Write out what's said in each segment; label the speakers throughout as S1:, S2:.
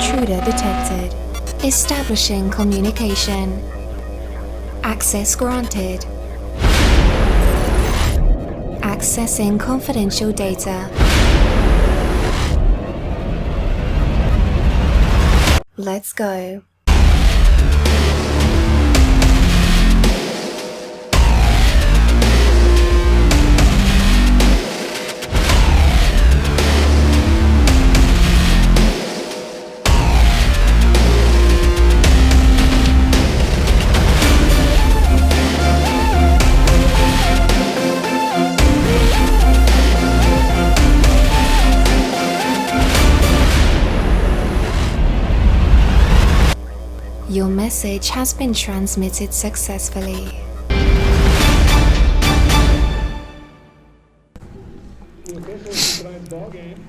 S1: Intruder detected. Establishing communication. Access granted. Accessing confidential data. Let's go. Your message has been transmitted successfully.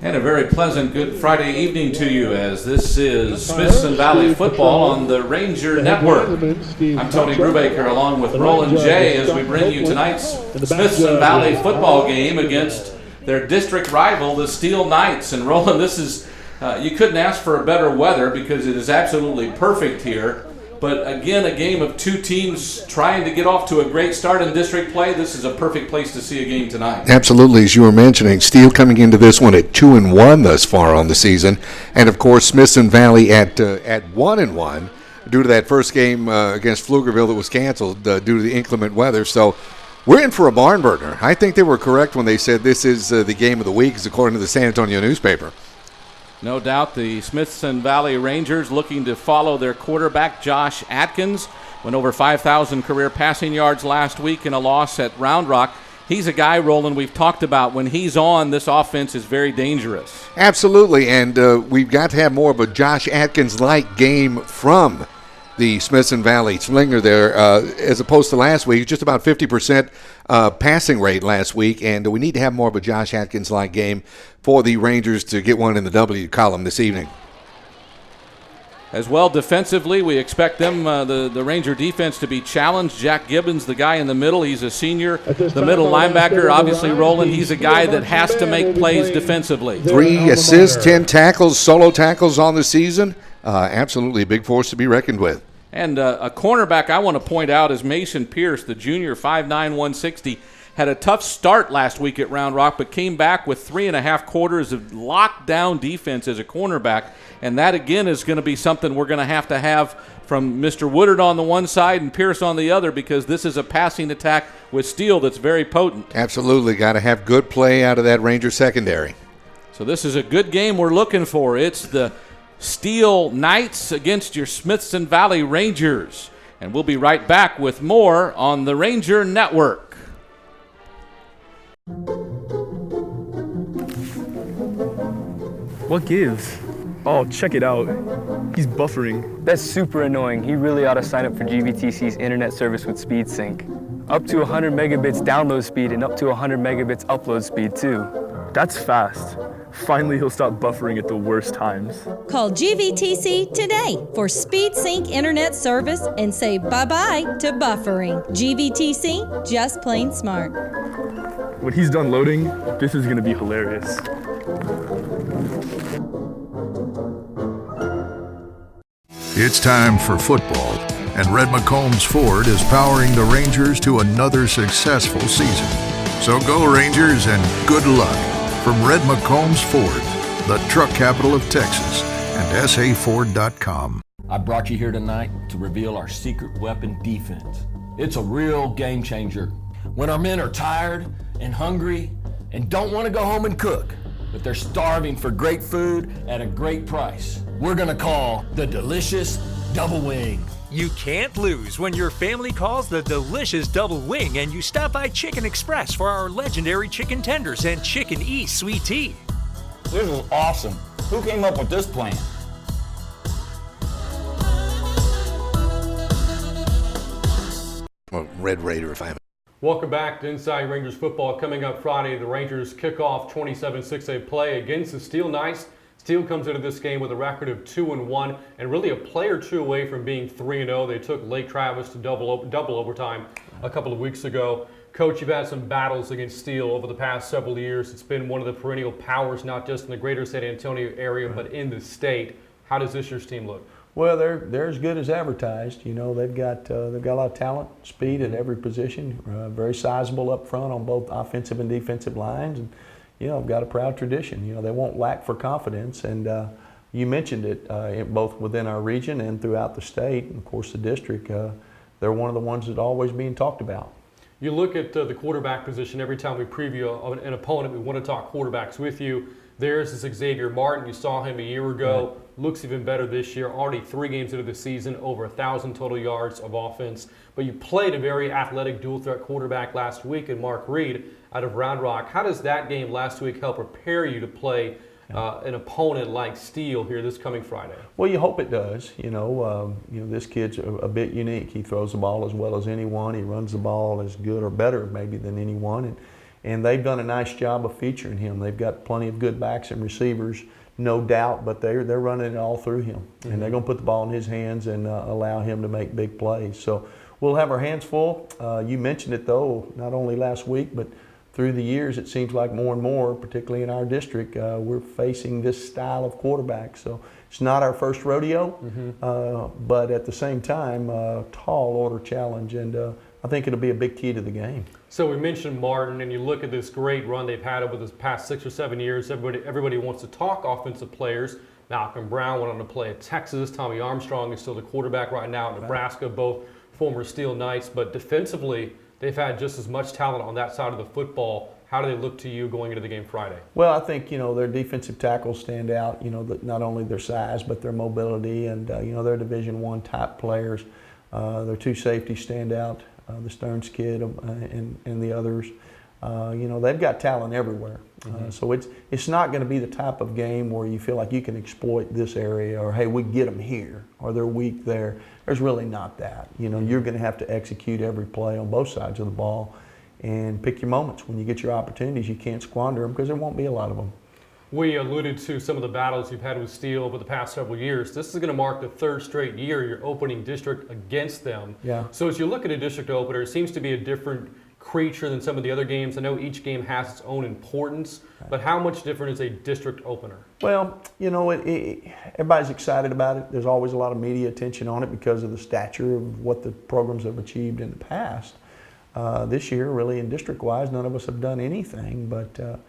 S2: And a very pleasant Good Friday evening to you, as this is Smithson Valley football on the Ranger Network. I'm Tony Brubaker along with Roland J. as we bring you tonight's Smithson Valley football game against their district rival, the Steele Knights. And Roland, this is you couldn't ask for a better weather because it is absolutely perfect here. But again, a game of two teams trying to get off to a great start in district play. This is a perfect place to see a game tonight.
S3: Absolutely, as you were mentioning, Steele coming into this one at 2-1 thus far on the season, and of course Smithson Valley at 1-1 due to that first game against Pflugerville that was canceled due to the inclement weather. So we're in for a barn burner. I think they were correct when they said this is the game of the week, according to the San Antonio newspaper.
S2: No doubt the Smithson Valley Rangers looking to follow their quarterback, Josh Atkins. Went over 5,000 career passing yards last week in a loss at Round Rock. He's a guy, Roland, we've talked about. When he's on, this offense is very dangerous.
S3: Absolutely, and we've got to have more of a Josh Atkins-like game from the Smithson Valley Slinger there, as opposed to last week. Just about 50% passing rate last week, and we need to have more of a Josh Atkins-like game for the Rangers to get one in the W column this evening.
S2: As well, defensively, we expect them, the Ranger defense, to be challenged. Jack Gibbons, the guy in the middle, he's a senior. The middle linebacker, obviously, Roland, he's a guy that has to make plays defensively.
S3: 3 assists, 10 tackles, solo tackles on the season. Absolutely a big force to be reckoned with.
S2: And a cornerback I want to point out is Mason Pierce, the junior, 5'9", 160. Had a tough start last week at Round Rock, but came back with 3.5 quarters of lockdown defense as a cornerback. And that, again, is going to be something we're going to have from Mr. Woodard on the one side and Pierce on the other, because this is a passing attack with Steele that's very potent.
S3: Absolutely. Got to have good play out of that Ranger secondary.
S2: So this is a good game we're looking for. It's the Steele Knights against your Smithson Valley Rangers. And we'll be right back with more on the Ranger Network.
S4: What gives? Oh, check it out. He's buffering.
S5: That's super annoying. He really ought to sign up for GVTC's internet service with SpeedSync. Up to 100 megabits download speed and up to 100 megabits upload speed too.
S4: That's fast. Finally, he'll stop buffering at the worst times.
S6: Call GVTC today for SpeedSync internet service and say bye-bye to buffering. GVTC, just plain smart.
S4: When he's done loading, this is going to be hilarious.
S7: It's time for football, and Red McCombs Ford is powering the Rangers to another successful season. So go Rangers, and good luck from Red McCombs Ford, the truck capital of Texas, and saford.com.
S8: I brought you here tonight to reveal our secret weapon defense. It's a real game changer. When our men are tired and hungry and don't want to go home and cook, but they're starving for great food at a great price, we're gonna call the Delicious Double Wing.
S9: You can't lose when your family calls the Delicious Double Wing and you stop by Chicken Express for our legendary chicken tenders and Chicken East sweet tea.
S10: This is awesome. Who came up with this plan?
S3: Well, Red Raider, if I have.
S11: Welcome back to Inside Rangers Football. Coming up Friday, the Rangers kick off 27-6A play against the Steele Knights. Steele comes into this game with a record of 2-1 and really a play or two away from being 3-0. They took Lake Travis to double overtime a couple of weeks ago. Coach, you've had some battles against Steele over the past several years. It's been one of the perennial powers, not just in the greater San Antonio area, but in the state. How does this year's team look?
S12: Well, they're as good as advertised. You know, they've got a lot of talent, speed at every position. Very sizable up front on both offensive and defensive lines, and you know, I've got a proud tradition. You know, they won't lack for confidence, and you mentioned it, both within our region and throughout the state, and of course the district. They're one of the ones that are always being talked about.
S11: You look at the quarterback position. Every time we preview an opponent, we want to talk quarterbacks with you. There's this Xavier Martin. You saw him a year ago. Right. Looks even better this year. Already 3 games into the season, over 1,000 total yards of offense. But you played a very athletic dual-threat quarterback last week in Mark Reed out of Round Rock. How does that game last week help prepare you to play an opponent like Steele here this coming Friday? Well,
S12: you hope it does. You know, this kid's a bit unique. He throws the ball as well as anyone. He runs the ball as good or better maybe than anyone. And they've done a nice job of featuring him. They've got plenty of good backs and receivers, no doubt, but they're running it all through him. Mm-hmm. And they're going to put the ball in his hands and allow him to make big plays. So we'll have our hands full. You mentioned it, though, not only last week, but through the years, it seems like more and more, particularly in our district, we're facing this style of quarterback. So it's not our first rodeo, but at the same time, tall order challenge, and I think it'll be a big key to the game.
S11: So we mentioned Martin, and you look at this great run they've had over the past 6 or 7 years. Everybody wants to talk offensive players. Malcolm Brown went on to play at Texas. Tommy Armstrong is still the quarterback right now at Nebraska, both former Steele Knights. But defensively, they've had just as much talent on that side of the football. How do they look to you going into the game Friday?
S12: Well, I think, their defensive tackles stand out, not only their size, but their mobility, and, they're Division I type players. Their 2 safeties stand out, the Stearns kid and the others. They've got talent everywhere. So it's not going to be the type of game where you feel like you can exploit this area, or, hey, we get them here, or they're weak there. There's really not that. You're going to have to execute every play on both sides of the ball and pick your moments. When you get your opportunities, you can't squander them because there won't be a lot of them.
S11: We alluded to some of the battles you've had with Steele over the past several years. This is going to mark the 3rd straight year you're opening district against them.
S12: Yeah.
S11: So as you look at a district opener, it seems to be a different creature than some of the other games. I know each game has its own importance, but how much different is a district opener?
S12: Well, everybody's excited about it. There's always a lot of media attention on it because of the stature of what the programs have achieved in the past. This year, really, in district-wise, none of us have done anything, but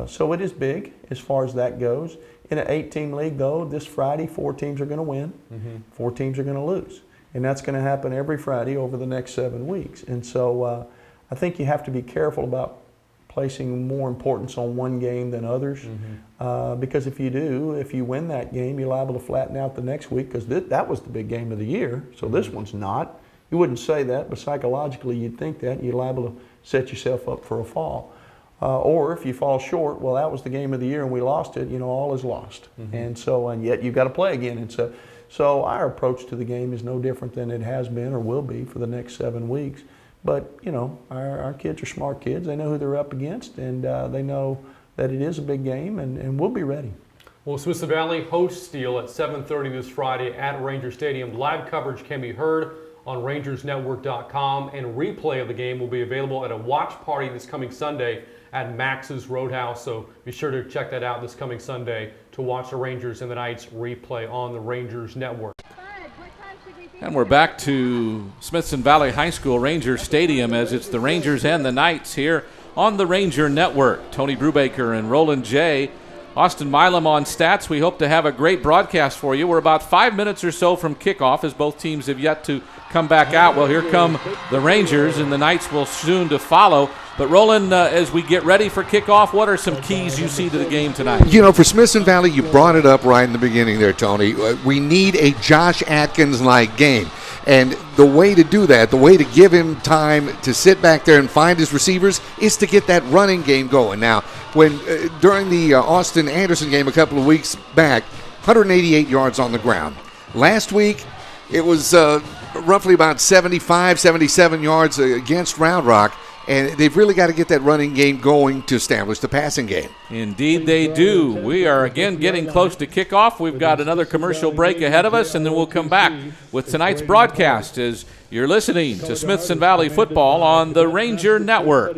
S12: so it is big as far as that goes. In an 8-team league, though, this Friday, 4 teams are going to win, 4 teams are going to lose. And that's going to happen every Friday over the next 7 weeks. And so I think you have to be careful about placing more importance on one game than others, because if you win that game, you're liable to flatten out the next week, because that was the big game of the year, so this one's not. You wouldn't say that, but psychologically you'd think that. You're liable to set yourself up for a fall. Or if you fall short, well, that was the game of the year and we lost it, all is lost. And yet you've got to play again. And so our approach to the game is no different than it has been or will be for the next 7 weeks. But, our kids are smart kids. They know who they're up against, and they know that it is a big game, and we'll be ready.
S11: Well, Smithson Valley hosts Steele at 7:30 this Friday at Ranger Stadium. Live coverage can be heard on rangersnetwork.com, and replay of the game will be available at a watch party this coming Sunday at Max's Roadhouse. So be sure to check that out this coming Sunday to watch the Rangers and the Knights replay on the Rangers Network.
S2: And we're back to Smithson Valley High School Ranger Stadium as it's the Rangers and the Knights here on the Ranger Network. Tony Brubaker and Roland J. Austin Milam on stats. We hope to have a great broadcast for you. We're about 5 minutes or so from kickoff as both teams have yet to come back out. Well, here come the Rangers, and the Knights will soon to follow. But Roland, as we get ready for kickoff, what are some keys you see to the game tonight?
S3: For Smithson Valley, you brought it up right in the beginning there, Tony. We need a Josh Atkins-like game. And the way to do that, the way to give him time to sit back there and find his receivers, is to get that running game going. Now, when during the Austin Anderson game a couple of weeks back, 188 yards on the ground. Last week, it was roughly about 75, 77 yards against Round Rock. And they've really got to get that running game going to establish the passing game.
S2: Indeed they do. We are again getting close to kickoff. We've got another commercial break ahead of us, and then we'll come back with tonight's broadcast as you're listening to Smithson Valley Football on the Ranger Network.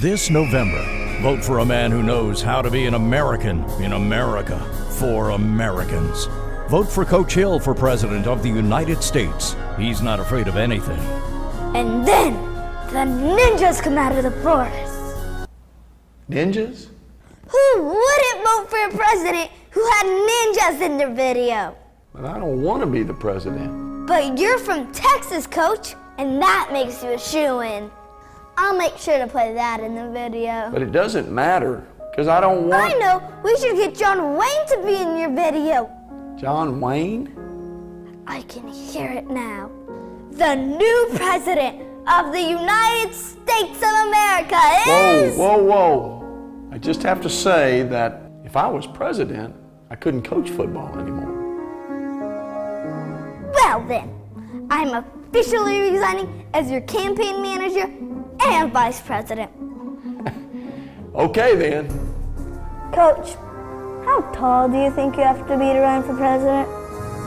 S13: This November, vote for a man who knows how to be an American in America for Americans. Vote for Coach Hill for President of the United States. He's not afraid of anything.
S14: And then the ninjas come out of the forest.
S12: Ninjas?
S14: Who wouldn't vote for a president who had ninjas in their video?
S12: But I don't want to be the president.
S14: But you're from Texas, Coach, and that makes you a shoo-in. I'll make sure to put that in the video.
S12: But it doesn't matter, because I don't want...
S14: I know! We should get John Wayne to be in your video.
S12: John Wayne?
S14: I can hear it now. The new president of the United States of America is...
S12: Whoa. I just have to say that if I was president, I couldn't coach football anymore.
S14: Well then, I'm officially resigning as your campaign manager and vice president.
S12: Okay then.
S14: Coach, how tall do you think you have to be to run for president?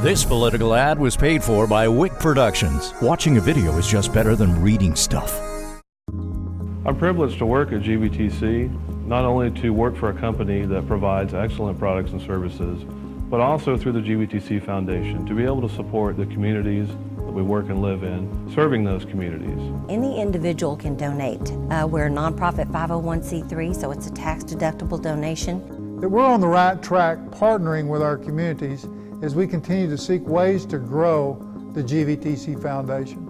S13: This political ad was paid for by Wick Productions. Watching a video is just better than reading stuff.
S15: I'm privileged to work at GVTC, not only to work for a company that provides excellent products and services, but also through the GVTC Foundation to be able to support the communities that we work and live in, serving those communities.
S16: Any individual can donate. We're a nonprofit 501c3, so it's a tax-deductible donation.
S17: That we're on the right track partnering with our communities as we continue to seek ways to grow the GVTC Foundation.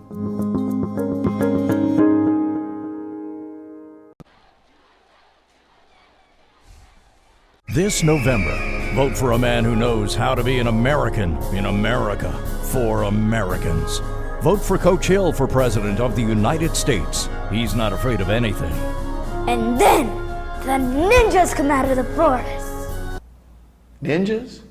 S13: This November, vote for a man who knows how to be an American in America for Americans. Vote for Coach Hill for President of the United States. He's not afraid of anything.
S14: And then the ninjas come out of the forest.
S12: Ninjas?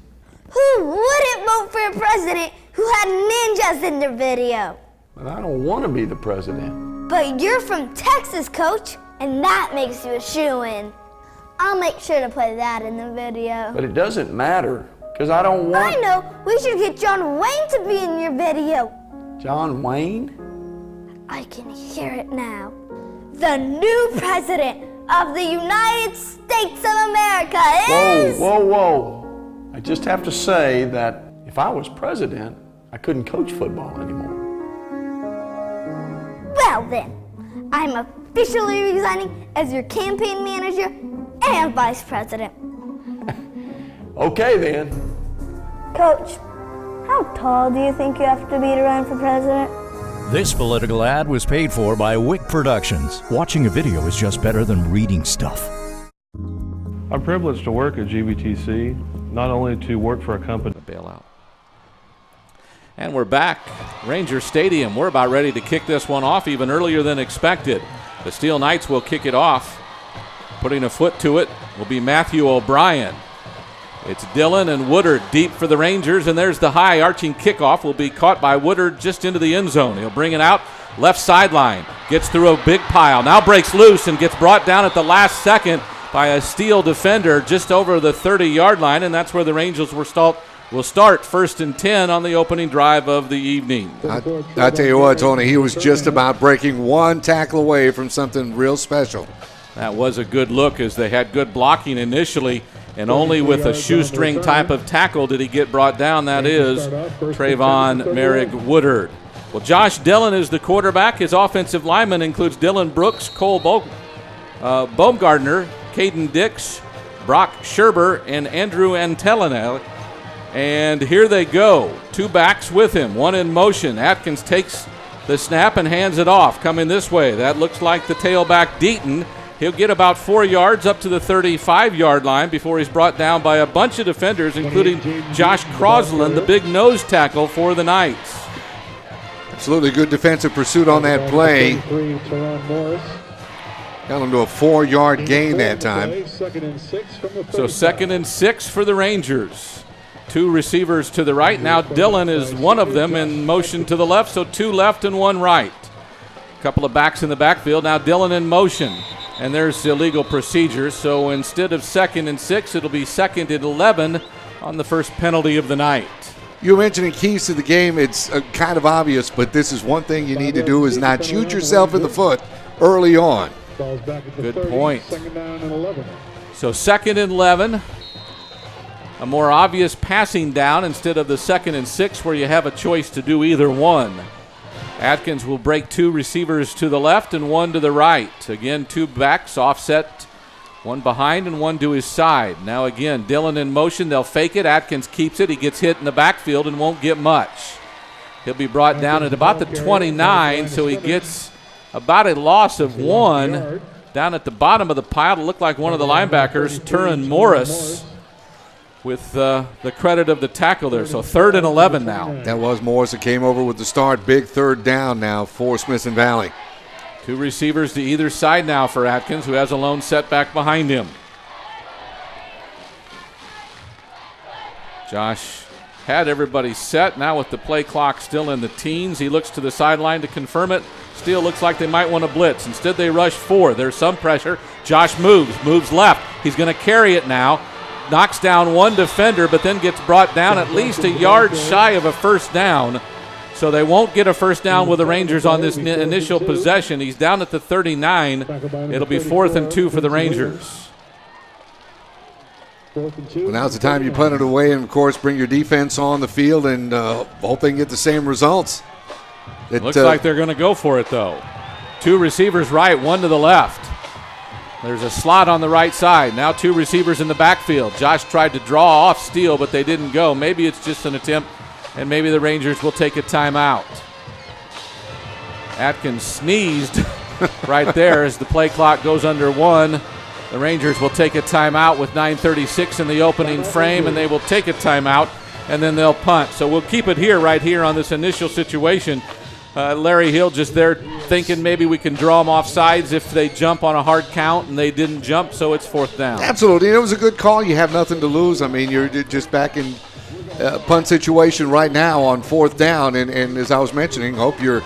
S14: Who wouldn't vote for a president who had ninjas in their video?
S12: But I don't want to be the president.
S14: But you're from Texas, Coach, and that makes you a shoo-in. I'll make sure to put that in the video.
S12: But it doesn't matter, because I don't want...
S14: I know! We should get John Wayne to be in your video.
S12: John Wayne?
S14: I can hear it now. The new president of the United States of America is...
S12: Whoa. I just have to say that if I was president, I couldn't coach football anymore.
S14: Well then, I'm officially resigning as your campaign manager and vice president.
S12: Okay then.
S14: Coach, how tall do you think you have to be to run for president?
S13: This political ad was paid for by Wick Productions. Watching a video is just better than reading stuff.
S15: I'm privileged to work at GVTC, not only to work for a company.
S2: Bailout. And we're back. Ranger Stadium. We're about ready to kick this one off even earlier than expected. The Steele Knights will kick it off. Putting a foot to it will be Matthew O'Brien. It's Dillon and Woodard deep for the Rangers, and there's the high arching kickoff. Will be caught by Woodard just into the end zone. He'll bring it out left sideline. Gets through a big pile. Now breaks loose and gets brought down at the last second by a Steele defender just over the 30-yard line, and that's where the Rangers will start 1st and 10 on the opening drive of the evening.
S3: I tell you what, Tony, he was just about breaking one tackle away from something real special.
S2: That was a good look as they had good blocking initially, and only with a shoestring type of tackle did he get brought down. That is Trayvon Merrick Woodard. Well, Josh Dillon is the quarterback. His offensive lineman includes Dylan Brooks, Cole Baumgartner, Caden Dix, Brock Scherber, and Andrew Antelinel. And here they go. Two backs with him, one in motion. Atkins takes the snap and hands it off. Coming this way, that looks like the tailback Deaton. He'll get about 4 yards up to the 35-yard line before he's brought down by a bunch of defenders, including Josh Crosland, the big nose tackle for the Knights.
S3: Absolutely good defensive pursuit on that play. Got him to a 4-yard gain that time.
S2: So 2nd and 6 for the Rangers. Two receivers to the right. Now Dillon is one of them in motion to the left, so two left and one right. Couple of backs in the backfield. Now Dillon in motion. And there's illegal procedures. So instead of 2nd and 6, it'll be 2nd and 11 on the first penalty of the night.
S3: You were mentioning keys to the game. It's kind of obvious, but this is one thing you need to do is not shoot yourself in the foot early on.
S2: Good point. So 2nd and 11. A more obvious passing down instead of the 2nd and 6 where you have a choice to do either one. Atkins will break 2 receivers to the left and 1 to the right. Again, 2 backs offset, 1 behind and 1 to his side. Now again, Dillon in motion. They'll fake it. Atkins keeps it. He gets hit in the backfield and won't get much. He'll be brought down at about the 29, so he gets about a loss of 1. Down at the bottom of the pile, it looked like one of the linebackers, Turin Morris, with the credit of the tackle there. So 3rd and 11 now.
S3: That was Morris that came over with the start. Big 3rd down now for Smithson Valley.
S2: 2 receivers to either side now for Atkins, who has a lone setback behind him. Josh had everybody set. Now with the play clock still in the teens, he looks to the sideline to confirm it. Steele looks like they might want to blitz. Instead, they rush 4. There's some pressure. Josh moves left. He's going to carry it now. Knocks down 1 defender, but then gets brought down at least a yard shy of a first down. So they won't get a first down with the Rangers on this initial possession. He's down at the 39. It'll be 4th and 2 for the Rangers.
S3: Well, now's the time you punt it away and, of course, bring your defense on the field and hope they can get the same results.
S2: Looks like they're going to go for it, though. 2 receivers right, 1 to the left. There's a slot on the right side. Now 2 receivers in the backfield. Josh tried to draw off Steele, but they didn't go. Maybe it's just an attempt, and maybe the Rangers will take a timeout. Atkins sneezed right there as the play clock goes under 1. The Rangers will take a timeout with 9:36 in the opening frame, and they will take a timeout, and then they'll punt. So we'll keep it here, right here on this initial situation. Larry Hill just there thinking maybe we can draw them off sides if they jump on a hard count, and they didn't jump, so it's 4th down.
S3: Absolutely. It was a good call. You have nothing to lose. I mean, you're just back in punt situation right now on 4th down, and as I was mentioning, hope your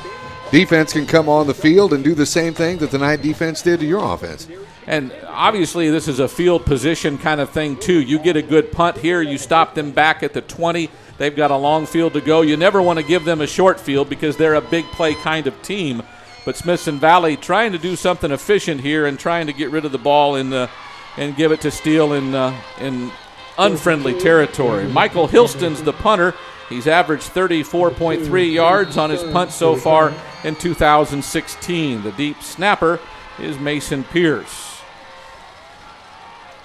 S3: defense can come on the field and do the same thing that the night defense did to your offense.
S2: And obviously this is a field position kind of thing too. You get a good punt here, you stop them back at the 20. They've got a long field to go. You never want to give them a short field because they're a big play kind of team. But Smithson Valley trying to do something efficient here and trying to get rid of the ball and give it to Steele in unfriendly territory. Michael Hilston's the punter. He's averaged 34.3 yards on his punt so far in 2016. The deep snapper is Mason Pierce.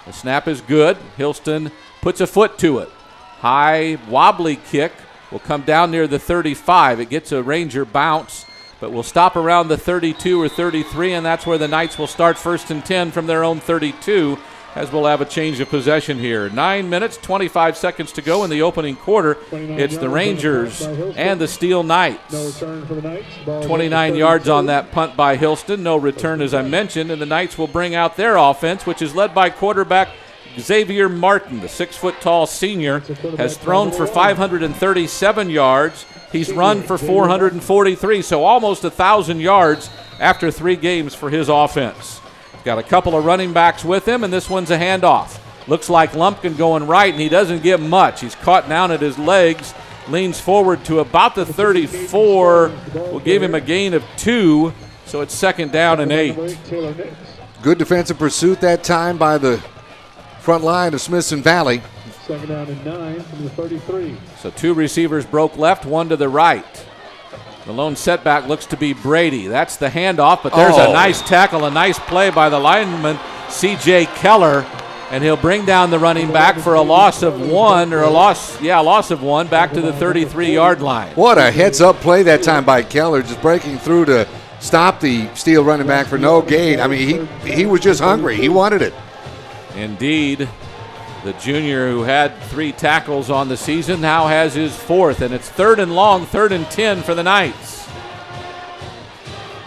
S2: The snap is good. Hilston puts a foot to it. High wobbly kick will come down near the 35. It gets a Ranger bounce, but will stop around the 32 or 33, and that's where the Knights will start 1st and 10 from their own 32, as we'll have a change of possession here. 9 minutes, 25 seconds to go in the opening quarter. It's the Rangers and the Steele Knights. 29 yards on that punt by Hilston. No return, as I mentioned, and the Knights will bring out their offense, which is led by quarterback Xavier Martin. The 6-foot-tall senior has thrown for 537 yards. He's run for 443, so almost 1,000 yards after 3 games for his offense. Got a couple of running backs with him, and this one's a handoff. Looks like Lumpkin going right, and he doesn't get much. He's caught down at his legs, leans forward to about the 34. We'll give him a gain of 2, so it's 2nd down and 8.
S3: Good defensive pursuit that time by the front line of Smithson Valley.
S15: 2nd down and 9 from the 33.
S2: So 2 receivers broke left, 1 to the right. The lone setback looks to be Brady. That's the handoff, but there's a nice tackle, a nice play by the lineman, C.J. Keller, and he'll bring down the running back for a loss of 1, or a loss of 1, back to the 33-yard line.
S3: What a heads-up play that time by Keller, just breaking through to stop the Steele running back for no gain. I mean, he was just hungry. He wanted it.
S2: Indeed. The junior who had 3 tackles on the season now has his 4th, and it's 3rd and long, 3rd and 10 for the Knights.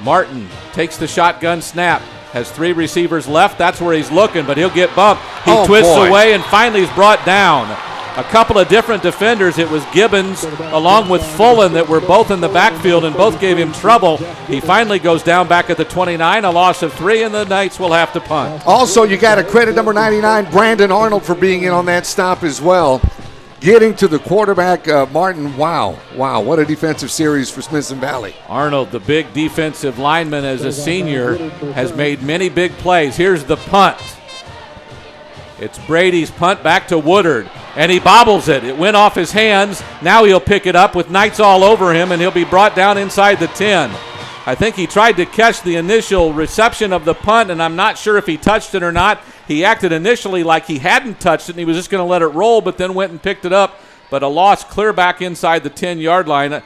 S2: Martin takes the shotgun snap, has 3 receivers left. That's where he's looking, but he'll get bumped. He twists away and finally is brought down. a couple of different defenders. It was Gibbons along with Fullen that were both in the backfield and both gave him trouble. He finally goes down back at the 29, a loss of 3, and the Knights will have to punt.
S3: Also, you got to credit number 99, Brandon Arnold, for being in on that stop as well. Getting to the quarterback, Martin. Wow, what a defensive series for Smithson Valley.
S2: Arnold, the big defensive lineman as a senior, has made many big plays. Here's the punt. It's Brady's punt back to Woodard, and he bobbles it. It went off his hands. Now he'll pick it up with Knights all over him, and he'll be brought down inside the 10. I think he tried to catch the initial reception of the punt, and I'm not sure if he touched it or not. He acted initially like he hadn't touched it, and he was just going to let it roll, but then went and picked it up. But a loss clear back inside the 10-yard line.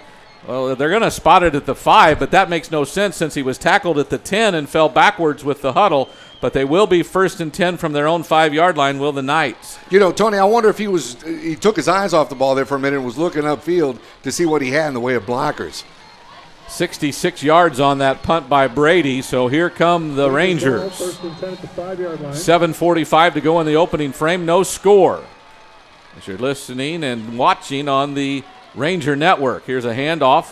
S2: Well, they're going to spot it at the 5, but that makes no sense since he was tackled at the 10 and fell backwards with the huddle. But they will be 1st and 10 from their own 5-yard line, will the Knights.
S3: You know, Tony, I wonder if he took his eyes off the ball there for a minute and was looking upfield to see what he had in the way of blockers.
S2: 66 yards on that punt by Brady, so here come the Rangers. 7:45 to go in the opening frame, no score. As you're listening and watching on the Ranger Network, here's a handoff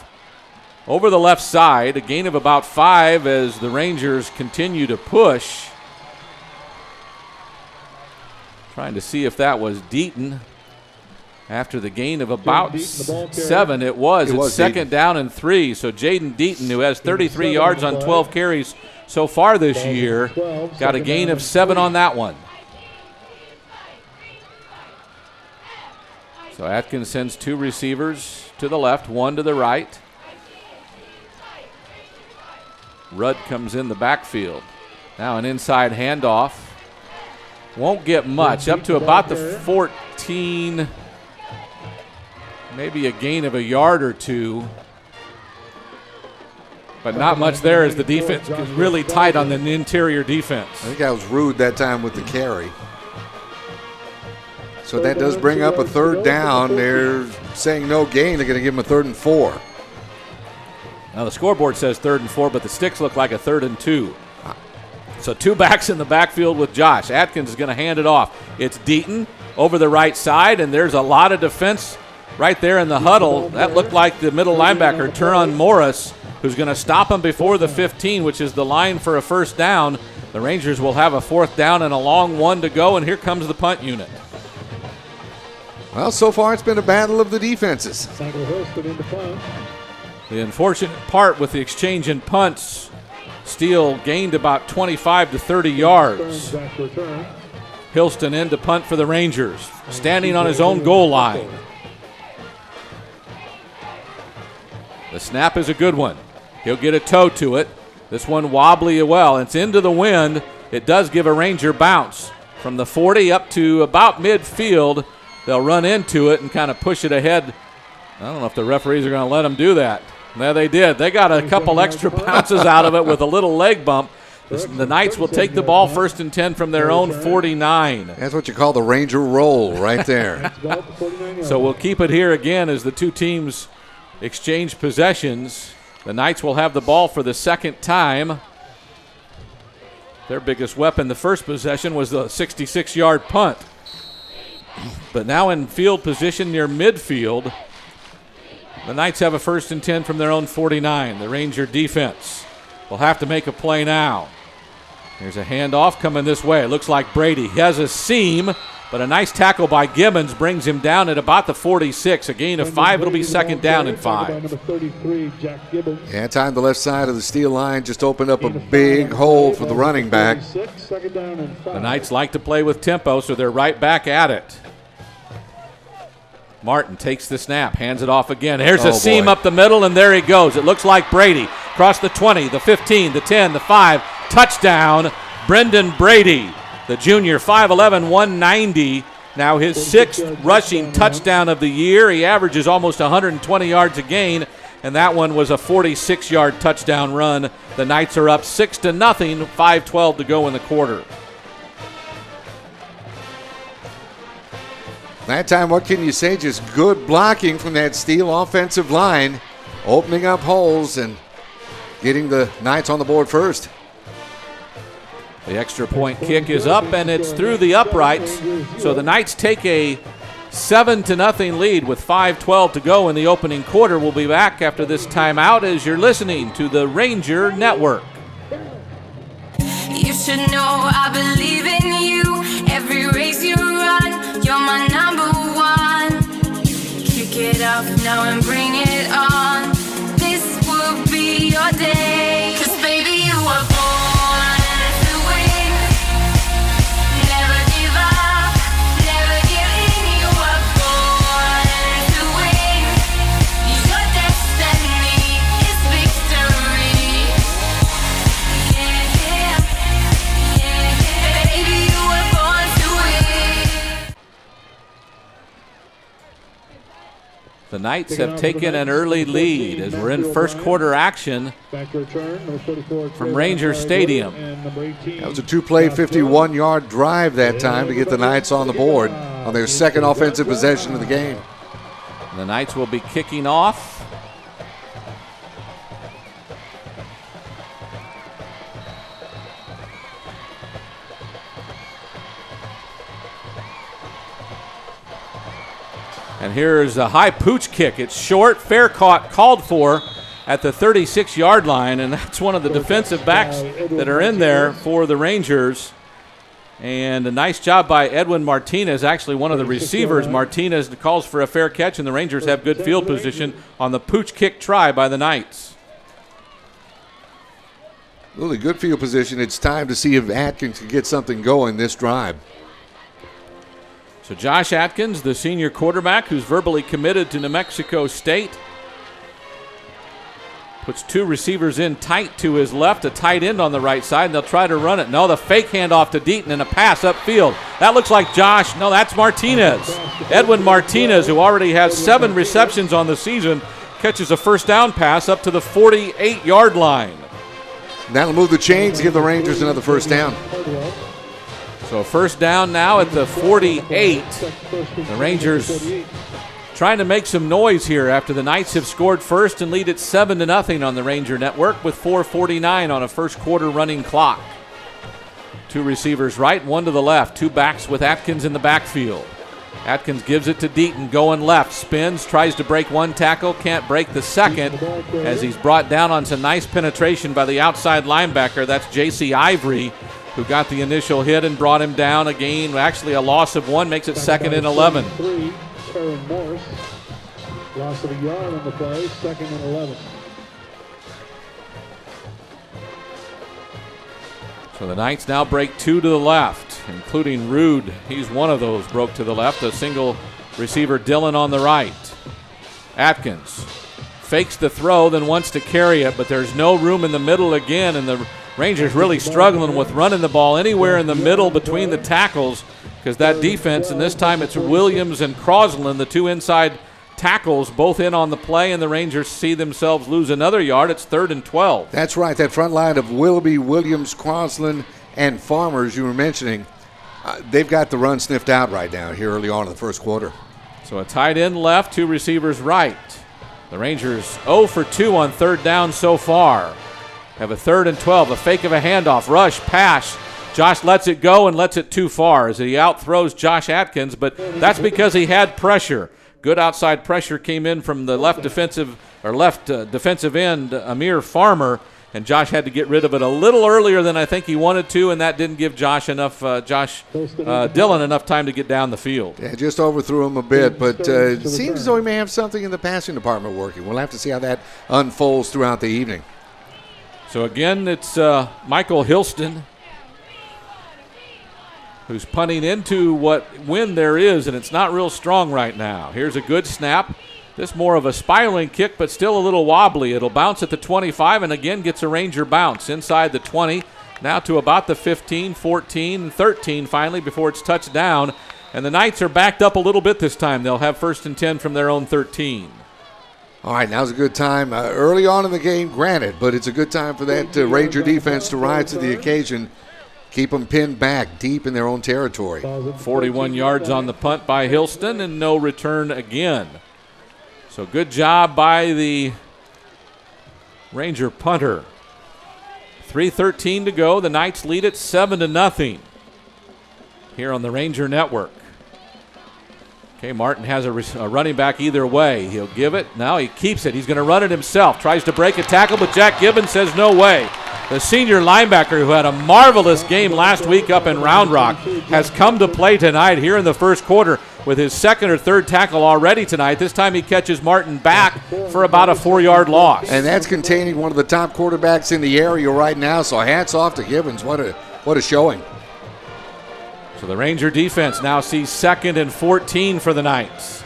S2: over the left side, a gain of about 5 as the Rangers continue to push. Trying to see if that was Deaton. After the gain of about 7, it was. It's 2nd down and 3. So Jaden Deaton, who has 33 yards on 12 carries so far this year, got a gain of 7 on that one. So Atkins sends 2 receivers to the left, 1 to the right. Rudd comes in the backfield. Now an inside handoff. Won't get much, up to about the 14. Maybe a gain of a yard or 2. But not much there as the defense is really tight on the interior defense.
S3: I think I was rude that time with the carry. So that does bring up a 3rd down. They're saying no gain. They're going to give him a 3rd and 4.
S2: Now the scoreboard says 3rd and 4, but the sticks look like a 3rd and 2. So 2 backs in the backfield with Josh. Atkins is going to hand it off. It's Deaton over the right side, and there's a lot of defense right there in the huddle. That looked like the middle linebacker, Turon Morris, who's going to stop him before the 15, which is the line for a 1st down. The Rangers will have a 4th down and a long 1 to go, and here comes the punt unit.
S3: Well, so far it's been a battle of the defenses.
S2: The unfortunate part with the exchange in punts, Steele gained about 25 to 30 yards. Hilston in to punt for the Rangers, standing on his own goal line. The snap is a good one. He'll get a toe to it. This one wobbly well. It's into the wind. It does give a Ranger bounce. From the 40 up to about midfield, they'll run into it and kind of push it ahead. I don't know if the referees are going to let them do that. No, they did. They got a couple extra bounces out of it with a little leg bump. The Knights will take the ball 1st and 10 from their own 49.
S3: That's what you call the Ranger roll right there.
S2: So we'll keep it here again as the 2 teams exchange possessions. The Knights will have the ball for the 2nd time. Their biggest weapon the first possession was the 66-yard punt. But now in field position near midfield, the Knights have a 1st and 10 from their own 49. The Ranger defense will have to make a play now. There's a handoff coming this way. It looks like Brady. He has a seam, but a nice tackle by Gibbons brings him down at about the 46. A gain of 5. It'll be 2nd down and 5.
S3: Yeah, time the left side of the Steele line just opened up a big hole for the running back.
S2: The Knights like to play with tempo, so they're right back at it. Martin takes the snap, hands it off again. Here's a seam up the middle, and there he goes. It looks like Brady. Across the 20, the 15, the 10, the 5. Touchdown, Brendan Brady, the junior, 5'11", 190. Now his 6th rushing touchdown of the year. He averages almost 120 yards a gain, and that one was a 46-yard touchdown run. The Knights are up 6-0, 5:12 to go in the quarter.
S3: That time, what can you say? Just good blocking from that Steele offensive line, opening up holes and getting the Knights on the board first.
S2: The extra point kick is up, and it's through the uprights. So the Knights take a 7-0 lead with 5:12 to go in the opening quarter. We'll be back after this timeout as you're listening to the Ranger Network.
S18: You should know I believe in you. Every race you run, you're my number one. Kick it up now and bring it on. This will be your day. 'Cause baby, you were born to win. Never give up, never give in. You were born to win. Your destiny is victory. Yeah, yeah, baby, you were born to win.
S2: The Knights have taken an early lead as we're in first quarter action from Ranger Stadium.
S3: That was a two-play, 51-yard drive that time to get the Knights on the board on their second offensive possession of the game.
S2: The Knights will be kicking off. And here's a high pooch kick. It's short, fair called for at the 36-yard line, and that's one of the defensive backs that are in there for the Rangers. And a nice job by Edwin Martinez, actually one of the receivers. Martinez calls for a fair catch, and the Rangers have good field position on the pooch kick try by the Knights.
S3: Really good field position. It's time to see if Atkins can get something going this drive.
S2: So Josh Atkins, the senior quarterback who's verbally committed to New Mexico State, puts two receivers in tight to his left, a tight end on the right side, and they'll try to run it. No, the fake handoff to Deaton and a pass upfield. That looks like Josh. No, that's Martinez. Edwin Martinez, who already has 7 receptions on the season, catches a first down pass up to the 48-yard line.
S3: That'll move the chains, give the Rangers another first down.
S2: So first down now at the 48. The Rangers trying to make some noise here after the Knights have scored first and lead it 7-0 on the Ranger Network with 4:49 on a first quarter running clock. Two receivers right, one to the left. Two backs with Atkins in the backfield. Atkins gives it to Deaton, going left, spins, tries to break one tackle, can't break the second as he's brought down on some nice penetration by the outside linebacker. That's J.C. Ivory, who got the initial hit and brought him down again. Actually, a loss of 1 makes it 2nd and 11.
S19: Morse, loss of a yard on the play, 2nd and 11.
S2: So the Knights now break 2 to the left, including Rude. He's one of those broke to the left. A single receiver, Dillon, on the right. Atkins fakes the throw, then wants to carry it, but there's no room in the middle again, and the Rangers really struggling with running the ball anywhere in the middle between the tackles because that defense, and this time it's Williams and Crosland, the two inside tackles, both in on the play, and the Rangers see themselves lose another yard. It's 3rd and 12.
S3: That's right. That front line of Willoughby, Williams, Crosland, and Farmers you were mentioning, they've got the run sniffed out right now here early on in the first quarter.
S2: So a tight end left, two receivers right. The Rangers 0 for 2 on 3rd down so far. Have a 3rd and 12, a fake of a handoff, rush, pass. Josh lets it go and lets it too far as he outthrows Josh Atkins, but that's because he had pressure. Good outside pressure came in from the left defensive end, Amir Farmer, and Josh had to get rid of it a little earlier than I think he wanted to, and that didn't give Dillon enough time to get down the field.
S3: Yeah, just overthrew him a bit, but it seems as though he may have something in the passing department working. We'll have to see how that unfolds throughout the evening.
S2: So again, it's Michael Hilston who's punting into what wind there is, and it's not real strong right now. Here's a good snap. This more of a spiraling kick, but still a little wobbly. It'll bounce at the 25 and again gets a Ranger bounce inside the 20, now to about the 15, 14, 13 finally before it's touched down. And the Knights are backed up a little bit this time. They'll have 1st and 10 from their own 13.
S3: All right, now's a good time. Early on in the game, granted, but it's a good time for that Ranger defense to rise to the occasion. Keep them pinned back deep in their own territory.
S2: 41 yards on the punt by Hilston and no return again. So good job by the Ranger punter. 3:13 to go. The Knights lead it 7-0 here on the Ranger Network. Okay, Martin has a running back either way. He'll give it. Now he keeps it. He's going to run it himself. Tries to break a tackle, but Jack Gibbons says no way. The senior linebacker who had a marvelous game last week up in Round Rock has come to play tonight here in the first quarter with his second or third tackle already tonight. This time he catches Martin back for about a 4-yard loss.
S3: And that's containing one of the top quarterbacks in the area right now, so hats off to Gibbons. What a showing.
S2: So the Ranger defense now sees 2nd and 14 for the Knights.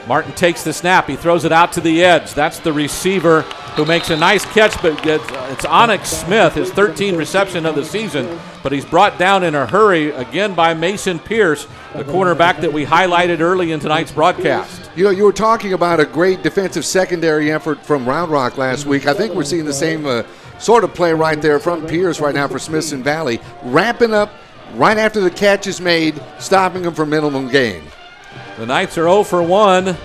S2: Martin takes the snap. He throws it out to the edge. That's the receiver who makes a nice catch, but it's Onyx Smith, his 13th reception of the season, but he's brought down in a hurry again by Mason Pierce, the cornerback that we highlighted early in tonight's broadcast.
S3: You know, you were talking about a great defensive secondary effort from Round Rock last week. I think we're seeing the same sort of play right there from Pierce right now for Smithson Valley, wrapping up right after the catch is made, stopping them for minimum gain.
S2: The Knights are 0 for 1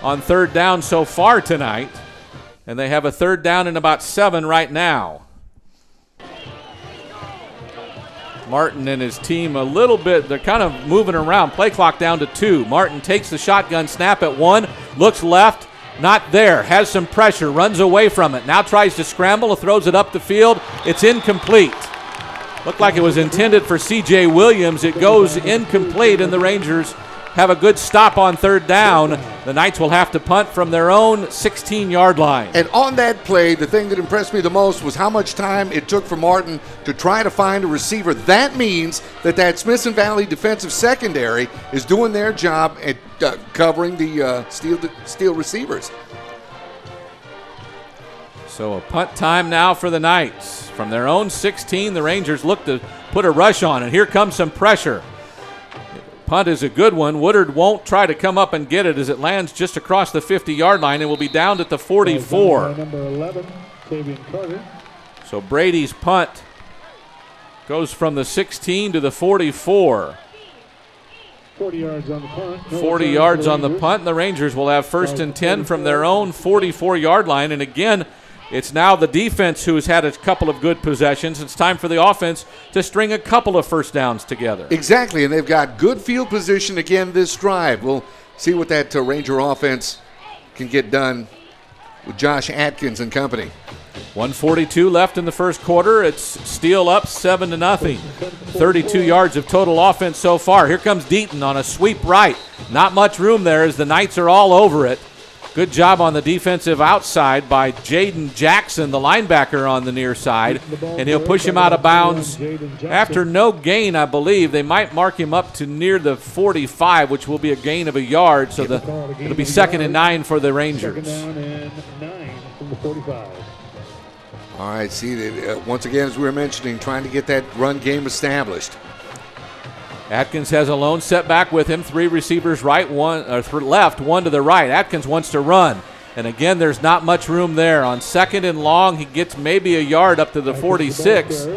S2: on 3rd down so far tonight, and they have a 3rd down and about 7 right now. Martin and his team a little bit, they're kind of moving around. Play clock down to 2. Martin takes the shotgun snap at 1, looks left, not there, has some pressure, runs away from it, now tries to scramble, throws it up the field. It's incomplete. Looked like it was intended for C.J. Williams. It goes incomplete, and the Rangers have a good stop on 3rd down. The Knights will have to punt from their own 16-yard line.
S3: And on that play, the thing that impressed me the most was how much time it took for Martin to try to find a receiver. That means that Smithson Valley defensive secondary is doing their job at covering the Steele receivers.
S2: So a punt time now for the Knights. From their own 16, the Rangers look to put a rush on, and here comes some pressure. Punt is a good one. Woodard won't try to come up and get it as it lands just across the 50-yard line and will be down at the 44.
S19: Number 11, Tavian Carter.
S2: So Brady's punt goes from the 16 to the 44.
S19: 40 yards on the punt.
S2: 40 yards on the punt, and the Rangers will have 1st and 10 from their own 44-yard line. And again, it's now the defense who has had a couple of good possessions. It's time for the offense to string a couple of first downs together.
S3: Exactly, and they've got good field position again this drive. We'll see what that Ranger offense can get done with Josh Atkins and company.
S2: 1:42 left in the first quarter. It's Steele up 7-0. 32 yards of total offense so far. Here comes Deaton on a sweep right. Not much room there as the Knights are all over it. Good job on the defensive outside by Jaden Jackson, the linebacker on the near side, and he'll push him out of bounds after no gain, I believe. They might mark him up to near the 45, which will be a gain of a yard, so it'll be 2nd and 9 for the Rangers.
S19: 2nd down and 9 from the 45.
S3: All right, see, once again, as we were mentioning, trying to get that run game established.
S2: Atkins has a lone setback with him. 3 receivers right, left, 1 to the right. Atkins wants to run. And again, there's not much room there. On 2nd and long, he gets maybe a yard up to the 46.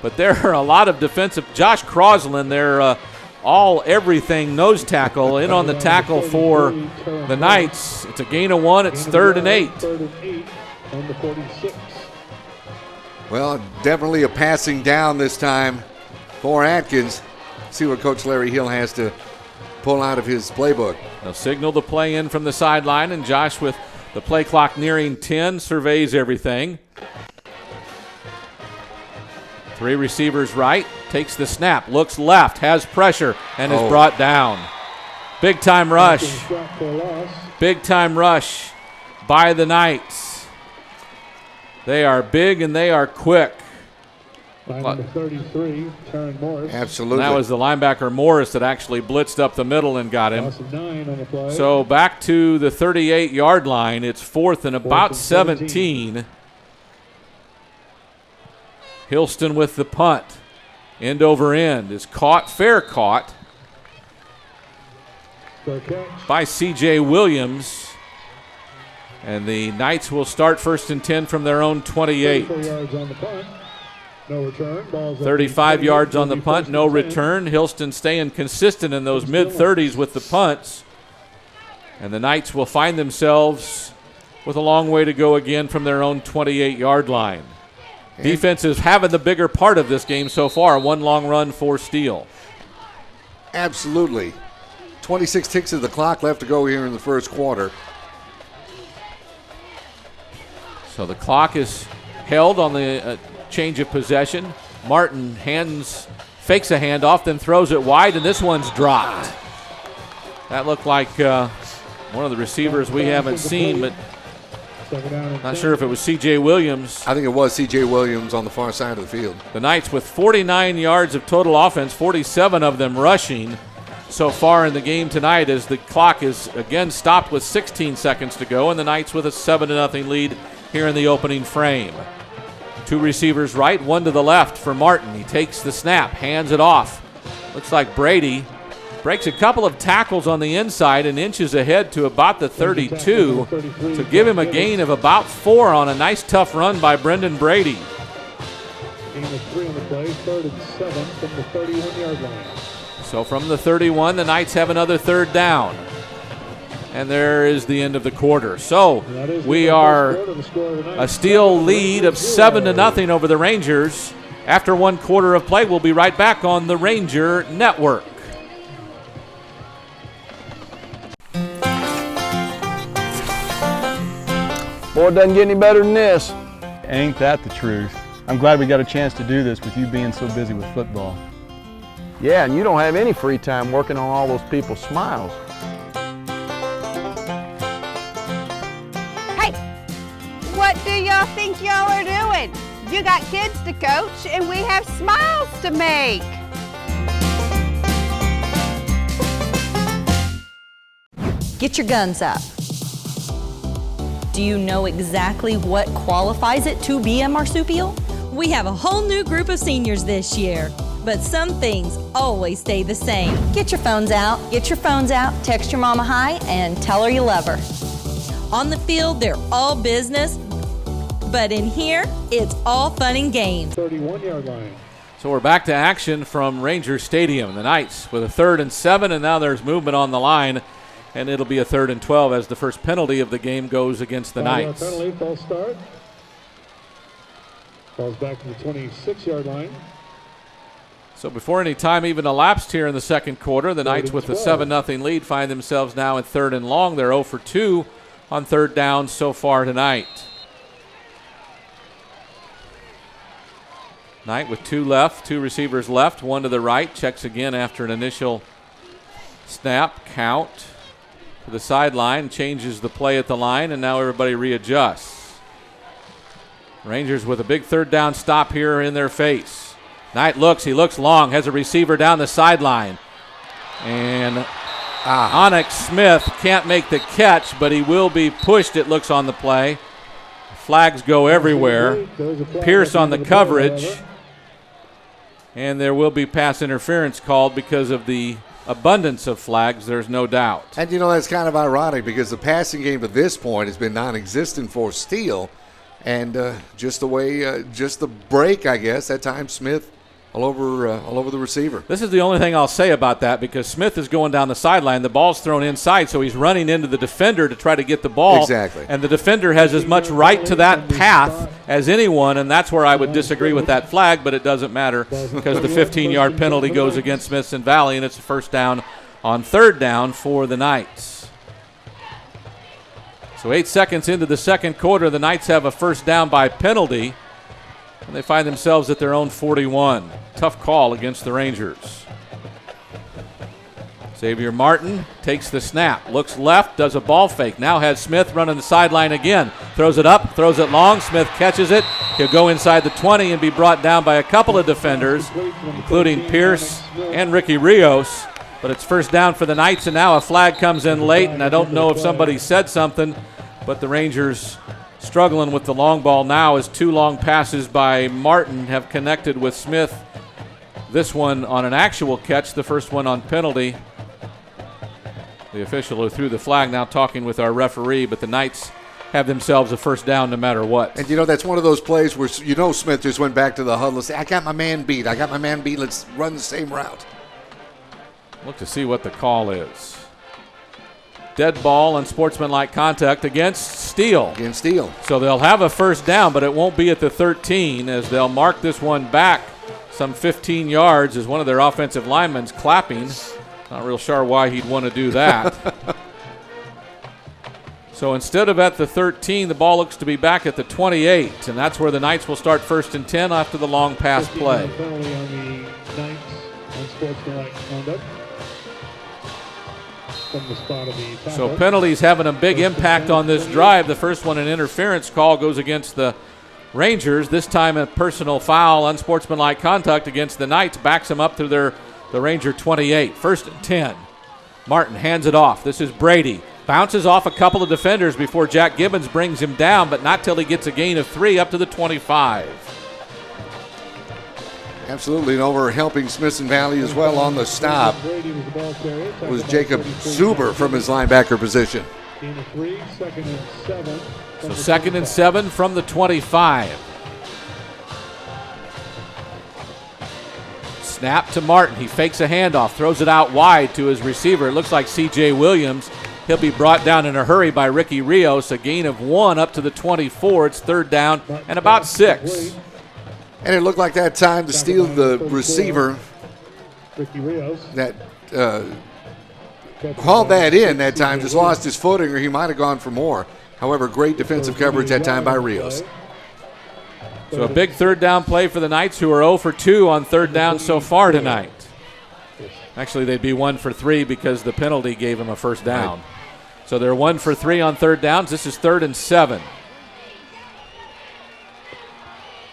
S2: But there are a lot of defensive. Josh Croslin, their all-everything nose tackle, in on the tackle for the Knights. It's a gain of 1. It's 3rd and 8.
S19: 3rd and 8 on the 46.
S3: Well, definitely a passing down this time for Atkins. See what Coach Larry Hill has to pull out of his playbook.
S2: They'll signal the play in from the sideline, and Josh, with the play clock nearing 10, surveys everything. 3 receivers right, takes the snap, looks left, has pressure, and is brought down. Big time rush. Big time rush by the Knights. They are big and they are quick.
S19: By number 33, Taryn Morris.
S3: Absolutely.
S2: That was the linebacker Morris that actually blitzed up the middle and got him.
S19: Loss of 9 on the play.
S2: So back to the 38-yard line. It's 4th and about 17. Hilston with the punt. End over end is caught, fair caught by C.J. Williams. And the Knights will start 1st and 10 from their own 28.
S19: 34 yards on the punt. No return.
S2: 35 yards on the punt, no return. Hilston staying consistent in those mid-30s with the punts. And the Knights will find themselves with a long way to go again from their own 28-yard line. Defense is having the bigger part of this game so far. 1 long run for Steele.
S3: Absolutely. 26 ticks of the clock left to go here in the first quarter.
S2: So the clock is held on the change of possession. Martin fakes a handoff, then throws it wide, and this one's dropped. That looked like one of the receivers we haven't seen, but not sure if it was C.J. Williams.
S3: I think it was C.J. Williams on the far side of the field.
S2: The Knights with 49 yards of total offense, 47 of them rushing so far in the game tonight, as the clock is again stopped with 16 seconds to go, and the Knights with a 7-0 lead here in the opening frame. 2 receivers right, 1 to the left for Martin. He takes the snap, hands it off. Looks like Brady breaks a couple of tackles on the inside and inches ahead to about the 32 to give him a gain of about 4 on a nice tough run by Brendan Brady.
S19: Gain of 3 on the play, 3rd and 7 from the 31-yard line.
S2: So from the 31, the Knights have another 3rd down. And there is the end of the quarter. So we are a Steele lead of 7-0 over the Rangers. After 1 quarter of play, we'll be right back on the Ranger Network.
S20: Boy, it doesn't get any better than this. Ain't that the truth? I'm glad we got a chance to do this with you being so busy with football.
S12: Yeah, and you don't have any free time working on all those people's smiles.
S21: What do y'all think y'all are doing? You got kids to coach and we have smiles to make.
S6: Get your guns up. Do you know exactly what qualifies it to be a marsupial? We have a whole new group of seniors this year, but some things always stay the same. Get your phones out, text your mama hi, and tell her you love her. On the field, they're all business, but in here, it's all fun and games.
S19: 31-yard line.
S2: So we're back to action from Ranger Stadium. The Knights with a 3rd and 7, and now there's movement on the line, and it'll be a 3rd and 12 as the first penalty of the game goes against the Knights.
S19: Penalty, false start. Falls back to the 26-yard line.
S2: So before any time even elapsed here in the second quarter, the Knights with a 7-0 lead find themselves now in 3rd and long. They're 0 for 2 on 3rd down so far tonight. Knight with 2 receivers left, 1 to the right. Checks again after an initial snap, count to the sideline, changes the play at the line, and now everybody readjusts. Rangers with a big 3rd down stop here in their face. Knight looks long, has a receiver down the sideline. And Onyx Smith can't make the catch, but he will be pushed, it looks, on the play. Flags go everywhere. Pierce on the coverage. And there will be pass interference called because of the abundance of flags, there's no doubt.
S3: And, that's kind of ironic because the passing game at this point has been non-existent for Steele. And just the break, I guess, that time Smith all over the receiver.
S2: This is the only thing I'll say about that because Smith is going down the sideline. The ball's thrown inside, so he's running into the defender to try to get the ball.
S3: Exactly.
S2: And the defender has as much right to that path as anyone, and that's where I would disagree with that flag, but it doesn't matter because the 15-yard penalty goes against Smithson Valley, and it's a 1st down on 3rd down for the Knights. So 8 seconds into the second quarter, the Knights have a 1st down by penalty, and they find themselves at their own 41. Tough call against the Rangers. Xavier Martin takes the snap, looks left, does a ball fake. Now has Smith running the sideline again. Throws it up, throws it long. Smith catches it. He'll go inside the 20 and be brought down by a couple of defenders, including Pierce and Ricky Rios. But it's 1st down for the Knights, and now a flag comes in late, and I don't know if somebody said something, but the Rangers struggling with the long ball now as 2 long passes by Martin have connected with Smith. This one on an actual catch, the first one on penalty. The official who threw the flag now talking with our referee, but the Knights have themselves a 1st down no matter what.
S3: And that's one of those plays where Smith just went back to the huddle and said, I got my man beat, let's run the same route.
S2: Look to see what the call is. Dead ball and sportsmanlike contact against Steele. So they'll have a 1st down, but it won't be at the 13 as they'll mark this one back some 15 yards as one of their offensive linemen's clapping Not real sure why he'd want to do that. So instead of at the 13, the ball looks to be back at the 28, and that's where the Knights will start 1st and 10 after the long pass play.
S19: Penalty on the Knights unsportsmanlike conduct from the spot of the tackle.
S2: So penalties having a big impact on this drive. The first one, an interference call, goes against the Rangers. This time a personal foul, unsportsmanlike conduct against the Knights, backs them up to the Ranger 28. 1st and 10. Martin hands it off. This is Brady. Bounces off a couple of defenders before Jack Gibbons brings him down, but not till he gets a gain of 3 up to the 25.
S3: Absolutely, and over helping Smithson Valley as well on the stop was Jacob Zuber from his linebacker position.
S2: So 2nd and 7 from the 25. Snap to Martin. He fakes a handoff, throws it out wide to his receiver. It looks like C.J. Williams. He'll be brought down in a hurry by Ricky Rios. A gain of 1 up to the 24. It's 3rd down and about 6.
S3: And it looked like that time to steal the receiver that called that in that time, just lost his footing, or he might have gone for more. However, great defensive coverage that time by Rios.
S2: So a big 3rd down play for the Knights, who are 0 for 2 on 3rd down so far tonight. Actually, they'd be 1 for 3 because the penalty gave them a 1st down. Right. So they're 1 for 3 on 3rd downs. This is 3rd and 7.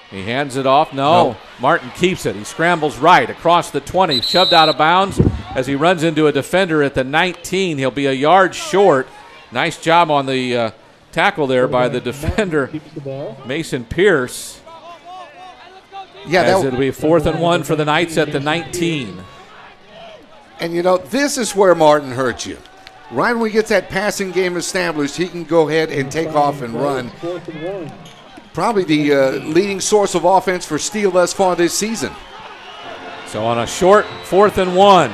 S2: He hands it off. No. Martin keeps it. He scrambles right across the 20, shoved out of bounds as he runs into a defender at the 19. He'll be a yard short. Nice job on the tackle there by the defender, Mason Pierce.
S3: Yeah,
S2: as it'll be 4th and 1 for the Knights at the 19.
S3: And, you know, this is where Martin hurts you. Right when he gets that passing game established, he can go ahead and take off and run. Probably the leading source of offense for Steele thus far this season.
S2: So on a short 4th and 1,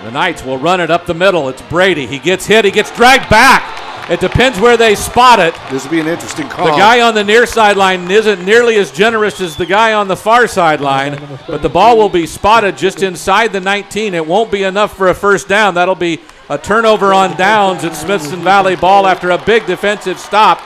S2: the Knights will run it up the middle. It's Brady. He gets hit. He gets dragged back. It depends where they spot it.
S3: This will be an interesting call.
S2: The guy on the near sideline isn't nearly as generous as the guy on the far sideline, but the ball will be spotted just inside the 19. It won't be enough for a 1st down. That'll be a turnover on downs at Smithson Valley ball after a big defensive stop.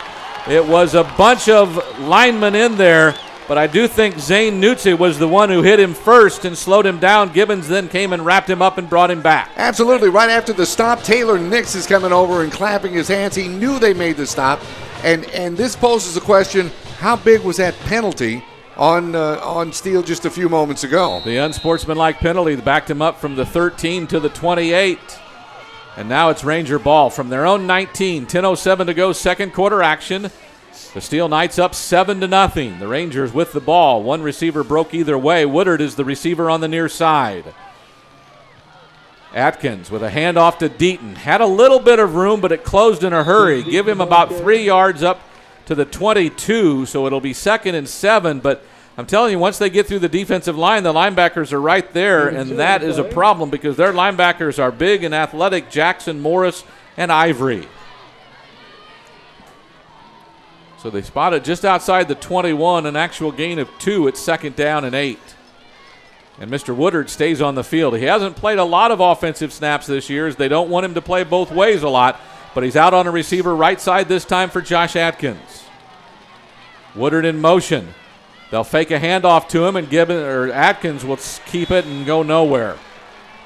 S2: It was a bunch of linemen in there, but I do think Zane Nutze was the one who hit him first and slowed him down. Gibbons then came and wrapped him up and brought him back.
S3: Absolutely. Right after the stop, Taylor Nix is coming over and clapping his hands. He knew they made the stop. And this poses a question, how big was that penalty on Steele just a few moments ago?
S2: The unsportsmanlike penalty backed him up from the 13 to the 28. And now it's Ranger ball from their own 19. 10:07 to go, 2nd quarter action. The Steele Knights up 7-0. The Rangers with the ball. One receiver broke either way. Woodard is the receiver on the near side. Atkins with a handoff to Deaton. Had a little bit of room, but it closed in a hurry. Give him about 3 yards up to the 22, so it'll be 2nd and 7. But I'm telling you, once they get through the defensive line, the linebackers are right there, and that is a problem because their linebackers are big and athletic, Jackson, Morris, and Ivory. So they spotted just outside the 21, an actual gain of 2 at 2nd down and 8. And Mr. Woodard stays on the field. He hasn't played a lot of offensive snaps this year as they don't want him to play both ways a lot, but he's out on a receiver right side this time for Josh Atkins. Woodard in motion. They'll fake a handoff to him, and Atkins will keep it and go nowhere.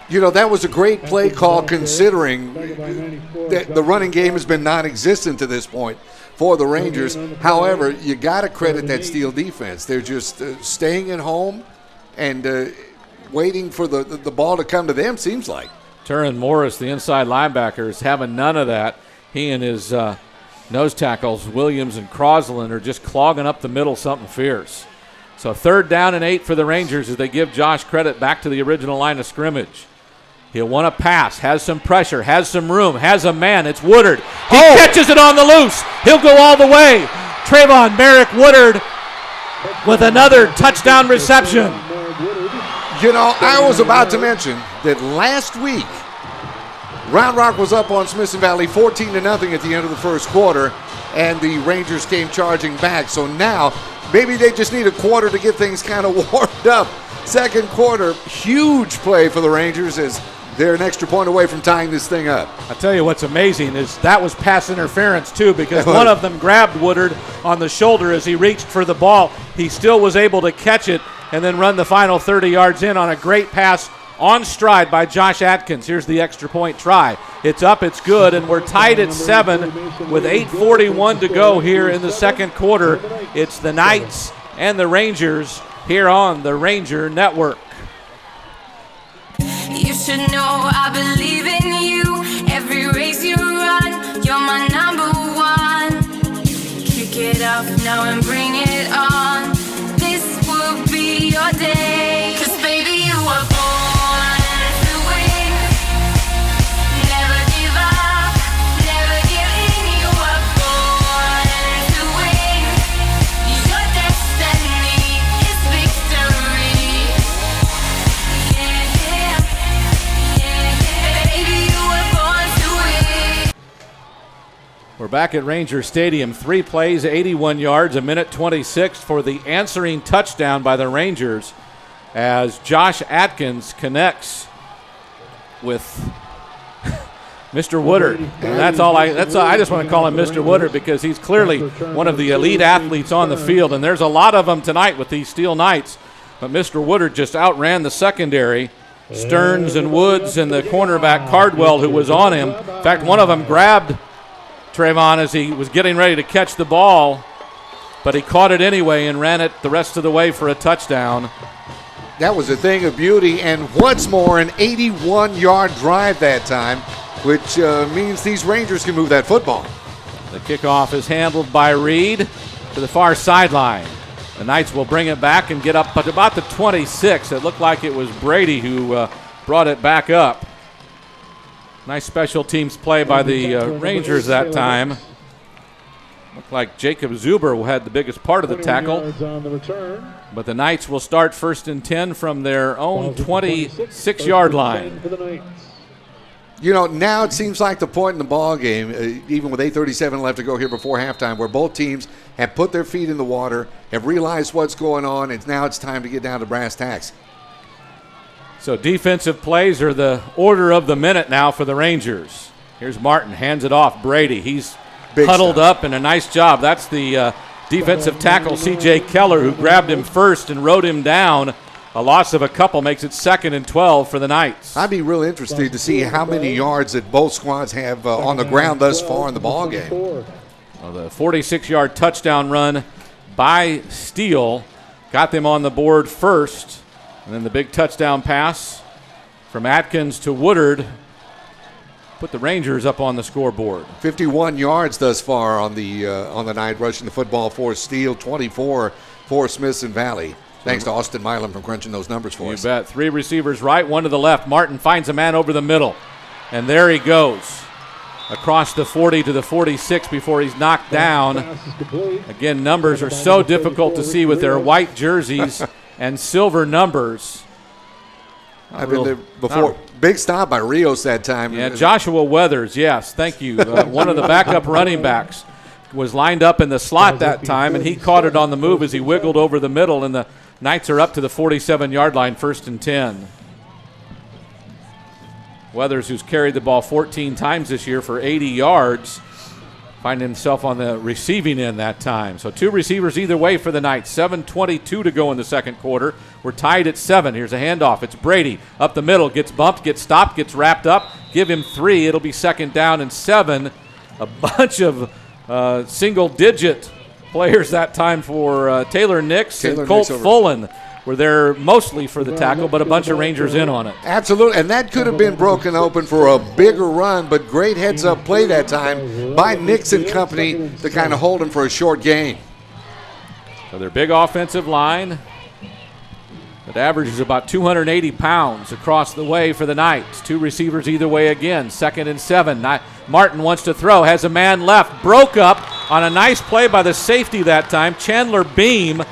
S3: You know, that was a great play call considering that the running game has been non-existent to this point for the Rangers. However, you got to credit that Steele defense. They're just staying at home and waiting for the ball to come to them, seems like.
S2: Turin Morris, the inside linebacker, is having none of that. He and his nose tackles, Williams and Crosland, are just clogging up the middle something fierce. So 3rd down and 8 for the Rangers as they give Josh credit back to the original line of scrimmage. He'll want to pass, has some pressure, has some room, has a man. It's Woodard. He catches it on the loose. He'll go all the way. Trayvon Merrick Woodard with another touchdown reception.
S3: You know, I was about to mention that last week, Round Rock was up on Smithson Valley 14-0 at the end of the 1st quarter, and the Rangers came charging back. So now, maybe they just need a quarter to get things kind of warmed up. 2nd quarter, huge play for the Rangers as they're an extra point away from tying this thing up.
S2: I tell you what's amazing is that was pass interference too, because one of them grabbed Woodard on the shoulder as he reached for the ball. He still was able to catch it and then run the final 30 yards in on a great pass on stride by Josh Atkins. Here's the extra point try. It's up, it's good, and we're tied at 7 with 8:41 to go here in the second quarter. It's the Knights and the Rangers here on the Ranger Network.
S18: You should know I believe in you. Every race you run, you're my number one. Kick it up now and bring it on. This will be your day. 'Cause baby, you were born to win. Never give up, never give in. You were born to win. Your destiny is victory. Yeah, yeah, baby, you were born to win.
S2: We're back at Ranger Stadium. 3 plays, 81 yards, a minute 26 for the answering touchdown by the Rangers as Josh Atkins connects with Mr. Woodard. And that's all I just want to call him Mr. Woodard because he's clearly one of the elite athletes on the field, and there's a lot of them tonight with these Steele Knights. But Mr. Woodard just outran the secondary. Stearns and Woods and the cornerback Cardwell who was on him. In fact, one of them grabbed Trayvon as he was getting ready to catch the ball, but he caught it anyway and ran it the rest of the way for a touchdown.
S3: That was a thing of beauty, and once more, an 81-yard drive that time, which means these Rangers can move that football.
S2: The kickoff is handled by Reed to the far sideline. The Knights will bring it back and get up, but about the 26. It looked like it was Brady who brought it back up. Nice special teams play by the Rangers that time. Looked like Jacob Zuber had the biggest part of the tackle. But the Knights will start 1st and 10 from their own 26-yard line.
S3: You know, now it seems like the point in the ball game, even with 8:37 left to go here before halftime, where both teams have put their feet in the water, have realized what's going on, and now it's time to get down to brass tacks.
S2: So defensive plays are the order of the minute now for the Rangers. Here's Martin, hands it off. Brady, he's huddled up, and a nice job. That's the defensive tackle, C.J. Keller, who grabbed him first and rode him down. A loss of a couple makes it 2nd and 12 for the Knights.
S3: I'd be real interested to see how many yards that both squads have on the ground thus far in the ball game.
S2: Well, the 46-yard touchdown run by Steele got them on the board first. And then the big touchdown pass from Atkins to Woodard put the Rangers up on the scoreboard.
S3: 51 yards thus far on the night, rushing the football for Steele, 24 for Smithson Valley. Thanks to Austin Milam for crunching those numbers for us.
S2: You bet. 3 receivers right, 1 to the left. Martin finds a man over the middle, and there he goes. Across the 40 to the 46 before he's knocked down. Again, numbers are so difficult to see with their white jerseys and silver numbers.
S3: I've been there before. Big stop by Rios that time.
S2: Yeah, Joshua Weathers, yes, thank you. One of the backup running backs was lined up in the slot that time, and he caught it on the move as he wiggled over the middle, and the Knights are up to the 47-yard line, 1st and 10. Weathers, who's carried the ball 14 times this year for 80 yards, finding himself on the receiving end that time. So 2 receivers either way for the Knights. 7:22 to go in the second quarter. We're tied at 7. Here's a handoff. It's Brady up the middle. Gets bumped, gets stopped, gets wrapped up. Give him 3. It'll be 2nd down and 7. A bunch of single-digit players that time for Taylor Nix and Colt Fullen were there mostly for the tackle, but a bunch of Rangers in on it.
S3: Absolutely, and that could have been broken open for a bigger run, but great heads-up play that time by Nix and company to kind of hold him for a short gain.
S2: So their big offensive line that averages about 280 pounds across the way for the Knights. 2 receivers either way again, 2nd and 7. Martin wants to throw, has a man left, broke up on a nice play by the safety that time. Chandler Beam,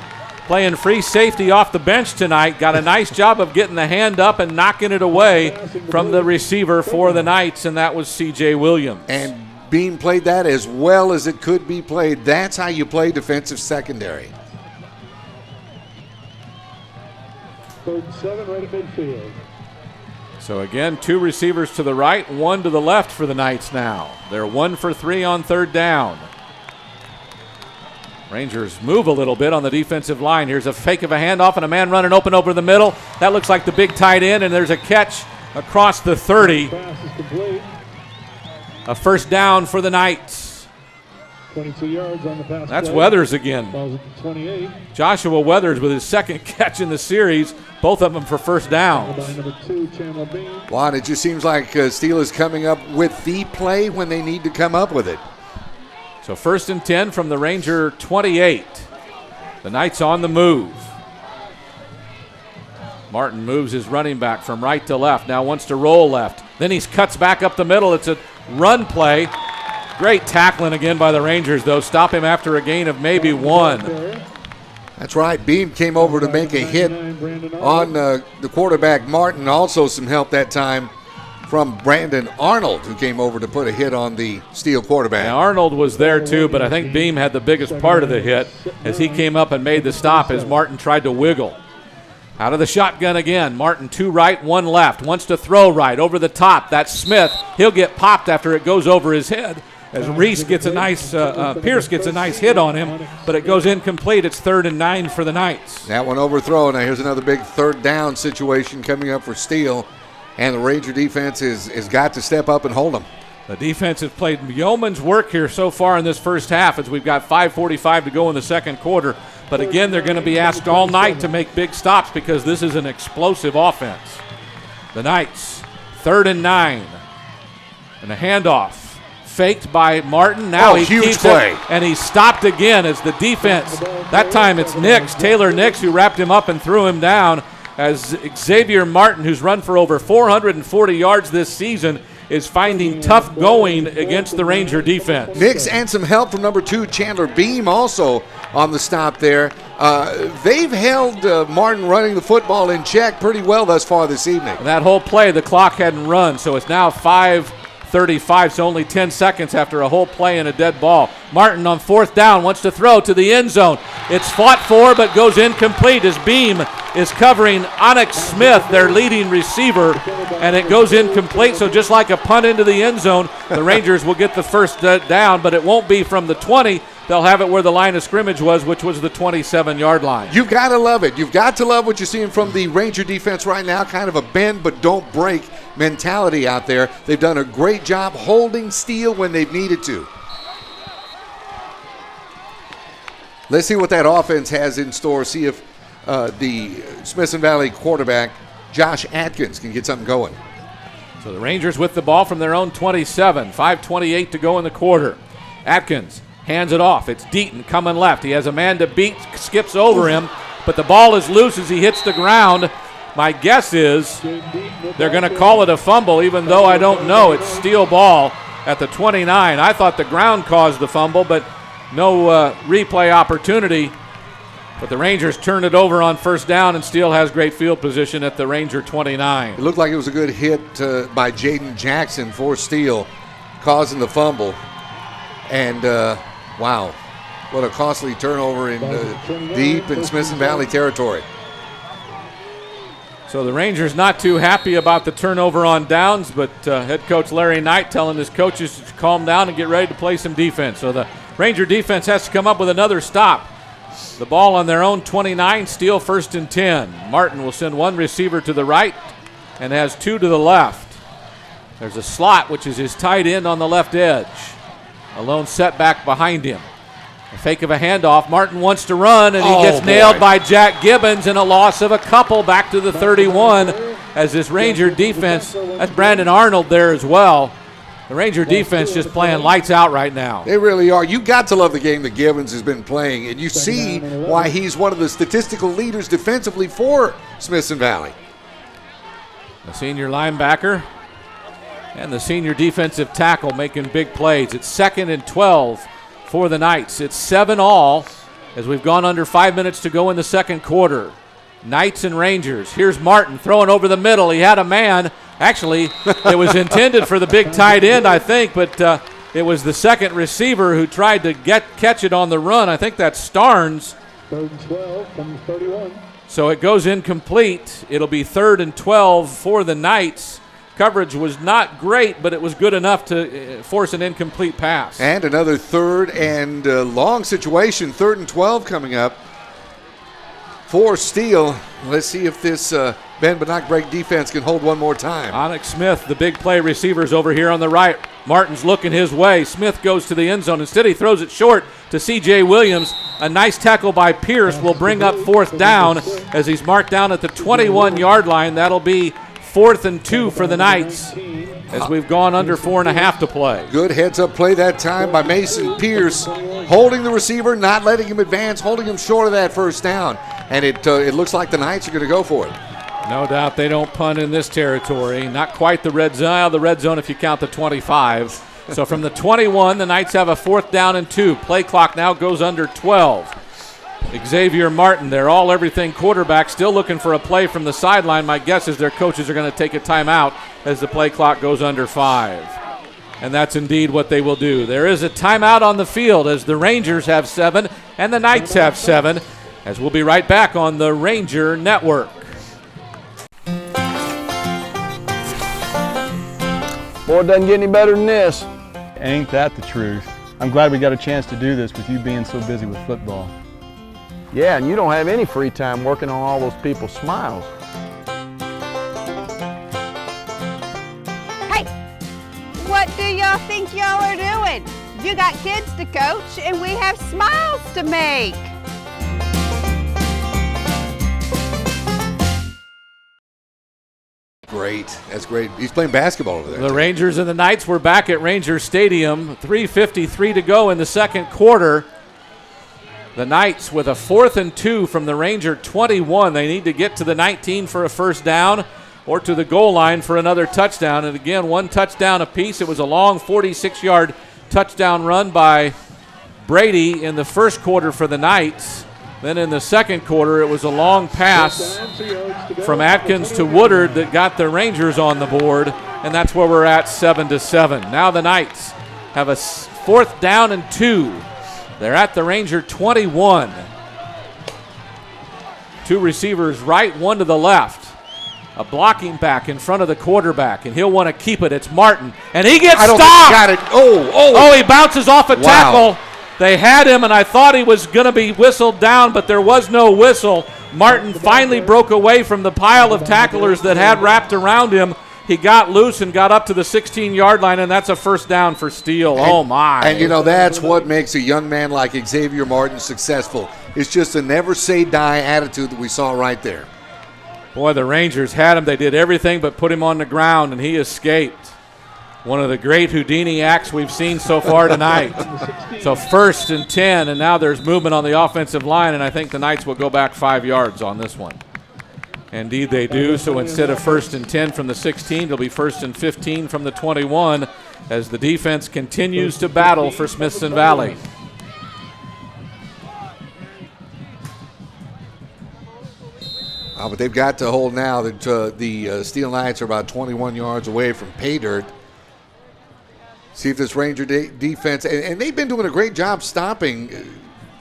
S2: playing free safety off the bench tonight, got a nice job of getting the hand up and knocking it away from the receiver for the Knights, and that was C.J. Williams.
S3: And Beam played that as well as it could be played. That's how you play defensive secondary.
S19: 3rd and 7 right at midfield.
S2: So again, 2 receivers to the right, 1 to the left for the Knights now. They're 1 for 3 on 3rd down. Rangers move a little bit on the defensive line. Here's a fake of a handoff and a man running open over the middle. That looks like the big tight end, and there's a catch across the 30. A first down for the Knights.
S19: 22 yards on the pass.
S2: That's
S19: play.
S2: Weathers again.
S19: Balls at the 28.
S2: Joshua Weathers with his 2nd catch in the series, both of them for first downs.
S19: By number 2, Chandler Bean.
S3: Juan, it just seems like Steele is coming up with the play when they need to come up with it.
S2: So 1st and 10 from the Ranger 28. The Knights on the move. Martin moves his running back from right to left. Now wants to roll left. Then he cuts back up the middle. It's a run play. Great tackling again by the Rangers, though. Stop him after a gain of maybe 1.
S3: That's right. Beam came over to make a hit on the quarterback, Martin. Also some help that time from Brandon Arnold, who came over to put a hit on the Steele quarterback.
S2: Now Arnold was there too, but I think Beam had the biggest part of the hit as he came up and made the stop as Martin tried to wiggle. Out of the shotgun again. Martin 2 right, 1 left. Wants to throw right over the top. That's Smith. He'll get popped after it goes over his head as Reese gets a nice, Pierce gets a nice hit on him, but it goes incomplete. It's 3rd and 9 for the Knights.
S3: That one overthrown. Now here's another big 3rd down situation coming up for Steele, and the Ranger defense has got to step up and hold them.
S2: The defense has played yeoman's work here so far in this first half as we've got 5:45 to go in the second quarter. But again, they're going to be asked all night to make big stops because this is an explosive offense. The Knights, 3rd and 9. And a handoff. Faked by Martin. Now he
S3: huge
S2: keeps
S3: play.
S2: it, and he's stopped again as the defense. That time it's Taylor Nix, who wrapped him up and threw him down as Xavier Martin, who's run for over 440 yards this season, is finding tough going against the Ranger defense.
S3: Nix and some help from number 2, Chandler Beam, also on the stop there. They've held Martin running the football in check pretty well thus far this evening.
S2: And that whole play, the clock hadn't run, so it's now 5:35, so only 10 seconds after a whole play and a dead ball. Martin on 4th down wants to throw to the end zone. It's fought for but goes incomplete as Beam is covering Onyx Smith, their leading receiver, and it goes incomplete. So just like a punt into the end zone, the Rangers will get the first down, but it won't be from the 20. They'll have it where the line of scrimmage was, which was the 27-yard line.
S3: You've got to love it. You've got to love what you're seeing from the Ranger defense right now, kind of a bend but don't break mentality out there. They've done a great job holding Steele when they've needed to. Let's see what that offense has in store. See if the Smithson Valley quarterback, Josh Atkins, can get something going.
S2: So the Rangers with the ball from their own 27. 5:28 to go in the quarter. Atkins hands it off. It's Deaton coming left. He has a man to beat, skips over him, but the ball is loose as he hits the ground. My guess is they're going to call it a fumble, even though I don't know. It's Steele ball at the 29. I thought the ground caused the fumble, but no replay opportunity. But the Rangers turn it over on 1st down, and Steele has great field position at the Ranger 29.
S3: It looked like it was a good hit by Jaden Jackson for Steele, causing the fumble. And, wow, what a costly turnover in deep in Smithson Valley territory.
S2: So the Rangers not too happy about the turnover on downs, but head coach Larry Knight telling his coaches to calm down and get ready to play some defense. So the Ranger defense has to come up with another stop. The ball on their own 29, Steele 1st and 10. Martin will send 1 receiver to the right and has 2 to the left. There's a slot, which is his tight end on the left edge. A lone setback behind him. A fake of a handoff. Martin wants to run, and he gets nailed by Jack Gibbons, and a loss of a couple back to the 31 as this Ranger defense, that's Brandon Arnold there as well. The Ranger defense just playing lights out right now.
S3: They really are. You got to love the game that Gibbons has been playing, and you see why he's one of the statistical leaders defensively for Smithson Valley.
S2: The senior linebacker and the senior defensive tackle making big plays. It's 2nd and 12 for the Knights. It's 7 all as we've gone under 5 minutes to go in the second quarter. Knights and Rangers. Here's Martin throwing over the middle. He had a man. Actually, it was intended for the big tight end, I think, but it was the second receiver who tried to catch it on the run. I think that's Starnes.
S19: 3rd and 12 from the 31.
S2: So it goes incomplete. It'll be 3rd and 12 for the Knights. Coverage was not great, but it was good enough to force an incomplete pass.
S3: And another 3rd and long situation, 3rd and 12 coming up for Steele. Let's see if this bend but not break defense can hold one more time.
S2: Onyx Smith, the big play receiver's over here on the right. Martin's looking his way. Smith goes to the end zone. Instead, he throws it short to C.J. Williams. A nice tackle by Pierce will bring up 4th down as he's marked down at the 21-yard line. That'll be 4th and 2 for the Knights as we've gone under 4.5 to play.
S3: Good heads-up play that time by Mason Pierce, holding the receiver, not letting him advance, holding him short of that first down. And it looks like the Knights are going to go for it.
S2: No doubt they don't punt in this territory. Not quite the red zone if you count the 25. So from the 21, the Knights have a 4th down and 2. Play clock now goes under 12. Xavier Martin, their all-everything quarterback, still looking for a play from the sideline. My guess is their coaches are going to take a timeout as the play clock goes under 5. And that's indeed what they will do. There is a timeout on the field as the Rangers have 7 and the Knights have 7, as we'll be right back on the Ranger Network.
S20: Boy, it doesn't get any better than this. Ain't that the truth? I'm glad we got a chance to do this with you being so busy with football.
S12: Yeah, and you don't have any free time working on all those people's smiles.
S21: Hey, what do y'all think y'all are doing? You got kids to coach, and we have smiles to make.
S3: Great. That's great. He's playing basketball over there.
S2: The Rangers and the Knights were back at Ranger Stadium. 3:53 to go in the second quarter. The Knights with a 4th and 2 from the Ranger 21. They need to get to the 19 for a first down or to the goal line for another touchdown. And again, 1 touchdown apiece. It was a long 46-yard touchdown run by Brady in the first quarter for the Knights. Then in the second quarter, it was a long pass from Atkins to Woodard that got the Rangers on the board, and that's where we're at, 7-7. Now the Knights have a 4th down and 2. They're at the Ranger 21. 2 receivers right, 1 to the left. A blocking back in front of the quarterback, and he'll want to keep it. It's Martin, and he gets stopped.
S3: Got it. Oh,
S2: he bounces off a tackle. They had him, and I thought he was going to be whistled down, but there was no whistle. Martin finally broke away from the pile of tacklers that had wrapped around him. He got loose and got up to the 16-yard line, and that's a first down for Steele. Oh, my.
S3: And, you know, that's what makes a young man like Xavier Martin successful. It's just a never-say-die attitude that we saw right there.
S2: Boy, the Rangers had him. They did everything but put him on the ground, and he escaped. One of the great Houdini acts we've seen so far tonight. So 1st and 10, and now there's movement on the offensive line, and I think the Knights will go back 5 yards on this one. Indeed they do, so instead of 1st and 10 from the 16, it'll be 1st and 15 from the 21 as the defense continues to battle for Smithson Valley.
S3: But they've got to hold now that the Steele Knights are about 21 yards away from pay dirt. See if this Ranger defense, and they've been doing a great job stopping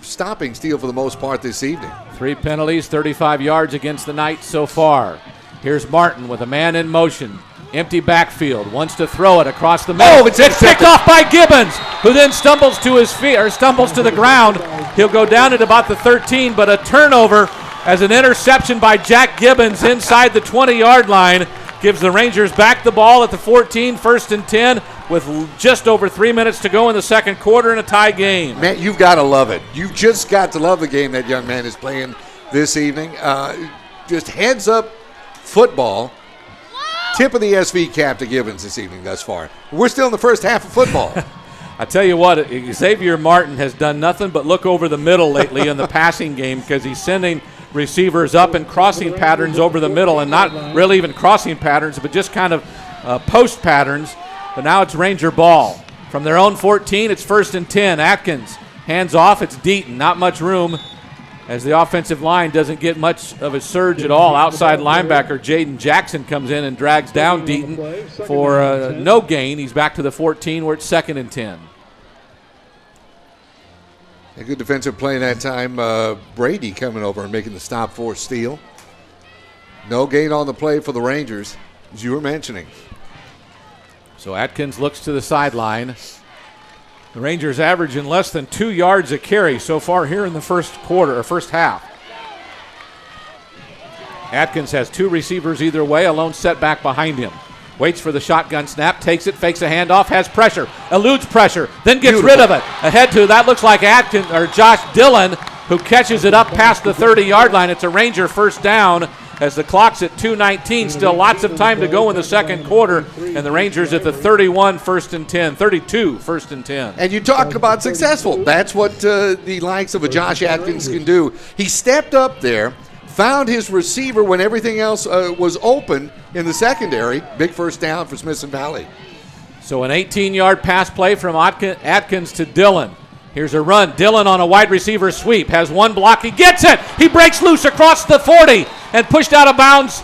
S3: Steele for the most part this evening.
S2: 3 penalties, 35 yards against the Knights so far. Here's Martin with a man in motion. Empty backfield, wants to throw it across the middle.
S3: Oh, it's
S2: picked off by Gibbons, who then stumbles to his feet, or stumbles to the ground. He'll go down at about the 13, but a turnover as an interception by Jack Gibbons inside the 20-yard line gives the Rangers back the ball at the 14, 1st and 10, with just over 3 minutes to go in the second quarter in a tie game.
S3: Man, you've got to love it. You've just got to love the game that young man is playing this evening. Just heads up football. Tip of the SV cap to Gibbons this evening thus far. We're still in the first half of football.
S2: I tell you what, Xavier Martin has done nothing but look over the middle lately in the passing game because he's sending receivers up in crossing patterns over the middle, and not really even crossing patterns, but just kind of post patterns. But now it's Ranger ball. From their own 14, it's 1st and 10. Atkins hands off. It's Deaton. Not much room as the offensive line doesn't get much of a surge at all. Outside linebacker Jaden Jackson comes in and drags down Deaton for no gain. He's back to the 14 where it's 2nd and 10.
S3: A good defensive play that time. Brady coming over and making the stop for Steele. No gain on the play for the Rangers, as you were mentioning.
S2: So Atkins looks to the sideline. The Rangers averaging less than 2 yards a carry so far here in the first half. Atkins has 2 receivers either way, a lone setback behind him. Waits for the shotgun snap, takes it, fakes a handoff, has pressure, eludes pressure, then gets rid of it. Ahead to, that looks like Atkins or Josh Dillon, who catches it up past the 30-yard line. It's a Ranger first down as the clock's at 2:19. Still lots of time to go in the second quarter, and the Rangers at the 31, 1st and 10, 32, 1st and 10.
S3: And you talk about successful. That's what the likes of a Josh Atkins can do. He stepped up there, found his receiver when everything else was open in the secondary. Big first down for Smithson Valley.
S2: So an 18-yard pass play from Atkins to Dillon. Here's a run. Dillon on a wide receiver sweep. Has one block. He gets it. He breaks loose across the 40 and pushed out of bounds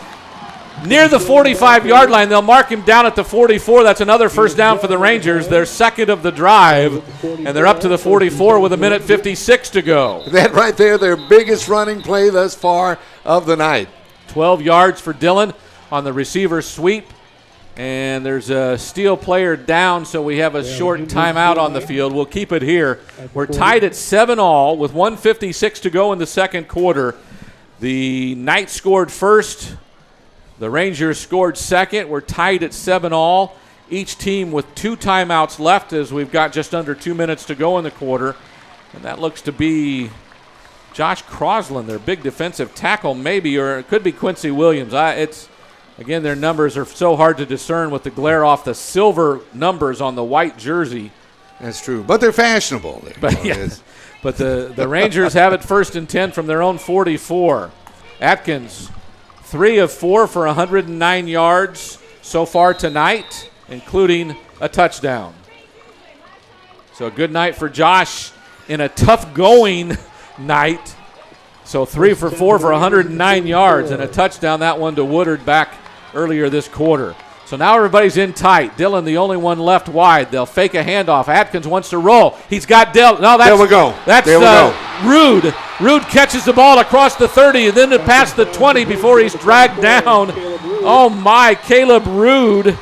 S2: near the 45-yard line. They'll mark him down at the 44. That's another first down for the Rangers. Their second of the drive, and they're up to the 44 with 1:56 to go.
S3: That right there, their biggest running play thus far of the night.
S2: 12 yards for Dillon on the receiver sweep. And there's a Steele player down, so we have a short timeout on the field. We'll keep it here. We're tied at 7-all with 1:56 to go in the second quarter. The Knights scored first. The Rangers scored second. We're tied at 7-all. Each team with 2 timeouts left as we've got just under 2 minutes to go in the quarter. And that looks to be Josh Crosland, their big defensive tackle maybe, or it could be Quincy Williams. Again, their numbers are so hard to discern with the glare off the silver numbers on the white jersey.
S3: That's true, but they're fashionable.
S2: But, yes. But the Rangers have it 1st and 10 from their own 44. Atkins, 3 of 4 for 109 yards so far tonight, including a touchdown. So a good night for Josh in a tough-going night. So 3 for 4 for 109 yards and a touchdown, that one to Woodard back earlier this quarter. So now everybody's in tight. Dillon, the only one left wide. They'll fake a handoff. Atkins wants to roll. He's got Dillon. No,
S3: there we go.
S2: That's Rude. Rude catches the ball across the 30 and then past the 20 before he's dragged down. Oh, my. Caleb Rude,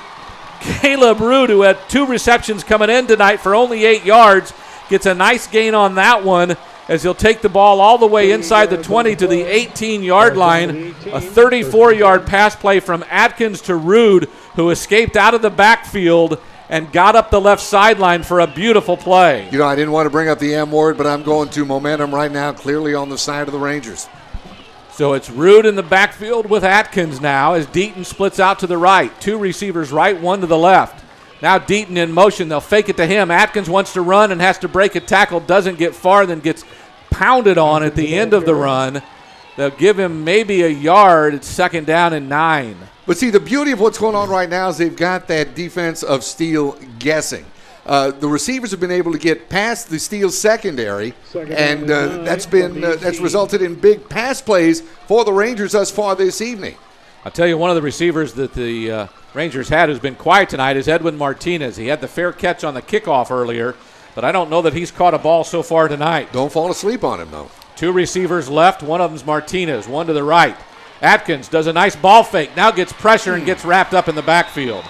S2: who had 2 receptions coming in tonight for only 8 yards, gets a nice gain on that one, as he'll take the ball all the way inside the 20 to the 18-yard line. A 34-yard pass play from Atkins to Rude, who escaped out of the backfield and got up the left sideline for a beautiful play.
S3: You know, I didn't want to bring up the M word, but I'm going to momentum right now, clearly on the side of the Rangers.
S2: So it's Rude in the backfield with Atkins now as Deaton splits out to the right. 2 receivers right, 1 to the left. Now Deaton in motion. They'll fake it to him. Atkins wants to run and has to break a tackle. Doesn't get far, then gets pounded on at the end of the run. They'll give him maybe a yard. It's 2nd down and 9.
S3: But see, the beauty of what's going on right now is they've got that defense of Steele guessing. The receivers have been able to get past the Steele secondary, and that's resulted in big pass plays for the Rangers thus far this evening.
S2: I'll tell you, one of the receivers that the Rangers had who's been quiet tonight is Edwin Martinez. He had the fair catch on the kickoff earlier, but I don't know that he's caught a ball so far tonight.
S3: Don't fall asleep on him, though.
S2: 2 receivers left. One of them's Martinez, 1 to the right. Atkins does a nice ball fake, now gets pressure and gets wrapped up in the backfield.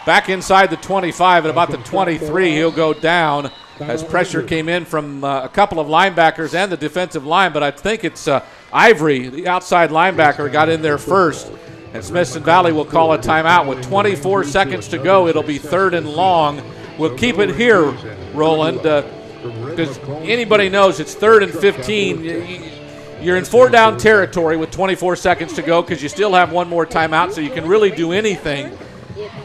S2: Back inside the 25 at about the 23, he'll go down as pressure came in from a couple of linebackers and the defensive line, but I think it's Ivory, the outside linebacker, got in there first. And Smithson Valley will call a timeout with 24 seconds to go. It'll be 3rd and long. We'll keep it here, Roland, because anybody knows it's 3rd and 15. You're in 4-down territory with 24 seconds to go because you still have one more timeout, so you can really do anything.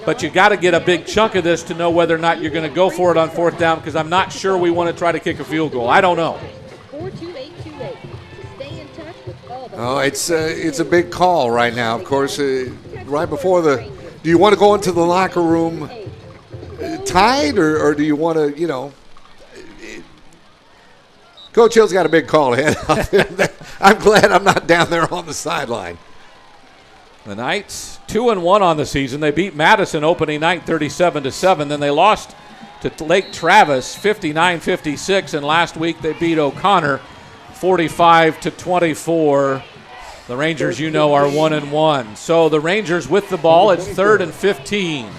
S2: But you got to get a big chunk of this to know whether or not you're going to go for it on 4th down, because I'm not sure we want to try to kick a field goal. I don't know.
S3: Oh, it's a big call right now, of course. Right before do you want to go into the locker room tied, or do you want to, Coach Hill's got a big call ahead. I'm glad I'm not down there on the sideline.
S2: The Knights 2-1 on the season. They beat Madison opening night 37-7. Then they lost to Lake Travis 59-56, and last week they beat O'Connor 45-24. The Rangers, you know, are 1-1. So the Rangers with the ball, it's 3rd and 15.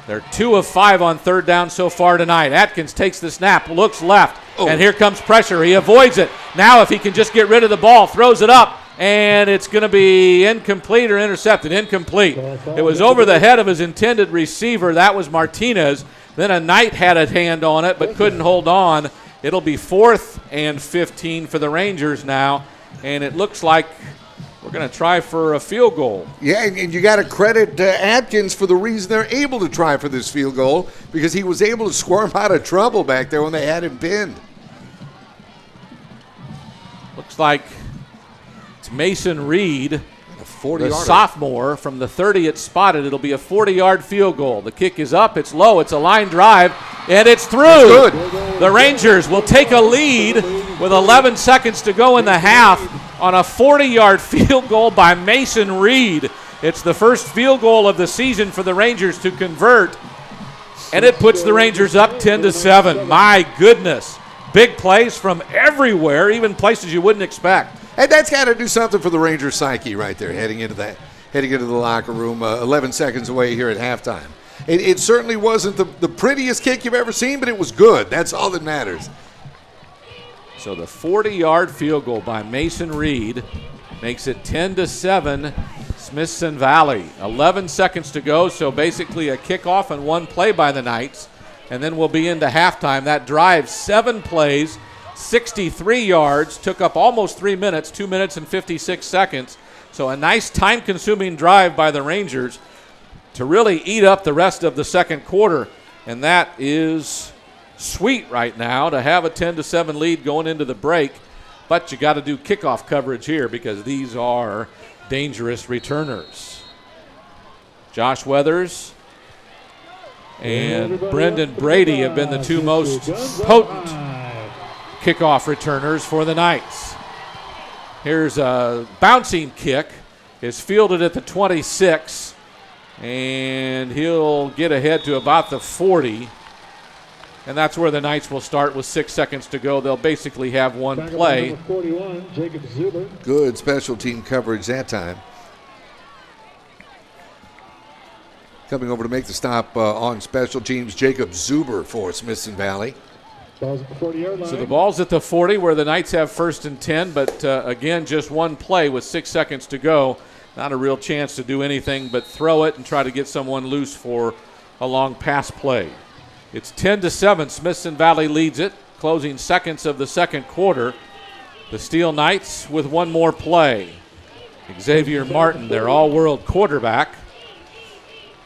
S2: They're 2 of 5 on third down so far tonight. Atkins takes the snap, looks left, and here comes pressure. He avoids it. Now if he can just get rid of the ball, throws it up, and it's going to be incomplete or intercepted. Incomplete. It was over the head of his intended receiver. That was Martinez. Then a Knight had a hand on it but couldn't hold on. It'll be 4th and 15 for the Rangers now, and it looks like we're going to try for a field goal.
S3: Yeah, and you got to credit Atkins for the reason they're able to try for this field goal, because he was able to squirm out of trouble back there when they had him pinned.
S2: Looks like it's Mason Reed, the
S3: 40-yarder.
S2: sophomore. From the 30, it's spotted. It'll be a 40-yard field goal. The kick is up. It's low. It's a line drive, and it's through.
S3: Good.
S2: The Rangers will take a lead with 11 seconds to go in the half on a 40-yard field goal by Mason Reed. It's the first field goal of the season for the Rangers to convert, and it puts the Rangers up 10-7. My goodness. Big plays from everywhere, even places you wouldn't expect.
S3: And that's got to do something for the Rangers' psyche right there, heading into the locker room 11 seconds away here at halftime. It certainly wasn't the prettiest kick you've ever seen, but it was good. That's all that matters.
S2: So the 40-yard field goal by Mason Reed makes it 10-7, Smithson Valley. 11 seconds to go, so basically a kickoff and one play by the Knights, and then we'll be into halftime. That drive, 7 plays, 63 yards, took up almost 3 minutes, 2 minutes and 56 seconds. So a nice time-consuming drive by the Rangers to really eat up the rest of the second quarter, and that is sweet right now to have a 10-7 lead going into the break. But you got to do kickoff coverage here because these are dangerous returners. Josh Weathers and Brendan Brady have been the two most potent kickoff returners for the Knights. Here's a bouncing kick. Is fielded at the 26, and he'll get ahead to about the 40. And that's where the Knights will start with 6 seconds to go. They'll basically have one play.
S19: 41, Jacob Zuber.
S3: Good special team coverage that time. Coming over to make the stop on special teams, Jacob Zuber for Smithson Valley.
S19: Ball's at the 40-yard line.
S2: So the ball's at the 40 where the Knights have 1st and 10, but again, just one play with 6 seconds to go. Not a real chance to do anything but throw it and try to get someone loose for a long pass play. It's 10-7. Smithson Valley leads it, closing seconds of the second quarter. The Steele Knights with one more play. Xavier Martin, their all-world quarterback,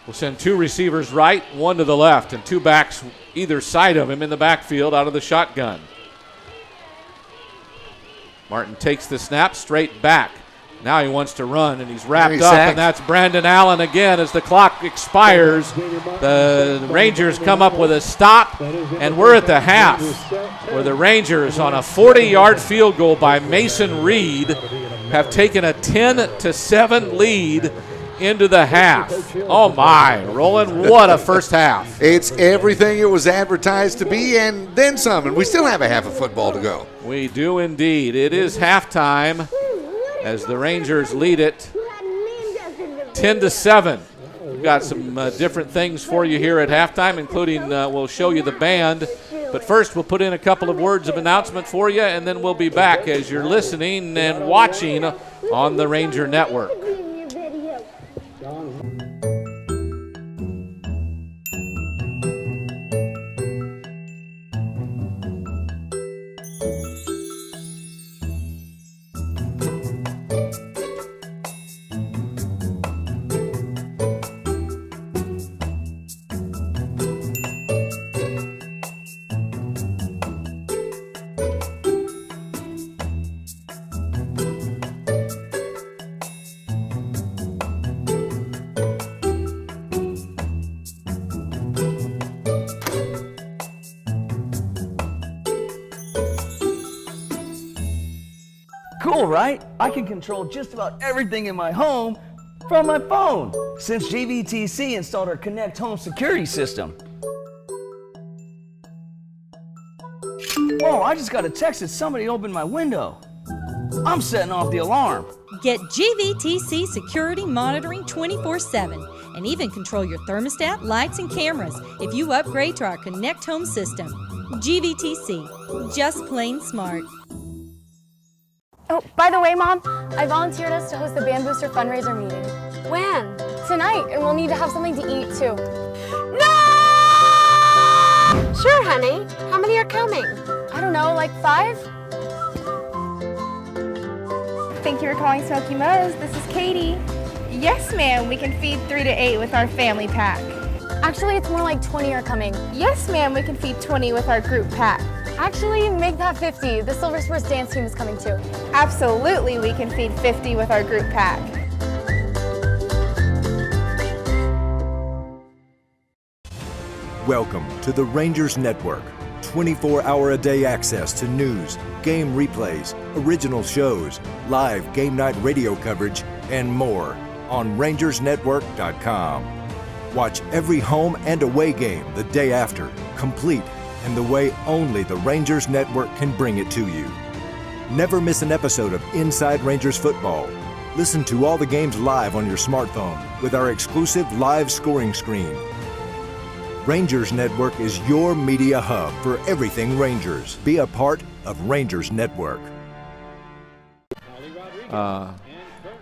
S2: will send 2 receivers right, 1 to the left, and 2 backs either side of him in the backfield out of the shotgun. Martin takes the snap straight back. Now he wants to run, and he's wrapped up, and that's Brandon Allen again as the clock expires. The Rangers come up with a stop, and we're at the half where the Rangers, on a 40-yard field goal by Mason Reed, have taken a 10-7 lead into the half. Oh my, Roland, what a first half.
S3: It's everything it was advertised to be and then some, and we still have a half of football to go.
S2: We do indeed. It is halftime as the Rangers lead it 10-7. We've got some different things for you here at halftime, including we'll show you the band. But first, we'll put in a couple of words of announcement for you, and then we'll be back as you're listening and watching on the Ranger Network.
S1: Cool, right? I can control just about everything in my home from my phone since GVTC installed our Connect Home security system. Whoa, I just got a text that somebody opened my window. I'm setting off the alarm.
S6: Get GVTC security monitoring 24/7 and even control your thermostat, lights, and cameras if you upgrade to our Connect Home system. GVTC, just plain smart.
S5: Oh, by the way, Mom, I volunteered us to host the Band Booster fundraiser meeting. When? Tonight, and we'll need to have something to eat, too. No! Sure, honey. How many are coming? I don't know, like 5?
S22: Thank you for calling Smoky Mo's. This is Katie. Yes, ma'am, we can feed 3 to 8 with our family pack.
S5: Actually, it's more like 20 are coming.
S22: Yes, ma'am, we can feed 20 with our group pack.
S5: Actually, make that 50. The Silver Spurs dance team is coming too.
S22: Absolutely, we can feed 50 with our group pack.
S23: Welcome to the Rangers Network. 24-hour-a-day access to news, game replays, original shows, live game night radio coverage, and more on rangersnetwork.com. Watch every home and away game the day after, complete and the way only the Rangers Network can bring it to you. Never miss an episode of Inside Rangers Football. Listen to all the games live on your smartphone with our exclusive live scoring screen. Rangers Network is your media hub for everything Rangers. Be a part of Rangers Network.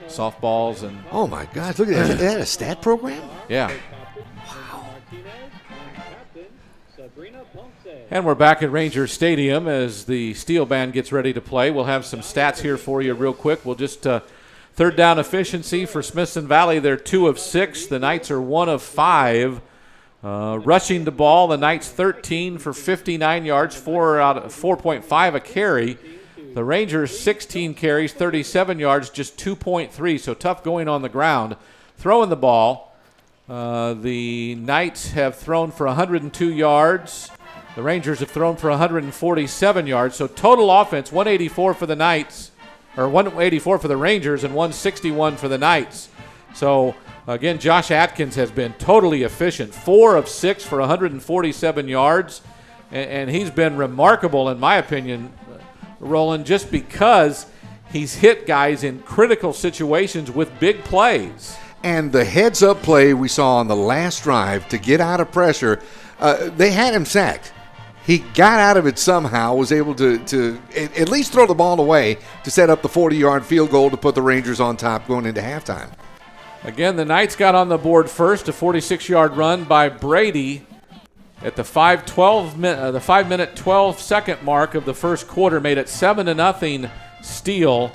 S2: Softballs and...
S3: Oh, my gosh. Look at that. Is that a stat program?
S2: Yeah. And we're back at Rangers Stadium as the Steel Band gets ready to play. We'll have some stats here for you real quick. We'll just third down efficiency for Smithson Valley. They're 2 of 6. The Knights are 1 of 5. Rushing the ball, the Knights 13 for 59 yards, 4.5 a carry. The Rangers 16 carries, 37 yards, just 2.3. So tough going on the ground. Throwing the ball, the Knights have thrown for 102 yards. The Rangers have thrown for 147 yards. So total offense, 184 for the Knights, or 184 for the Rangers and 161 for the Knights. So again, Josh Atkins has been totally efficient, 4 of 6 for 147 yards, and he's been remarkable in my opinion, Roland, just because he's hit guys in critical situations with big plays.
S3: And the heads-up play we saw on the last drive to get out of pressure, they had him sacked. He got out of it somehow, was able to at least throw the ball away to set up the 40-yard field goal to put the Rangers on top going into halftime.
S2: Again, the Knights got on the board first, a 46-yard run by Brady at the 5-minute, 12-second mark of the first quarter, made it 7-0 Steele.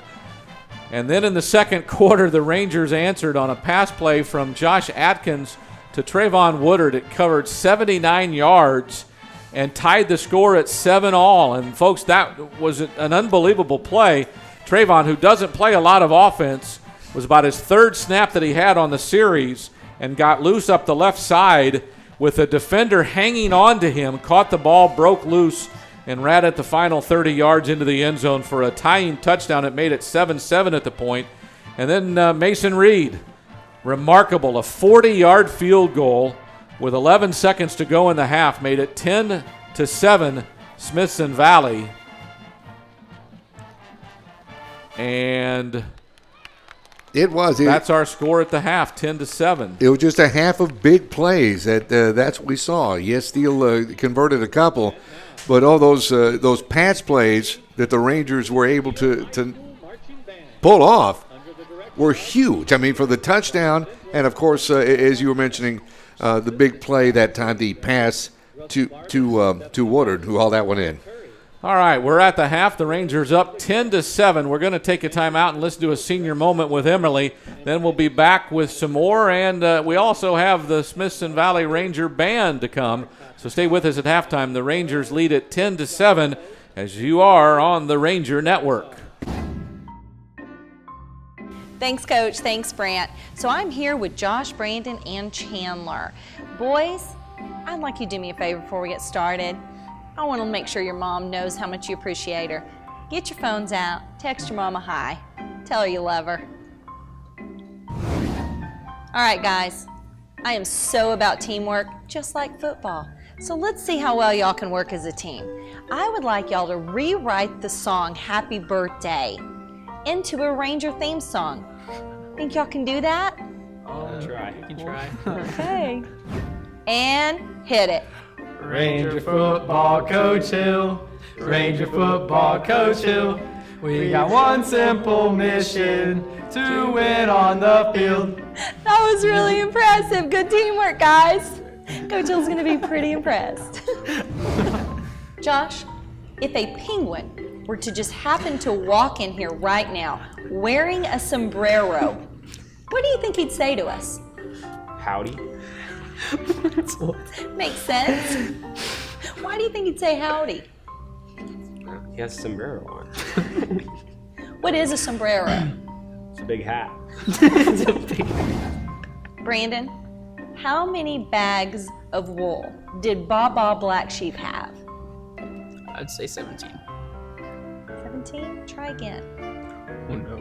S2: And then in the second quarter, the Rangers answered on a pass play from Josh Atkins to Trayvon Woodard. It covered 79 yards and tied the score at 7-all. And folks, that was an unbelievable play. Trayvon, who doesn't play a lot of offense, was about his third snap that he had on the series and got loose up the left side with a defender hanging on to him, caught the ball, broke loose, and ran at the final 30 yards into the end zone for a tying touchdown. It made it 7-7 at the point. And then Mason Reed, remarkable, a 40-yard field goal with 11 seconds to go in the half, made it 10-7 Smithson Valley. And that's our score at the half, 10-7.
S3: It was just a half of big plays. That's what we saw. Yes, Steele converted a couple, but all those pass plays that the Rangers were able to pull off were huge. I mean, for the touchdown, and of course, as you were mentioning, the big play that time, the pass to Woodard, who hauled that one in.
S2: All right, we're at the half. The Rangers up 10-7. We're going to take a timeout and let's do a senior moment with Emily. Then we'll be back with some more, and we also have the Smithson Valley Ranger Band to come. So stay with us at halftime. The Rangers lead at 10-7 as you are on the Ranger Network.
S6: Thanks, Coach. Thanks, Brant. So I'm here with Josh, Brandon, and Chandler. Boys, I'd like you to do me a favor before we get started. I want to make sure your mom knows how much you appreciate her. Get your phones out, text your mama hi, tell her you love her. All right, guys, I am so about teamwork, just like football. So let's see how well y'all can work as a team. I would like y'all to rewrite the song Happy Birthday into a Ranger theme song. Think y'all can do that?
S4: I'll try. You can try.
S6: Okay. And hit it.
S4: Ranger football coach Hill. Ranger football coach Hill. We got one simple mission to win on the field.
S6: That was really impressive. Good teamwork, guys. Coach Hill's gonna be pretty impressed. Josh, if a penguin were to just happen to walk in here right now wearing a sombrero, what do you think he'd say to us?
S4: Howdy.
S6: Makes sense. Why do you think he'd say howdy?
S4: He has a sombrero on.
S6: What is a sombrero?
S4: It's a big hat.
S6: Brandon, how many bags of wool did Baba Black Sheep have?
S4: I'd say 17.
S6: 17? Try again.
S4: Oh no.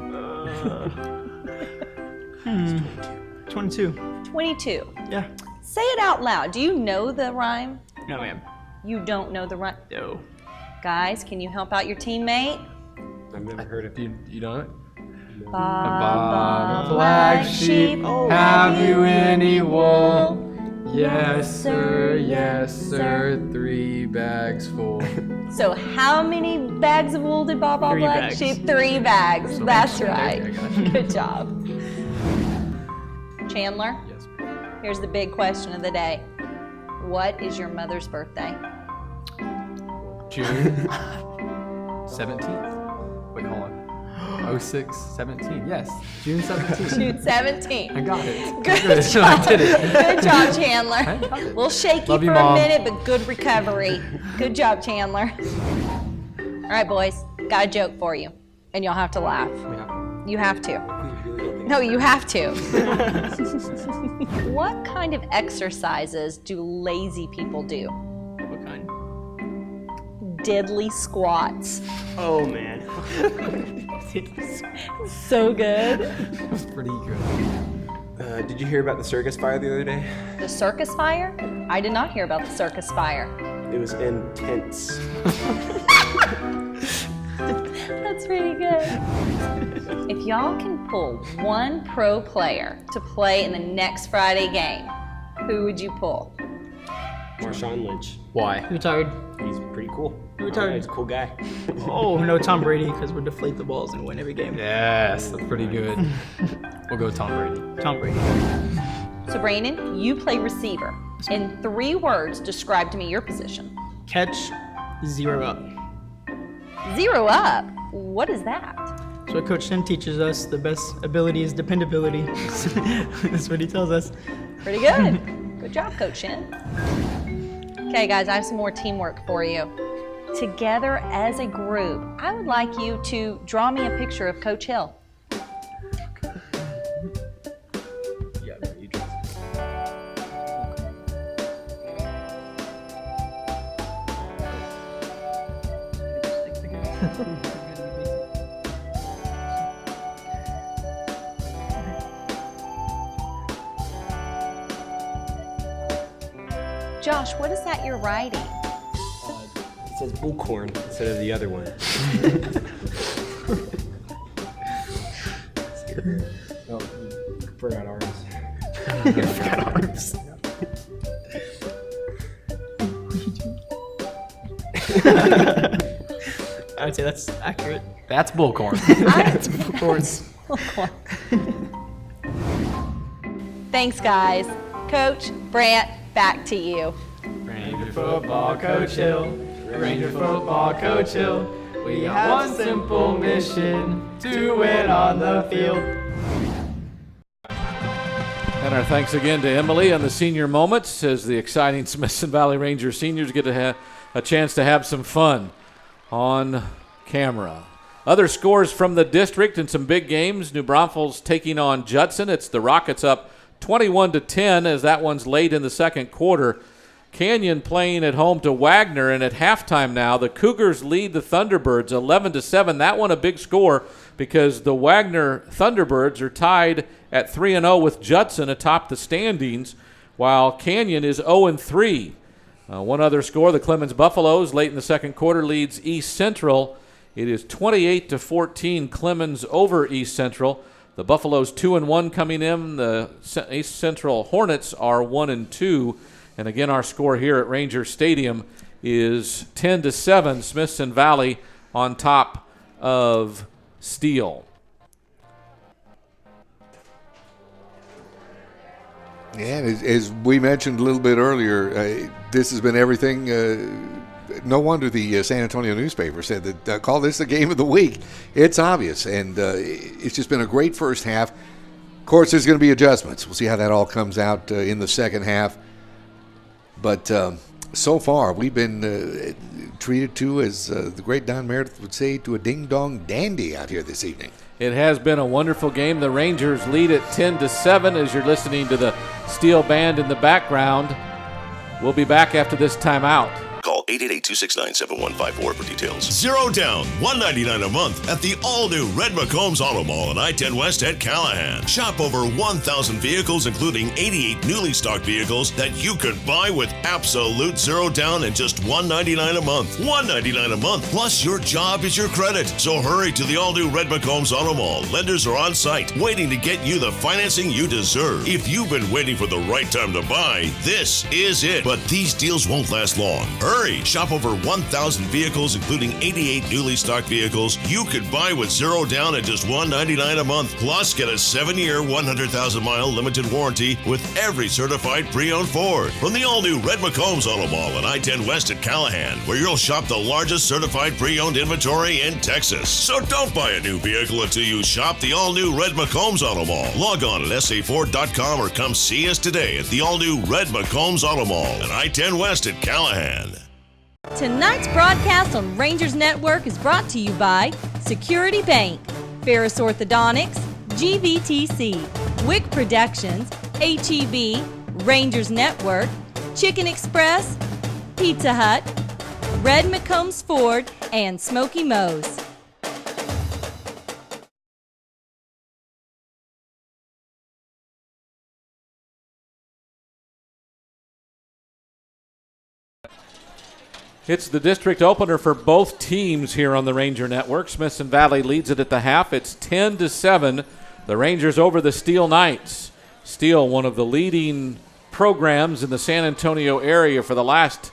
S4: 22.
S6: 22.
S4: Yeah.
S6: Say it out loud. Do you know the rhyme?
S4: No, ma'am.
S6: You don't know the rhyme?
S4: No.
S6: Guys, can you help out your teammate?
S4: I've never heard of you. You know it?
S6: Baba
S4: Black sheep, have you any wool? Yes, sir, 3 bags full.
S6: So how many bags of wool did Baba
S4: 3
S6: Black
S4: bags.
S6: Sheep? 3 bags.
S4: So
S6: That's
S4: okay,
S6: right.
S4: I got you.
S6: Good job. Chandler?
S4: Yes.
S6: Here's the big question of the day. What is your mother's birthday?
S4: June 17th. Wait, hold on. 06-17. Yes, June 17th.
S6: June 17th.
S4: I got it.
S6: Good job.
S4: I did it.
S6: Good job, Chandler.
S4: I got it.
S6: We'll shake
S4: Love
S6: you
S4: you,
S6: for a
S4: Mom.
S6: minute, but good recovery. Good job, Chandler. All right, boys. Got a joke for you, and you'll have to laugh. You have to. No, you have to. What kind of exercises do lazy people do?
S4: What kind?
S6: Diddly squats.
S4: Oh, man.
S6: So good.
S4: That was pretty good. Did you hear about the circus fire the other day?
S6: The circus fire? I did not hear about the circus fire.
S4: It was intense.
S6: That's pretty good. If y'all can pull one pro player to play in the next Friday game, who would you pull?
S4: Marshawn Lynch. Why?
S7: Retired.
S4: He's pretty cool.
S7: Retired.
S4: He's a cool guy.
S7: Oh, no, Tom Brady, because we'll deflate the balls and win every game.
S4: Yes, that's pretty good. We'll go Tom Brady.
S7: Tom Brady.
S6: So Brandon, you play receiver. In 3 words, describe to me your position.
S7: Catch, 0 up.
S6: 0 up? What is that?
S7: So what Coach Shin teaches us, the best ability is dependability. That's what he tells us.
S6: Pretty good. Good job, Coach Shin. Okay, guys, I have some more teamwork for you. Together as a group, I would like you to draw me a picture of Coach Hill.
S4: Yeah, no, you just...
S6: Josh, what is that you're writing?
S4: It says bullcorn instead of the other one. Oh, you forgot ours. You forgot ours.
S7: I would say that's accurate.
S4: That's bullcorn.
S7: That's bullcorn.
S6: Thanks, guys. Coach, Brant, back to you.
S4: Ranger football coach Hill. Ranger football coach Hill. We got one simple mission to win on the field.
S2: And our thanks again to Emily on the senior moments as the exciting Smithson Valley Rangers seniors get to have a chance to have some fun on camera. Other scores from the district and some big games. New Braunfels taking on Judson. It's the Rockets up 21-10 as that one's late in the second quarter. Canyon playing at home to Wagner, and at halftime now, the Cougars lead the Thunderbirds 11-7. That one a big score because the Wagner Thunderbirds are tied at 3-0 with Judson atop the standings, while Canyon is 0-3. One other score, the Clemens Buffaloes late in the second quarter leads East Central. It is 28-14 Clemens over East Central. The Buffaloes 2-1 coming in. The East Central Hornets are 1-2. And again, our score here at Ranger Stadium is 10-7, Smithson Valley on top of Steele.
S3: Yeah, and as we mentioned a little bit earlier, this has been everything. No wonder the San Antonio newspaper said that call this the game of the week. It's obvious, and it's just been a great first half. Of course, there's going to be adjustments. We'll see how that all comes out in the second half. But so far, we've been treated to, as the great Don Meredith would say, to a ding-dong dandy out here this evening.
S2: It has been a wonderful game. The Rangers lead it 10-7 as you're listening to the Steele Band in the background. We'll be back after this timeout.
S8: Call 888-269-7154 for details. Zero down, $199 a month at the all-new Red McCombs Auto Mall on I-10 West at Callahan. Shop over 1,000 vehicles, including 88 newly stocked vehicles that you could buy with absolute zero down and just $199 a month. $199 a month, plus your job is your credit. So hurry to the all-new Red McCombs Auto Mall. Lenders are on site, waiting to get you the financing you deserve. If you've been waiting for the right time to buy, this is it. But these deals won't last long. Hurry! Shop over 1,000 vehicles, including 88 newly stocked vehicles you could buy with zero down and just $199 a month. Plus, get a 7-year, 100,000-mile limited warranty with every certified pre-owned Ford. From the all-new Red McCombs Auto Mall on I-10 West at Callahan, where you'll shop the largest certified pre-owned inventory in Texas. So don't buy a new vehicle until you shop the all-new Red McCombs Auto Mall. Log on at saford.com or come see us today at the all-new Red McCombs Auto Mall at I-10 West at Callahan.
S6: Tonight's broadcast on Rangers Network is brought to you by Security Bank, Ferris Orthodontics, GVTC, Wick Productions, HEB, Rangers Network, Chicken Express, Pizza Hut, Red McCombs Ford, and Smoky Moe's.
S2: It's the district opener for both teams here on the Ranger Network. Smithson Valley leads it at the half. It's 10-7. The Rangers over the Steele Knights. Steele, one of the leading programs in the San Antonio area for the last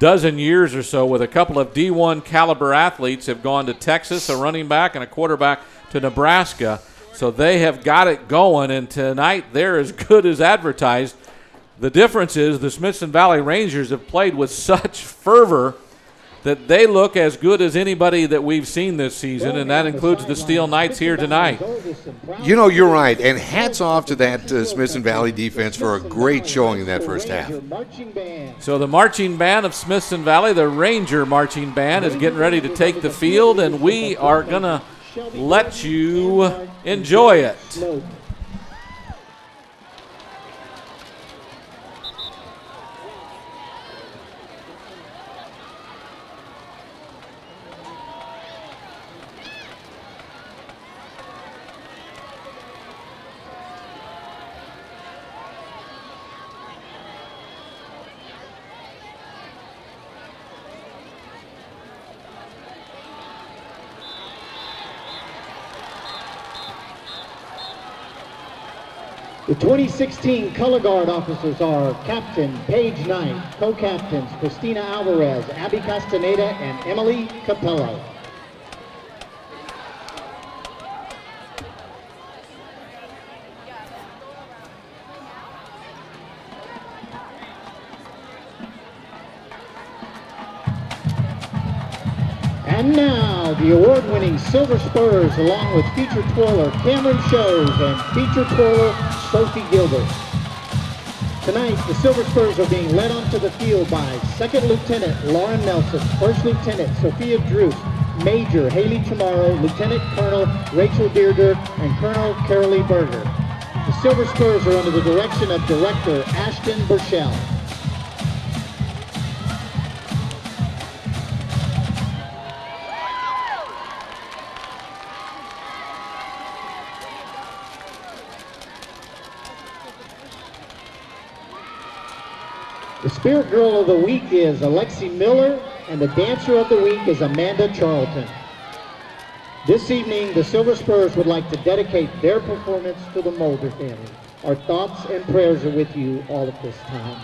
S2: dozen years or so, with a couple of D1 caliber athletes, have gone to Texas, a running back and a quarterback to Nebraska. So they have got it going, and tonight they're as good as advertised. The difference is the Smithson Valley Rangers have played with such fervor that they look as good as anybody that we've seen this season, and that includes the Steele Knights here tonight.
S3: You know, you're right, and hats off to that Smithson Valley defense for a great showing in that first half.
S2: So the marching band of Smithson Valley, the Ranger marching band, is getting ready to take the field, and we are going to let you enjoy it.
S9: The 2016 color guard officers are Captain Paige Knight, co-captains Christina Alvarez, Abby Castaneda, and Emily Capello. And now, the award-winning Silver Spurs, along with feature twirler Cameron Shows and feature twirler Sophie Gilbert. Tonight, the Silver Spurs are being led onto the field by Second Lieutenant Lauren Nelson, First Lieutenant Sophia Druce, Major Haley Chamorro, Lieutenant Colonel Rachel Bearder, and Colonel Carolee Berger. The Silver Spurs are under the direction of Director Ashton Burchell. The The Spirit Girl of the Week is Alexi Miller, and the Dancer of the Week is Amanda Charlton. This evening, the Silver Spurs would like to dedicate their performance to the Mulder family. Our thoughts and prayers are with you all at this time.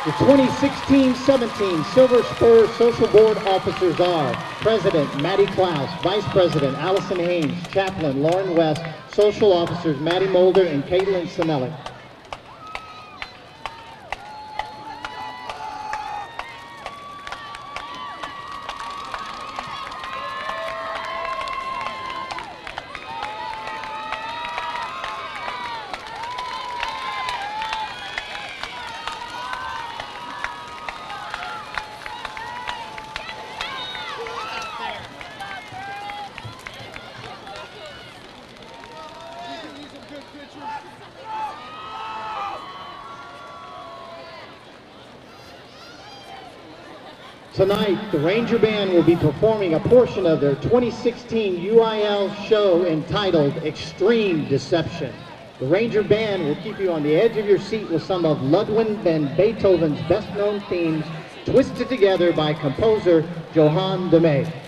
S9: The 2016-17 Silver Spurs Social Board officers are President Matty Klaus, Vice President Allison Haynes, Chaplain Lauren West, Social Officers Maddie Mulder and Caitlin Sinelli. Tonight, the Ranger Band will be performing a portion of their 2016 UIL show entitled Extreme Deception. The Ranger Band will keep you on the edge of your seat with some of Ludwig van Beethoven's best-known themes, twisted together by composer Johann de May.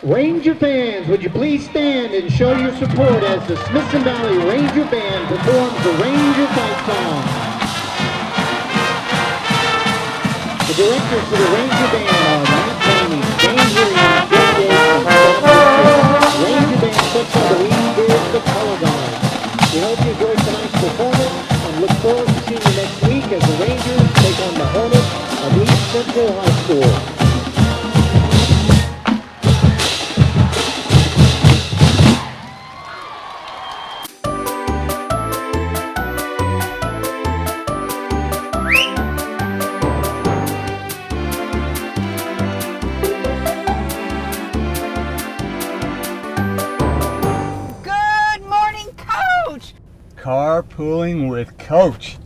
S9: Ranger fans, would you please stand and show your support as the Smithson Valley Ranger Band performs the Ranger Fight Song. The directors for the Ranger Band are Matt Ramey, James Williams, Joe Davis, and Bob Ranger Band puts on the lead is the Color Guard. We hope you enjoyed tonight's performance and look forward to seeing you next week as the Rangers take on the Hornets of East Central High School.
S20: Carpooling with Coach.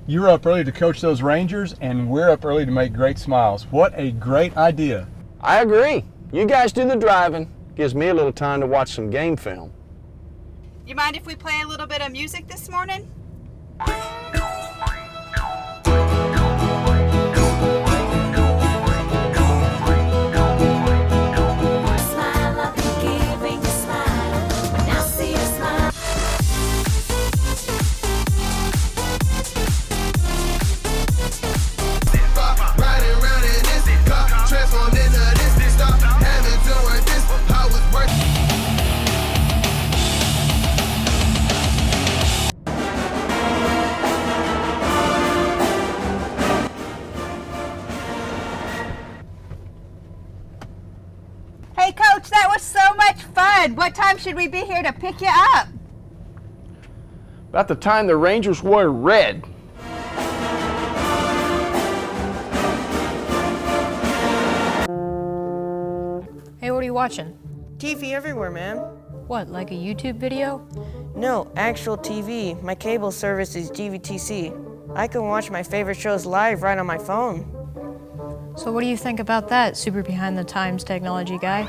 S20: You're up early to coach those Rangers, and we're up early to make great smiles. What a great idea.
S10: I agree. You guys do the driving. Gives me a little time to watch some game film.
S21: You mind if we play a little bit of music this morning? Hey, Coach, that was so much fun. What time should we be here to pick you up?
S10: About the time the Rangers wore red.
S11: Hey, what are you watching?
S16: TV everywhere, man.
S11: What, like a YouTube video?
S16: No, actual TV. My cable service is GVTC. I can watch my favorite shows live right on my phone.
S11: So what do you think about that, super behind the times technology guy?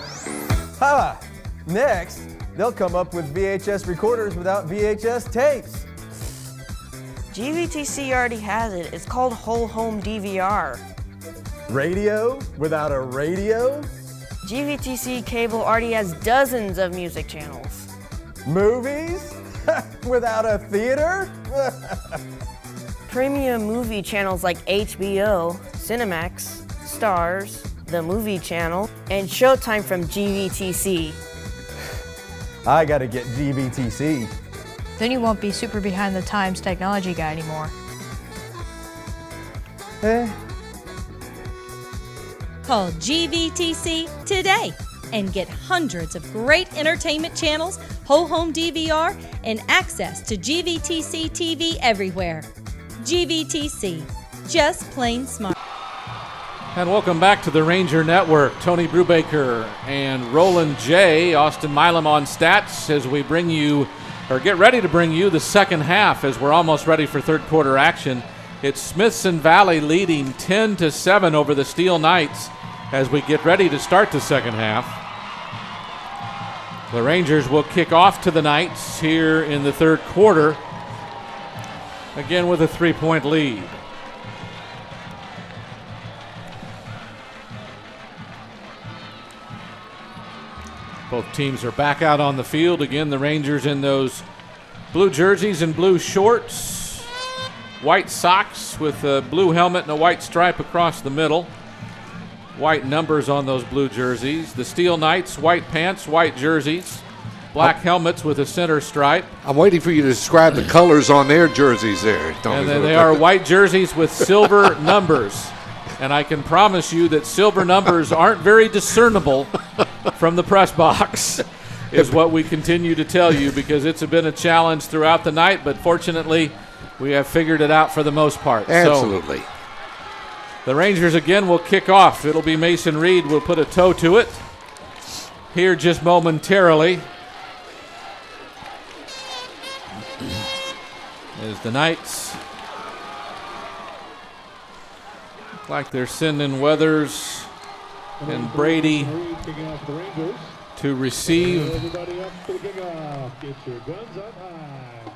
S24: Ha! Next, they'll come up with VHS recorders without VHS tapes.
S16: GVTC already has it. It's called Whole Home DVR.
S24: Radio without a radio?
S16: GVTC cable already has dozens of music channels.
S24: Movies? Without a theater?
S16: Premium movie channels like HBO, Cinemax, Stars, the Movie Channel, and Showtime from GVTC.
S24: I gotta get GVTC.
S11: Then you won't be super behind the times technology guy anymore.
S6: Call GVTC today and get hundreds of great entertainment channels, whole home DVR, and access to GVTC TV everywhere. GVTC, just plain smart.
S2: And welcome back to the Ranger Network. Tony Brubaker and Roland J. Austin Milam on stats as we bring you, or get ready to bring you, the second half as we're almost ready for third quarter action. It's Smithson Valley leading 10-7 over the Steele Knights as we get ready to start the second half. The Rangers will kick off to the Knights here in the third quarter, again with a 3-point lead. Both teams are back out on the field. Again, the Rangers in those blue jerseys and blue shorts, white socks with a blue helmet and a white stripe across the middle. White numbers on those blue jerseys. The Steele Knights, white pants, white jerseys, black helmets with a center stripe.
S3: I'm waiting for you to describe the colors on their jerseys there.
S2: And then they are white jerseys with silver numbers. And I can promise you that silver numbers aren't very discernible from the press box, is what we continue to tell you, because it's been a challenge throughout the night, but fortunately we have figured it out for the most part.
S3: Absolutely.
S2: So, the Rangers again will kick off. It'll be Mason Reed. We'll put a toe to it here just momentarily. As the Knights look like they're sending Weathers and Brady to receive.
S19: Everybody up for the kickoff. Get your guns up high.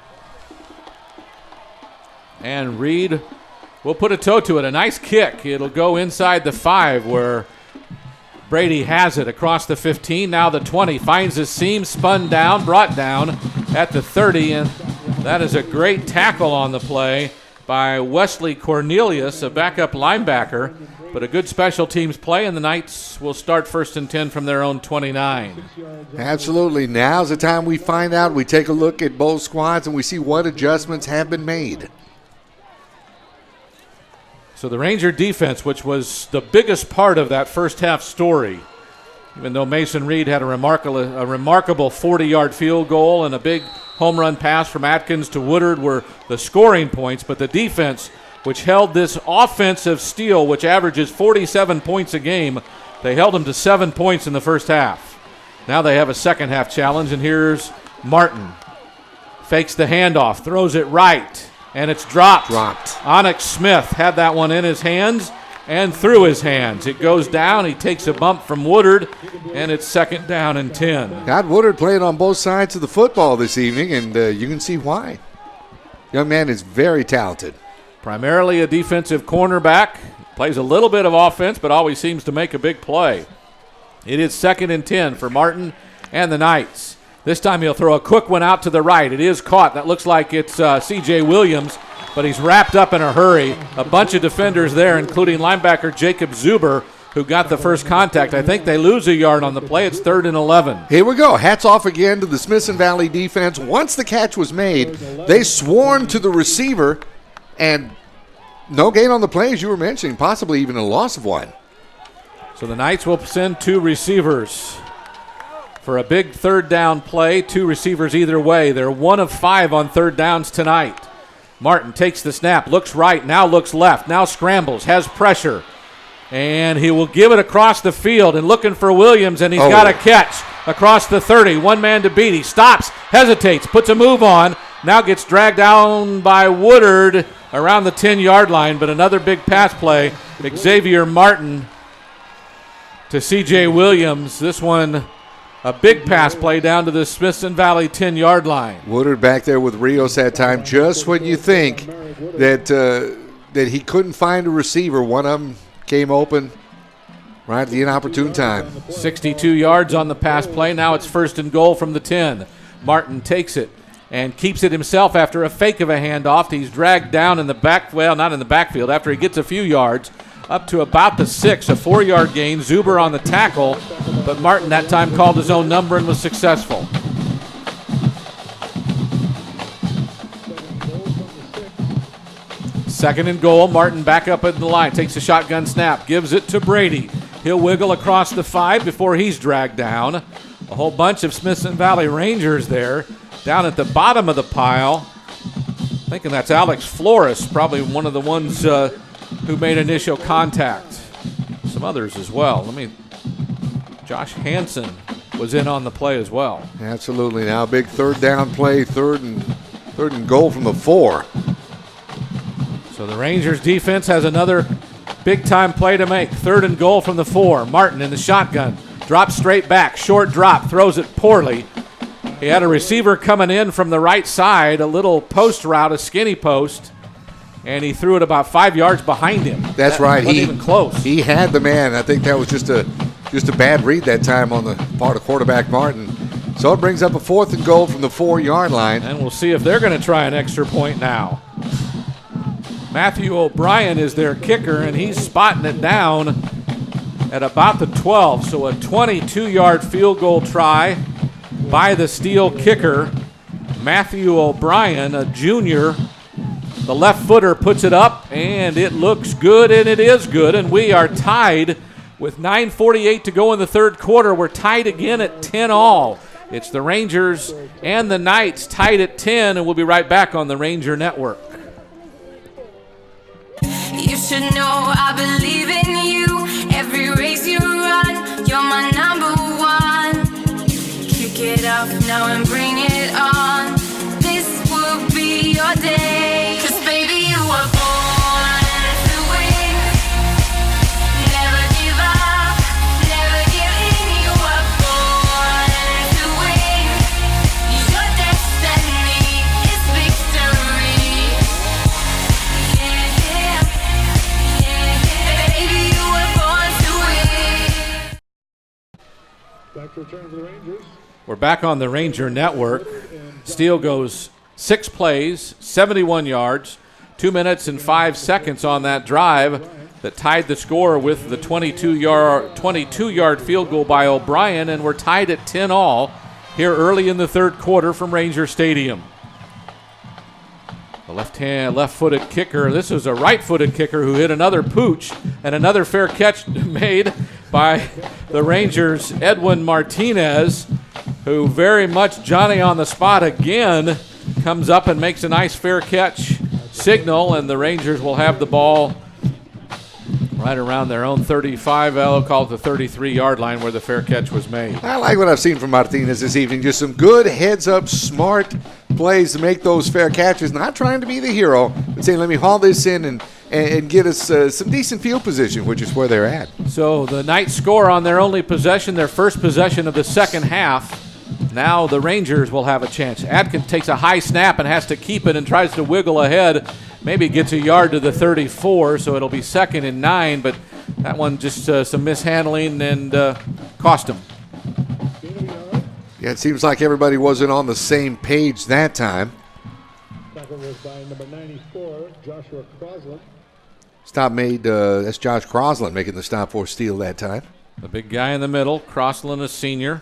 S2: And Reed will put a toe to it. A nice kick. It'll go inside the 5 where Brady has it across the 15, now the 20, finds his seam, spun down, brought down at the 30, and that is a great tackle on the play by Wesley Cornelius, a backup linebacker, but a good special teams play, and the Knights will start 1st and 10 from their own 29.
S3: Absolutely. Now's the time we find out. We take a look at both squads, and we see what adjustments have been made.
S2: So the Ranger defense, which was the biggest part of that first half story, even though Mason Reed had a remarkable 40-yard field goal and a big home run pass from Atkins to Woodard were the scoring points, but the defense, which held this offensive Steele, which averages 47 points a game, they held them to 7 points in the first half. Now they have a second half challenge, and here's Martin. Fakes the handoff, throws it right. And it's dropped. Onyx Smith had that one in his hands and through his hands. It goes down. He takes a bump from Woodard, and it's 2nd down and 10.
S3: Got Woodard playing on both sides of the football this evening, and you can see why. Young man is very talented.
S2: Primarily a defensive cornerback. Plays a little bit of offense, but always seems to make a big play. It is 2nd and 10 for Martin and the Knights. This time he'll throw a quick one out to the right. It is caught. That looks like it's C.J. Williams, but he's wrapped up in a hurry. A bunch of defenders there, including linebacker Jacob Zuber, who got the first contact. I think they lose a yard on the play. It's 3rd and 11.
S3: Here we go. Hats off again to the Smithson Valley defense. Once the catch was made, they swarmed to the receiver, and no gain on the play, as you were mentioning, possibly even a loss of one.
S2: So the Knights will send 2 receivers for a big 3rd down play. 2 receivers either way. They're 1 of 5 on 3rd downs tonight. Martin takes the snap, looks right, now looks left, now scrambles, has pressure. And he will give it across the field and looking for Williams, and he's got a catch across the 30. One man to beat. He stops, hesitates, puts a move on, now gets dragged down by Woodard around the 10-yard line, but another big pass play. Xavier Martin to C.J. Williams. This one a big pass play down to the Smithson Valley 10-yard line.
S3: Woodard back there with Rios that time. Just when you think that he couldn't find a receiver, one of them came open right at the inopportune time.
S2: 62 yards on the pass play. Now it's 1st and goal from the 10. Martin takes it and keeps it himself after a fake of a handoff. He's dragged down in the back, well, not in the backfield, after he gets a few yards. Up to about the 6, a 4-yard gain. Zuber on the tackle, but Martin that time called his own number and was successful. Second and goal. Martin back up in the line, takes a shotgun snap, gives it to Brady. He'll wiggle across the 5 before he's dragged down. A whole bunch of Smithson Valley Rangers there down at the bottom of the pile. Thinking that's Alex Flores, probably one of the ones who made initial contact. Some others as well. Josh Hansen was in on the play as well.
S3: Absolutely. Now a big 3rd down play, third and goal from the 4.
S2: So the Rangers defense has another big-time play to make. 3rd and goal from the 4. Martin in the shotgun. Drops straight back. Short drop. Throws it poorly. He had a receiver coming in from the right side, a little post route, a skinny post, and he threw it about 5 yards behind him.
S3: That's right.
S2: Wasn't even close.
S3: He had the man. I think that was just a bad read that time on the part of quarterback Martin. So it brings up a 4th and goal from the 4-yard line.
S2: And we'll see if they're going to try an extra point now. Matthew O'Brien is their kicker, and he's spotting it down at about the 12. So a 22-yard field goal try by the Steele kicker, Matthew O'Brien, a junior. The left footer puts it up, and it looks good, and it is good, and we are tied with 9:48 to go in the 3rd quarter. We're tied again at 10 all. It's the Rangers and the Knights tied at 10, and we'll be right back on the Ranger Network.
S18: You should know I believe in you. Every race you run, you're my number 1. Kick it up now and bring it on. This will be your day. 'Cause baby, you are
S2: We're back on the Ranger Network. Steele goes 6 plays, 71 yards, 2 minutes and 5 seconds on that drive that tied the score with the 22-yard field goal by O'Brien, and we're tied at 10-all here early in the third quarter from Ranger Stadium. The left-footed kicker. This is a right-footed kicker who hit another pooch, and another fair catch made by the Rangers' Edwin Martinez, who very much Johnny on the spot again, comes up and makes a nice fair catch signal, and the Rangers will have the ball right around their own 35, I'll call it the 33-yard line where the fair catch was made.
S3: I like what I've seen from Martinez this evening. Just some good heads-up, smart plays to make those fair catches. Not trying to be the hero, but saying, let me haul this in and get us some decent field position, which is where they're at.
S2: So the Knights score on their only possession, their first possession of the second half. Now the Rangers will have a chance. Atkins takes a high snap and has to keep it and tries to wiggle ahead. Maybe gets a yard to the 34, so it'll be 2nd and 9, but that one just some mishandling and cost him.
S3: Yeah, it seems like everybody wasn't on the same page that time.
S19: Tackle was by number 94, Joshua Crosland.
S3: Stop made, that's Josh Crosland making the stop for Steele that time.
S2: The big guy in the middle, Crosland, a senior.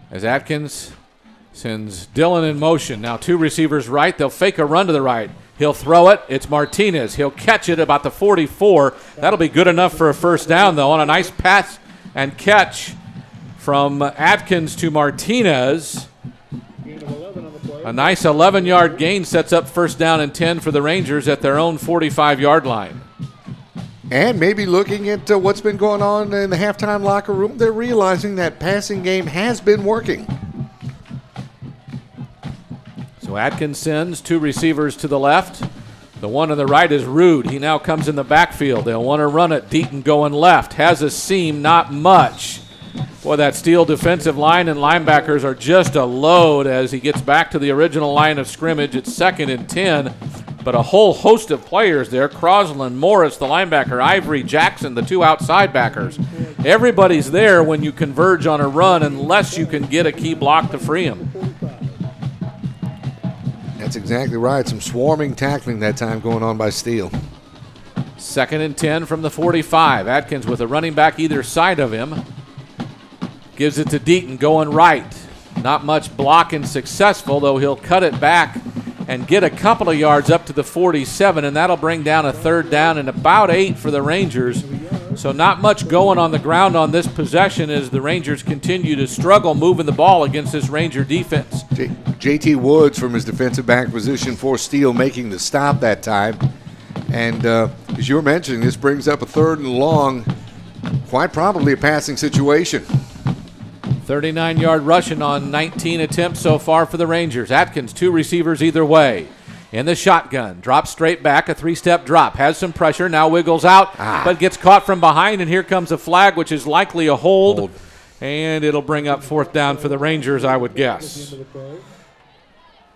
S2: As Atkins sends Dillon in motion. Now 2 receivers right. They'll fake a run to the right. He'll throw it. It's Martinez. He'll catch it about the 44. That'll be good enough for a first down, though, on a nice pass and catch from Atkins to Martinez. A nice 11-yard gain sets up first down and 10 for the Rangers at their own 45-yard line.
S3: And maybe looking at what's been going on in the halftime locker room, they're realizing that passing game has been working.
S2: So Atkins sends 2 receivers to the left. The one on the right is Rude. He now comes in the backfield. They'll want to run it. Deaton going left. Has a seam, not much. Boy, that Steele defensive line and linebackers are just a load as he gets back to the original line of scrimmage. It's 2nd and 10. But a whole host of players there. Crosland, Morris, the linebacker, Ivory, Jackson, the 2 outside backers. Everybody's there when you converge on a run unless you can get a key block to free him.
S3: That's exactly right. Some swarming tackling that time going on by Steele.
S2: 2nd and 10 from the 45. Atkins with a running back either side of him. Gives it to Deaton going right. Not much blocking successful, though he'll cut it back and get a couple of yards up to the 47, and that'll bring down a 3rd down and about 8 for the Rangers. So not much going on the ground on this possession as the Rangers continue to struggle moving the ball against this Ranger defense.
S3: J.T. Woods from his defensive back position for Steele making the stop that time. And as you were mentioning, this brings up a 3rd and long, quite probably a passing situation.
S2: 39-yard rushing on 19 attempts so far for the Rangers. Atkins, 2 receivers either way. In the shotgun, drops straight back, a 3-step drop. Has some pressure, now wiggles out, but gets caught from behind, and here comes a flag, which is likely a hold. And it'll bring up 4th down for the Rangers, I would guess.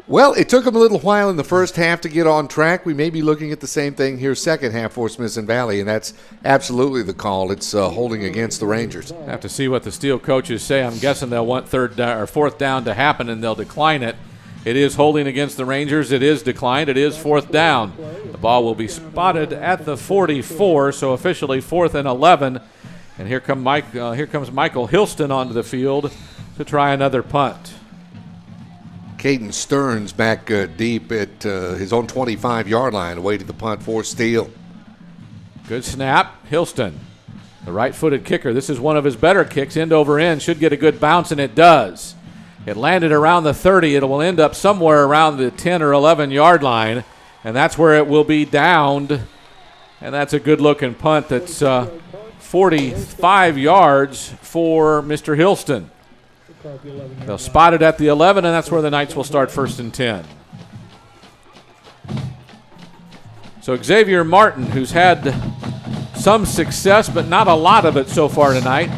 S3: Well, it took them a little while in the first half to get on track. We may be looking at the same thing here second half for Smithson Valley, and that's absolutely the call. It's holding against the Rangers.
S2: Have to see what the Steele coaches say. I'm guessing they'll want 4th down to happen, and they'll decline it. It is holding against the Rangers. It is declined. It is 4th down. The ball will be spotted at the 44, so officially 4th and 11. And here comes Michael Hilston onto the field to try another punt.
S3: Caden Stearns back deep at his own 25-yard line, away to the punt for Steele.
S2: Good snap. Hilston, the right-footed kicker. This is one of his better kicks, end over end. Should get a good bounce, and it does. It landed around the 30. It will end up somewhere around the 10 or 11-yard line, and that's where it will be downed. And that's a good-looking punt. That's 45 yards for Mr. Hilston. They'll spot it at the 11, and that's where the Knights will start 1st and 10. So Xavier Martin, who's had some success but not a lot of it so far tonight,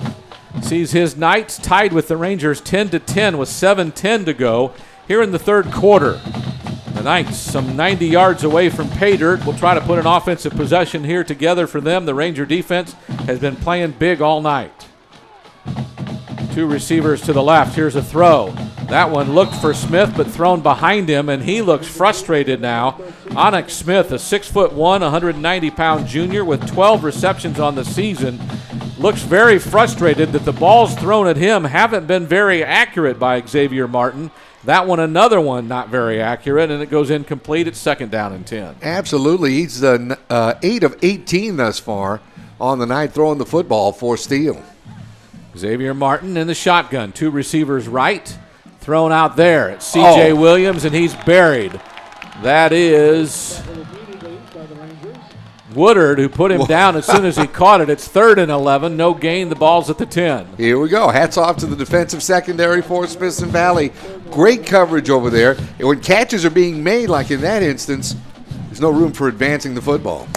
S2: sees his Knights tied with the Rangers 10-10 with 7:10 to go here in the third quarter. The Knights some 90 yards away from pay dirt. We'll try to put an offensive possession here together for them. The Ranger defense has been playing big all night. Two receivers to the left. Here's a throw. That one looked for Smith, but thrown behind him, and he looks frustrated now. Onyx Smith, a 6'1", 190-pound junior with 12 receptions on the season, looks very frustrated that the balls thrown at him haven't been very accurate by Xavier Martin. That one, another one, not very accurate, and it goes incomplete. It's 2nd down and 10.
S3: Absolutely. He's 8 of 18 thus far on the night throwing the football for Steele.
S2: Xavier Martin in the shotgun. Two receivers right. Thrown out there. It's C.J. Williams, and he's buried. That is Woodard, who put him down as soon as he caught it. It's 3rd and 11. No gain. The ball's at the 10.
S3: Here we go. Hats off to the defensive secondary for Smithson Valley. Great coverage over there. And when catches are being made, like in that instance, there's no room for advancing the football.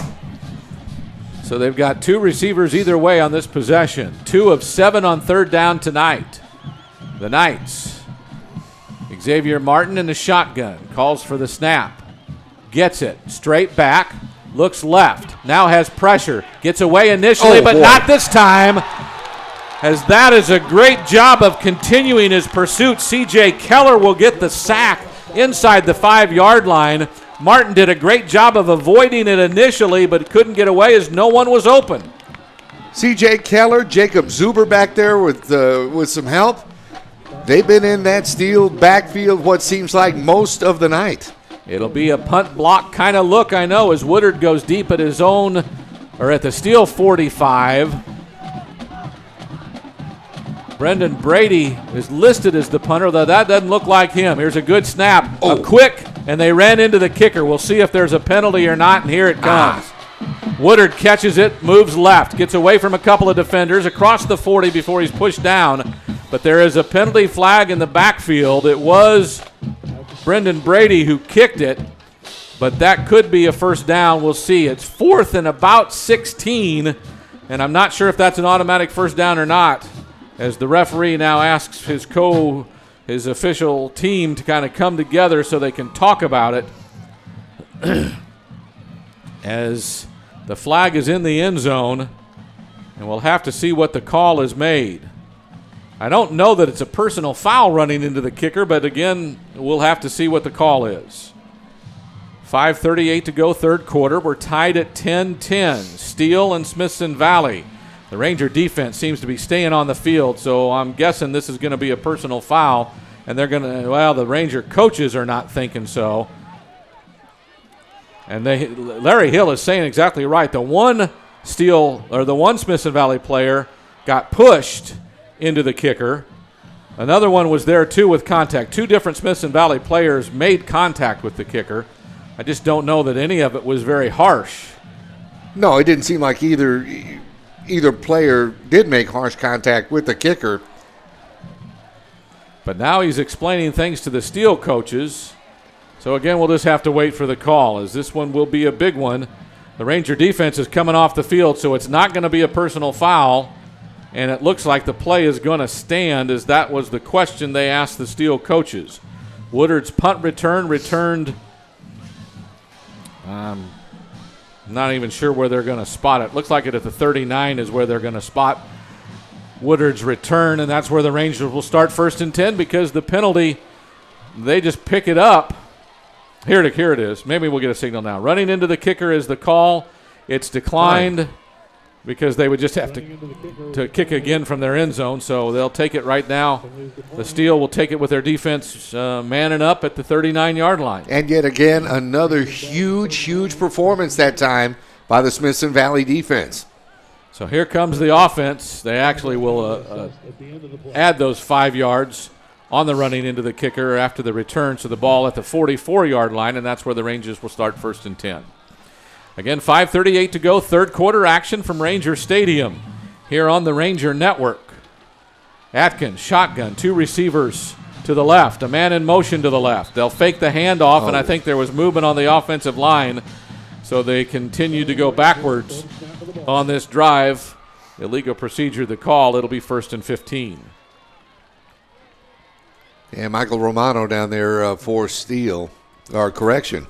S2: So they've got two receivers either way on this possession. 2 of 7 on 3rd down tonight. The Knights. Xavier Martin in the shotgun. Calls for the snap. Gets it. Straight back. Looks left. Now has pressure. Gets away initially, but not this time. As that is a great job of continuing his pursuit. C.J. Keller will get the sack inside the 5-yard line. Martin did a great job of avoiding it initially, but couldn't get away as no one was open.
S3: C.J. Keller, Jacob Zuber back there with some help. They've been in that Steele backfield what seems like most of the night.
S2: It'll be a punt block kind of look, I know, as Woodard goes deep at his own, or at the Steele 45. Brendan Brady is listed as the punter, though that doesn't look like him. Here's a good snap, a quick, and they ran into the kicker. We'll see if there's a penalty or not, and here it comes. Woodard catches it, moves left, gets away from a couple of defenders, across the 40 before he's pushed down. But there is a penalty flag in the backfield. It was Brendan Brady who kicked it, but that could be a 1st down. We'll see. It's 4th and about 16, and I'm not sure if that's an automatic 1st down or not, as the referee now asks his official team to kind of come together so they can talk about it. As the flag is in the end zone, and we'll have to see what the call is made. I don't know that it's a personal foul running into the kicker, but again, we'll have to see what the call is. 5:38 to go, 3rd quarter. We're tied at 10-10. Steele and Smithson Valley. The Ranger defense seems to be staying on the field, so I'm guessing this is going to be a personal foul, and they're going to, well, the Ranger coaches are not thinking so. And Larry Hill is saying exactly right. The one Smithson Valley player got pushed into the kicker. Another one was there too with contact. 2 different Smithson Valley players made contact with the kicker. I just don't know that any of it was very harsh.
S3: No, it didn't seem like either player did make harsh contact with the kicker.
S2: But now he's explaining things to the Steele coaches. So again, we'll just have to wait for the call, as this one will be a big one. The Ranger defense is coming off the field, so it's not going to be a personal foul. And it looks like the play is going to stand, as that was the question they asked the Steele coaches. Woodard's punt returned. I'm not even sure where they're going to spot it. Looks like it at the 39 is where they're going to spot Woodard's return, and that's where the Rangers will start 1st and 10, because the penalty, they just pick it up. Here it is. Maybe we'll get a signal now. Running into the kicker is the call. It's declined. Because they would just have to kick again from their end zone, so they'll take it right now. The Steele will take it with their defense manning up at the 39-yard line.
S3: And yet again, another huge performance that time by the Smithson Valley defense.
S2: So here comes the offense. They actually will add those 5 yards on the running into the kicker after the return, so the ball at the 44-yard line, and that's where the Rangers will start 1st and 10. Again, 5:38 to go, 3rd quarter action from Ranger Stadium here on the Ranger Network. Atkins, shotgun, 2 receivers to the left, a man in motion to the left. They'll fake the handoff, and I think there was movement on the offensive line, so they continue to go backwards on this drive. Illegal procedure, the call. It'll be 1st and 15.
S3: And Michael Romano down there for Steele, or correction.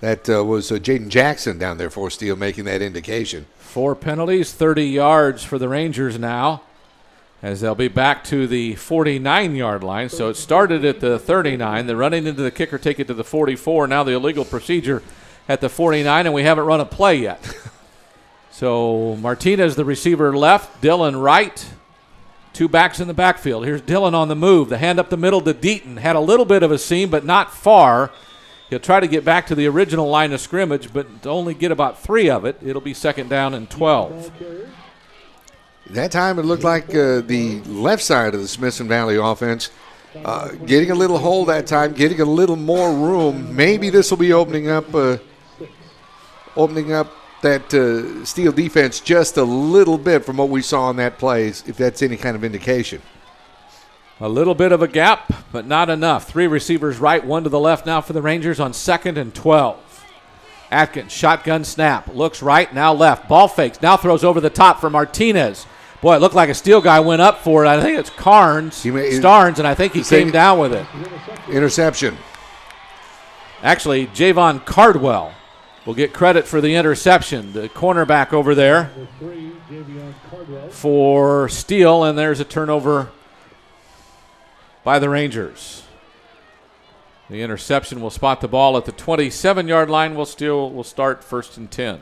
S3: That was Jaden Jackson down there for Steele making that indication.
S2: 4 penalties, 30 yards for the Rangers now. as they'll be back to the 49-yard line. So it started at the 39. They're running into the kicker, take it to the 44. Now the illegal procedure at the 49, and we haven't run a play yet. So Martinez, the receiver left, Dillon right. Two backs in the backfield. Here's Dillon on the move. The hand up the middle to Deaton. Had a little bit of a seam, but not far. He'll try to get back to the original line of scrimmage, but only get about 3 of it. It'll be 2nd down and 12.
S3: That time it looked like the left side of the Smithson Valley offense getting a little hole that time, getting a little more room. Maybe this will be opening up that Steele defense just a little bit from what we saw in that play, if that's any kind of indication.
S2: A little bit of a gap, but not enough. 3 receivers right, 1 to the left now for the Rangers on 2nd and 12. Atkins, shotgun snap, looks right, now left. Ball fakes, now throws over the top for Martinez. Boy, it looked like a Steele guy went up for it. I think it's Starnes, and I think he came down with it.
S3: Interception.
S2: Actually, Javon Cardwell will get credit for the interception. The cornerback over there for Steele, and there's a turnover by the Rangers. The interception will spot the ball at the 27-yard line. Will start 1st and 10.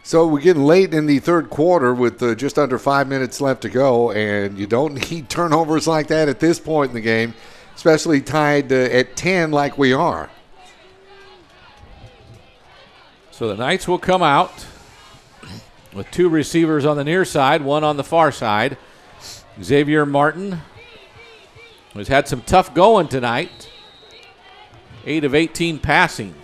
S3: So we're getting late in the third quarter with just under 5 minutes left to go, and you don't need turnovers like that at this point in the game, especially tied at 10 like we are.
S2: So the Knights will come out with 2 receivers on the near side, 1 on the far side. Xavier Martin has had some tough going tonight. 8 of 18 passing.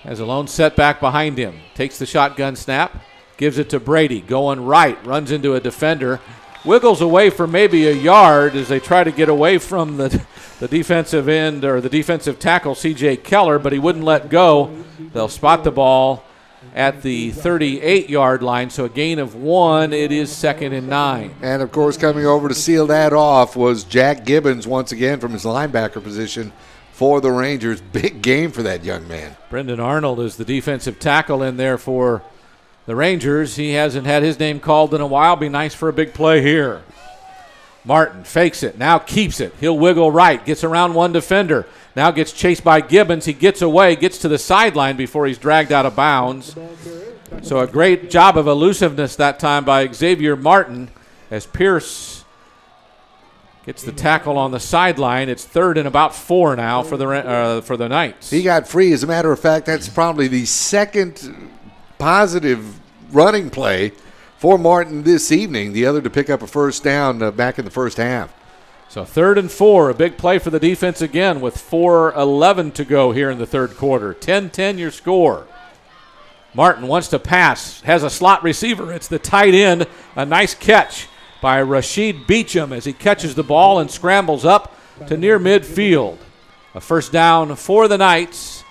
S2: Has a lone setback behind him. Takes the shotgun snap. Gives it to Brady. Going right. Runs into a defender. Wiggles away for maybe a yard as they try to get away from the defensive end or the defensive tackle, C.J. Keller, but he wouldn't let go. They'll spot the ball at the 38-yard line, so a gain of 1. It is 2nd and 9.
S3: And, of course, coming over to seal that off was Jack Gibbons once again from his linebacker position for the Rangers. Big game for that young man.
S2: Brendan Arnold is the defensive tackle in there for the Rangers. He hasn't had his name called in a while. Be nice for a big play here. Martin fakes it, now keeps it. He'll wiggle right, gets around one defender. Now gets chased by Gibbons. He gets away, gets to the sideline before he's dragged out of bounds. So a great job of elusiveness that time by Xavier Martin as Pierce gets the tackle on the sideline. It's 3rd and about 4 now for the Knights.
S3: He got free. As a matter of fact, that's probably the second positive running play for Martin this evening, the other to pick up a first down back in the first half.
S2: So 3rd and 4, a big play for the defense again with 4:11 to go here in the third quarter. 10-10 your score. Martin wants to pass, has a slot receiver. It's the tight end. A nice catch by Rashid Beecham as he catches the ball and scrambles up to near midfield. A first down for the Knights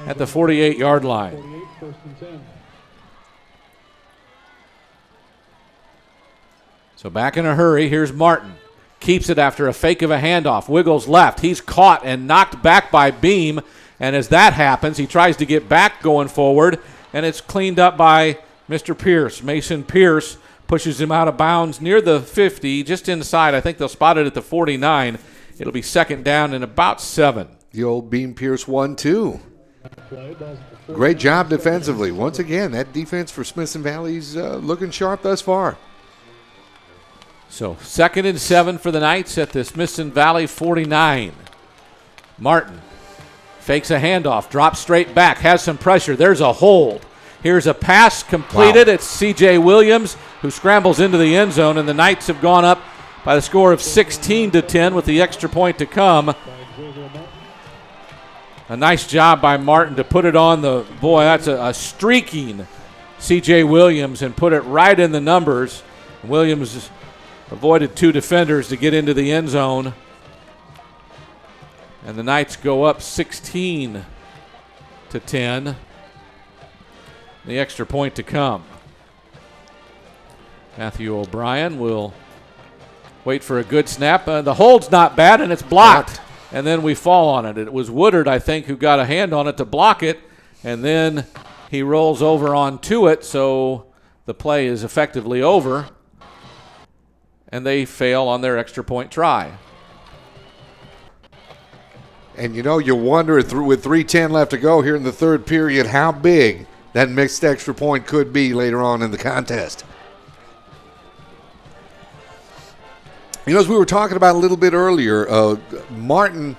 S2: at the 48-yard line. So back in a hurry, here's Martin. Keeps it after a fake of a handoff. Wiggles left. He's caught and knocked back by Beam. And as that happens, he tries to get back going forward, and it's cleaned up by Mr. Pierce. Mason Pierce pushes him out of bounds near the 50, just inside. I think they'll spot it at the 49. It'll be 2nd down and about 7.
S3: The old Beam Pierce 1-2. Great job defensively. Once again, that defense for Smithson Valley's looking sharp thus far.
S2: So 2nd and 7 for the Knights at the Smithson Valley 49. Martin fakes a handoff, drops straight back, has some pressure. There's a hold. Here's a pass completed. Wow. It's C.J. Williams who scrambles into the end zone, and the Knights have gone up by the score of 16-10 with the extra point to come. A nice job by Martin to put it on the, boy, that's a streaking C.J. Williams and put it right in the numbers. Williams avoided 2 defenders to get into the end zone. And the Knights go up 16-10. The extra point to come. Matthew O'Brien will wait for a good snap. The hold's not bad, and it's blocked. And then we fall on it. It was Woodard, I think, who got a hand on it to block it. And then he rolls over onto it. So the play is effectively over, and they fail on their extra point try.
S3: And you wonder with 3:10 left to go here in the third period how big that mixed extra point could be later on in the contest. As we were talking about a little bit earlier, Martin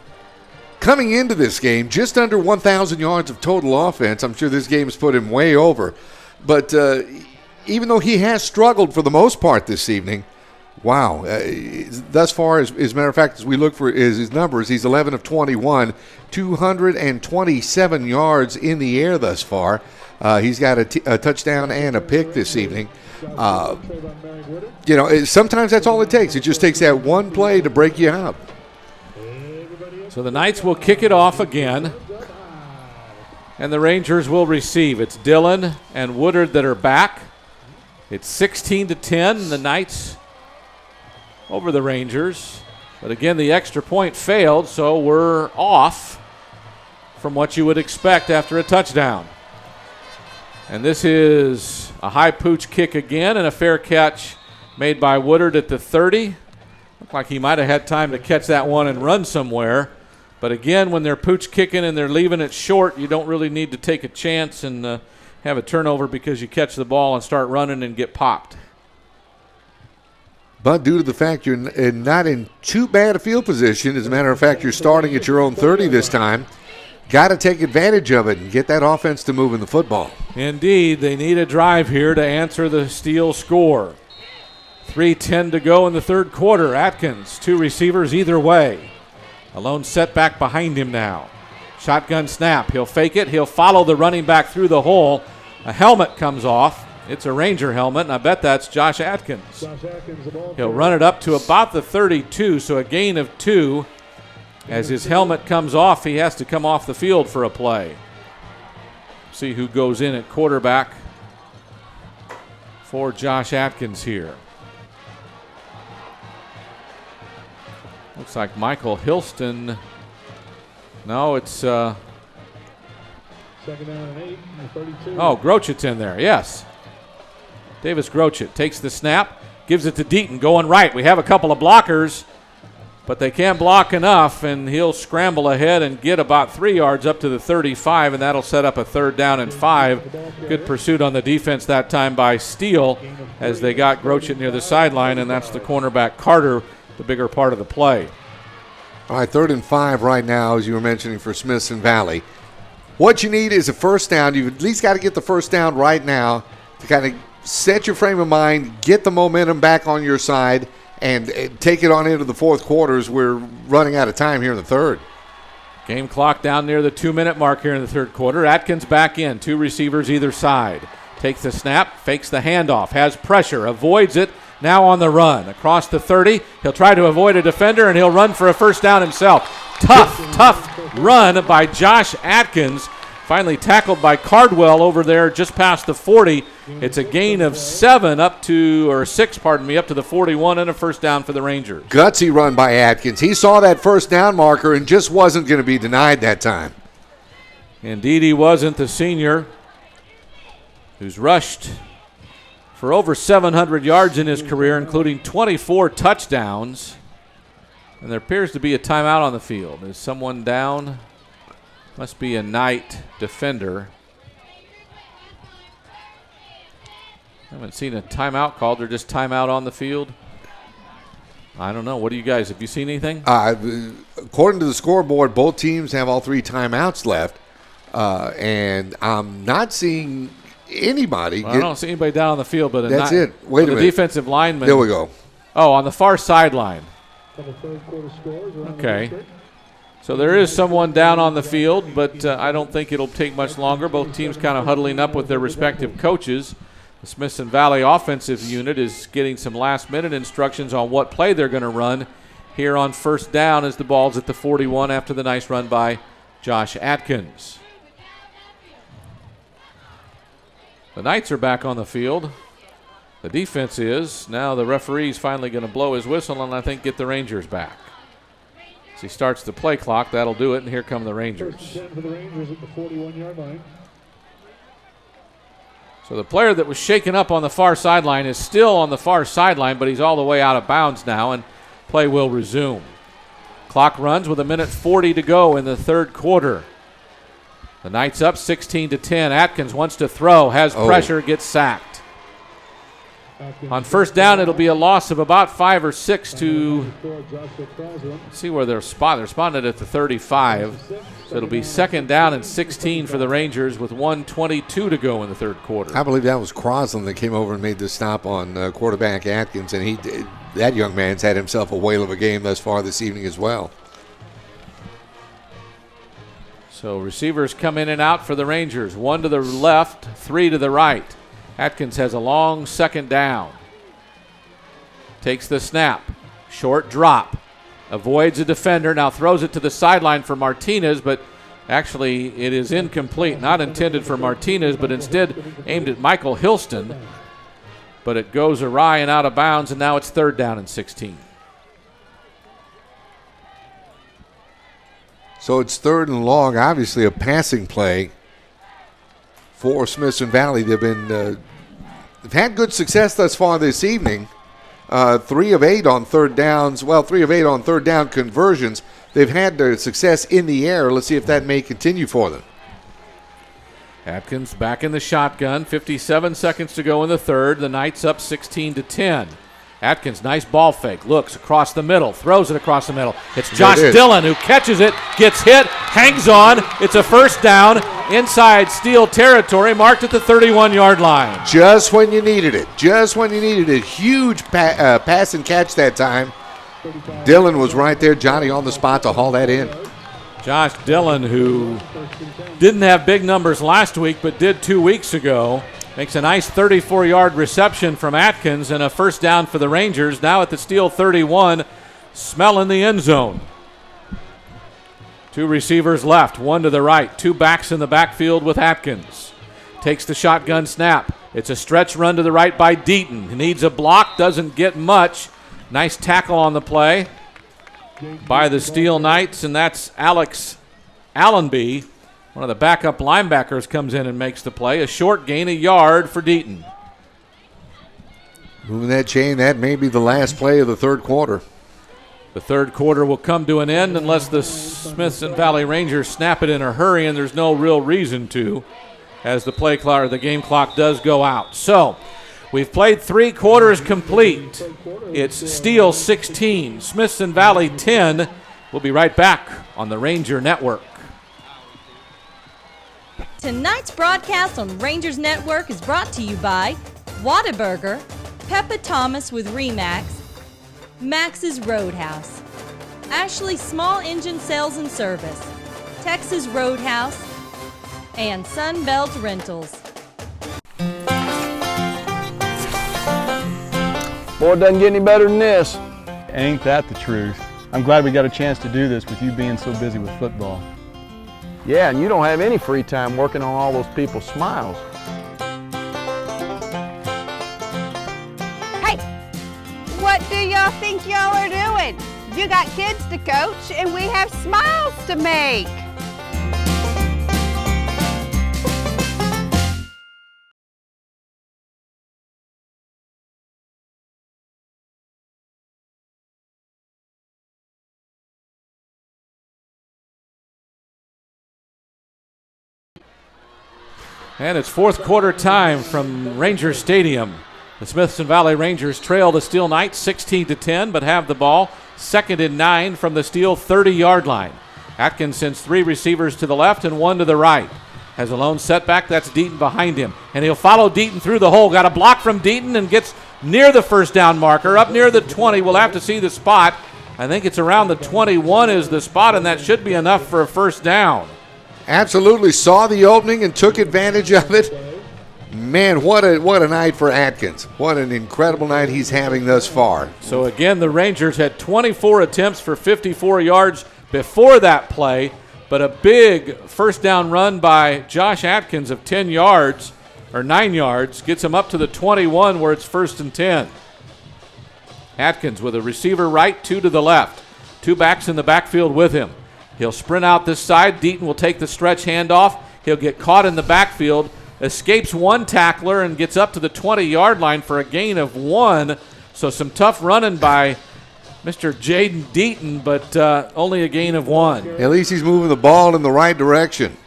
S3: coming into this game just under 1,000 yards of total offense. I'm sure this game has put him way over. But even though he has struggled for the most part this evening, wow. Thus far, as a matter of fact, as we look for his numbers, he's 11 of 21, 227 yards in the air thus far. He's got a touchdown and a pick this evening. Sometimes that's all it takes. It just takes that one play to break you up.
S2: So the Knights will kick it off again, and the Rangers will receive. It's Dillon and Woodard that are back. It's 16-10. The Knights over the Rangers. But again, the extra point failed, so we're off from what you would expect after a touchdown. And this is a high pooch kick again and a fair catch made by Woodard at the 30. Looked like he might have had time to catch that one and run somewhere. But again, when they're pooch kicking and they're leaving it short, you don't really need to take a chance and have a turnover because you catch the ball and start running and get popped.
S3: But due to the fact you're not in too bad a field position, as a matter of fact, you're starting at your own 30 this time, got to take advantage of it and get that offense to move in the football.
S2: Indeed, they need a drive here to answer the Steele score. 3:10 to go in the third quarter. Atkins, two receivers either way. A lone setback behind him now. Shotgun snap. He'll fake it. He'll follow the running back through the hole. A helmet comes off. It's a Ranger helmet, and I bet that's Josh Atkins. He'll run it up to about the 32, so a gain of 2. As his helmet comes off, he has to come off the field for a play. See who goes in at quarterback for Josh Atkins here. Looks like Michael Hilston. No, it's...
S19: Second down and 8, 32.
S2: Oh, Grochit's in there, yes. Davis Grochit takes the snap, gives it to Deaton, going right. We have a couple of blockers, but they can't block enough, and he'll scramble ahead and get about 3 yards up to the 35, and that'll set up a 3rd down and 5. Good pursuit on the defense that time by Steele as they got Grochit near the sideline, and that's the cornerback Carter, the bigger part of the play.
S3: All right, 3rd and 5 right now, as you were mentioning, for Smithson Valley. What you need is a first down. You've at least got to get the first down right now to kind of set your frame of mind, get the momentum back on your side, and take it on into the fourth quarter as we're running out of time here in the third.
S2: Game clock down near the 2-minute mark here in the third quarter. Atkins back in, 2 receivers either side. Takes the snap, fakes the handoff, has pressure, avoids it, now on the run. Across the 30, he'll try to avoid a defender, and he'll run for a first down himself. Tough run by Josh Atkins. Finally tackled by Cardwell over there just past the 40. It's a gain of 6, up to the 41, and a first down for the Rangers.
S3: Gutsy run by Atkins. He saw that first down marker and just wasn't going to be denied that time.
S2: Indeed he wasn't. The senior, who's rushed for over 700 yards in his career, including 24 touchdowns. And there appears to be a timeout on the field. Is someone down? Must be a Knight defender. I haven't seen a timeout called. They're just timeout on the field. I don't know. What do you guys, have you seen anything?
S3: According to the scoreboard, both teams have all 3 timeouts left. And I'm not seeing anybody.
S2: Well, I don't see anybody down on the field, but
S3: that's it. Wait a minute.
S2: The defensive lineman.
S3: There we go.
S2: Oh, on the far sideline. Okay. So there is someone down on the field, but I don't think it'll take much longer. Both teams kind of huddling up with their respective coaches. The Smithson Valley offensive unit is getting some last-minute instructions on what play they're going to run here on first down as the ball's at the 41 after the nice run by Josh Atkins. The Knights are back on the field. The defense is. Now the referee's finally going to blow his whistle and I think get the Rangers back. As he starts the play clock, that'll do it, and here come the Rangers.
S19: First and 10 for the Rangers at the 41-yard line.
S2: So the player that was shaken up on the far sideline is still on the far sideline, but he's all the way out of bounds now, and play will resume. Clock runs with 1:40 to go in the third quarter. The Knights up 16-10. Atkins wants to throw, has pressure, gets sacked. On first down, it'll be a loss of about 5 or 6 to, see where they're spotted. They're spotted at the 35. So it'll be second down and 16 for the Rangers with 1:22 to go in the third quarter.
S3: I believe that was Crosland that came over and made the stop on quarterback Atkins, and that young man's had himself a whale of a game thus far this evening as well.
S2: So receivers come in and out for the Rangers. 1 to the left, 3 to the right. Atkins has a long second down. Takes the snap. Short drop. Avoids a defender. Now throws it to the sideline for Martinez, but actually it is incomplete. Not intended for Martinez, but instead aimed at Michael Hilston. But it goes awry and out of bounds, and now it's third down and 16.
S3: So it's third and long, obviously a passing play for Smithson Valley. They've had good success thus far this evening. 3 of 8 on third downs. Well, 3 of 8 on third down conversions. They've had their success in the air. Let's see if that may continue for them.
S2: Atkins back in the shotgun. 57 seconds to go in the third. The Knights up 16-10. Atkins, nice ball fake, looks across the middle, throws it across the middle. It's Josh Dillon who catches it, gets hit, hangs on. It's a first down inside Steele territory, marked at the 31-yard line.
S3: Just when you needed it. Just when you needed it. Huge pass and catch that time. Dillon was right there, Johnny on the spot to haul that in.
S2: Josh Dillon, who didn't have big numbers last week but did 2 weeks ago, makes a nice 34-yard reception from Atkins and a first down for the Rangers. Now at the Steele 31, Smell in the end zone. 2 receivers left, 1 to the right, 2 backs in the backfield with Atkins. Takes the shotgun snap. It's a stretch run to the right by Deaton. He needs a block, doesn't get much. Nice tackle on the play by the Steele Knights, and that's Alex Allenby. One of the backup linebackers comes in and makes the play. A short gain, a yard for Deaton.
S3: Moving that chain, that may be the last play of the third quarter.
S2: The third quarter will come to an end unless the Smithson Valley Rangers snap it in a hurry, and there's no real reason to, as the play clock or the game clock does go out. So we've played 3 quarters complete. It's Steele 16, Smithson Valley 10. We'll be right back on the Ranger Network.
S6: Tonight's broadcast on Rangers Network is brought to you by Whataburger, Peppa Thomas with Remax, Max's Roadhouse, Ashley Small Engine Sales and Service, Texas Roadhouse, and Sunbelt Rentals.
S24: Boy, it doesn't get any better than this.
S20: Ain't that the truth? I'm glad we got a chance to do this with you being so busy with football.
S10: Yeah, and you don't have any free time working on all those people's smiles.
S21: Hey, what do y'all think y'all are doing? You got kids to coach and we have smiles to make.
S2: And it's fourth quarter time from Ranger Stadium. The Smithson Valley Rangers trail the Steele Knights 16-10, but have the ball. 2nd and 9 from the Steele 30-yard line. Atkins sends 3 receivers to the left and 1 to the right. Has a lone setback. That's Deaton behind him. And he'll follow Deaton through the hole. Got a block from Deaton and gets near the first down marker, up near the 20. We'll have to see the spot. I think it's around the 21 is the spot, and that should be enough for a first down.
S3: Absolutely saw the opening and took advantage of it. Man, what a night for Atkins. What an incredible night he's having thus far.
S2: So again, the Rangers had 24 attempts for 54 yards before that play, but a big first down run by Josh Atkins of 10 yards, or 9 yards, gets him up to the 21 where it's 1st and 10. Atkins with a receiver right, 2 to the left. 2 backs in the backfield with him. He'll sprint out this side. Deaton will take the stretch handoff. He'll get caught in the backfield. escapes one tackler and gets up to the 20-yard line for a gain of 1. So some tough running by Mr. Jaden Deaton, but only a gain of 1.
S3: At least he's moving the ball in the right direction.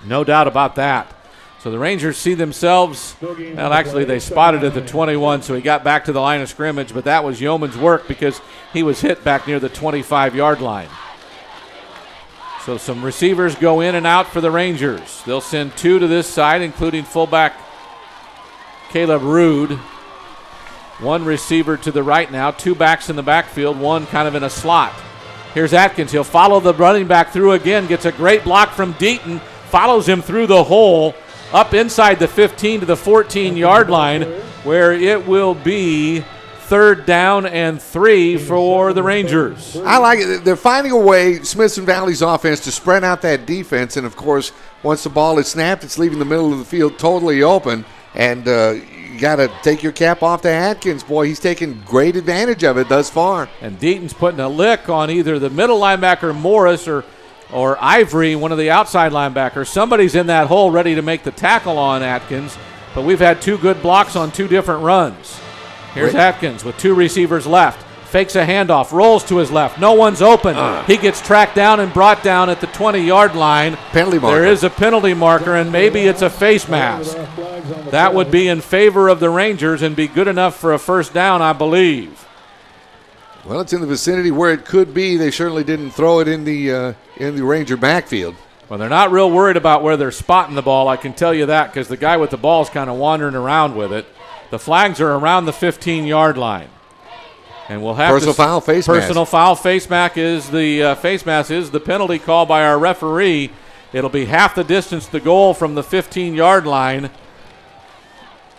S2: No doubt about that. So the Rangers see themselves, well, actually they spotted at the 21, so he got back to the line of scrimmage, but that was Yeoman's work because he was hit back near the 25-yard line. So some receivers go in and out for the Rangers. They'll send 2 to this side, including fullback Caleb Rude. 1 receiver to the right now, 2 backs in the backfield, 1 kind of in a slot. Here's Atkins. He'll follow the running back through again, gets a great block from Deaton, follows him through the hole, up inside the 15 to the 14-yard line, where it will be 3rd down and 3 for the Rangers.
S3: I like it. They're finding a way, Smithson Valley's offense, to spread out that defense. And, of course, once the ball is snapped, it's leaving the middle of the field totally open. And you got to take your cap off to Atkins. Boy, he's taken great advantage of it thus far.
S2: And Deaton's putting a lick on either the middle linebacker, Morris, or Ivory, one of the outside linebackers. Somebody's in that hole ready to make the tackle on Atkins, but we've had 2 good blocks on 2 different runs. Here's Atkins with 2 receivers left. Fakes a handoff, rolls to his left. No one's open. He gets tracked down and brought down at the 20-yard line.
S3: Penalty marker.
S2: There is a penalty marker, and maybe it's a face mask. That would be in favor of the Rangers and be good enough for a 1st down, I believe.
S3: Well, it's in the vicinity where it could be. They certainly didn't throw it in the Ranger backfield.
S2: Well, they're not real worried about where they're spotting the ball, I can tell you that, because the guy with the ball is kind of wandering around with it. The flags are around the 15-yard line. And we'll have
S3: personal foul, face mask.
S2: Personal foul, face mask is the penalty call by our referee. It'll be half the distance to goal from the 15-yard line,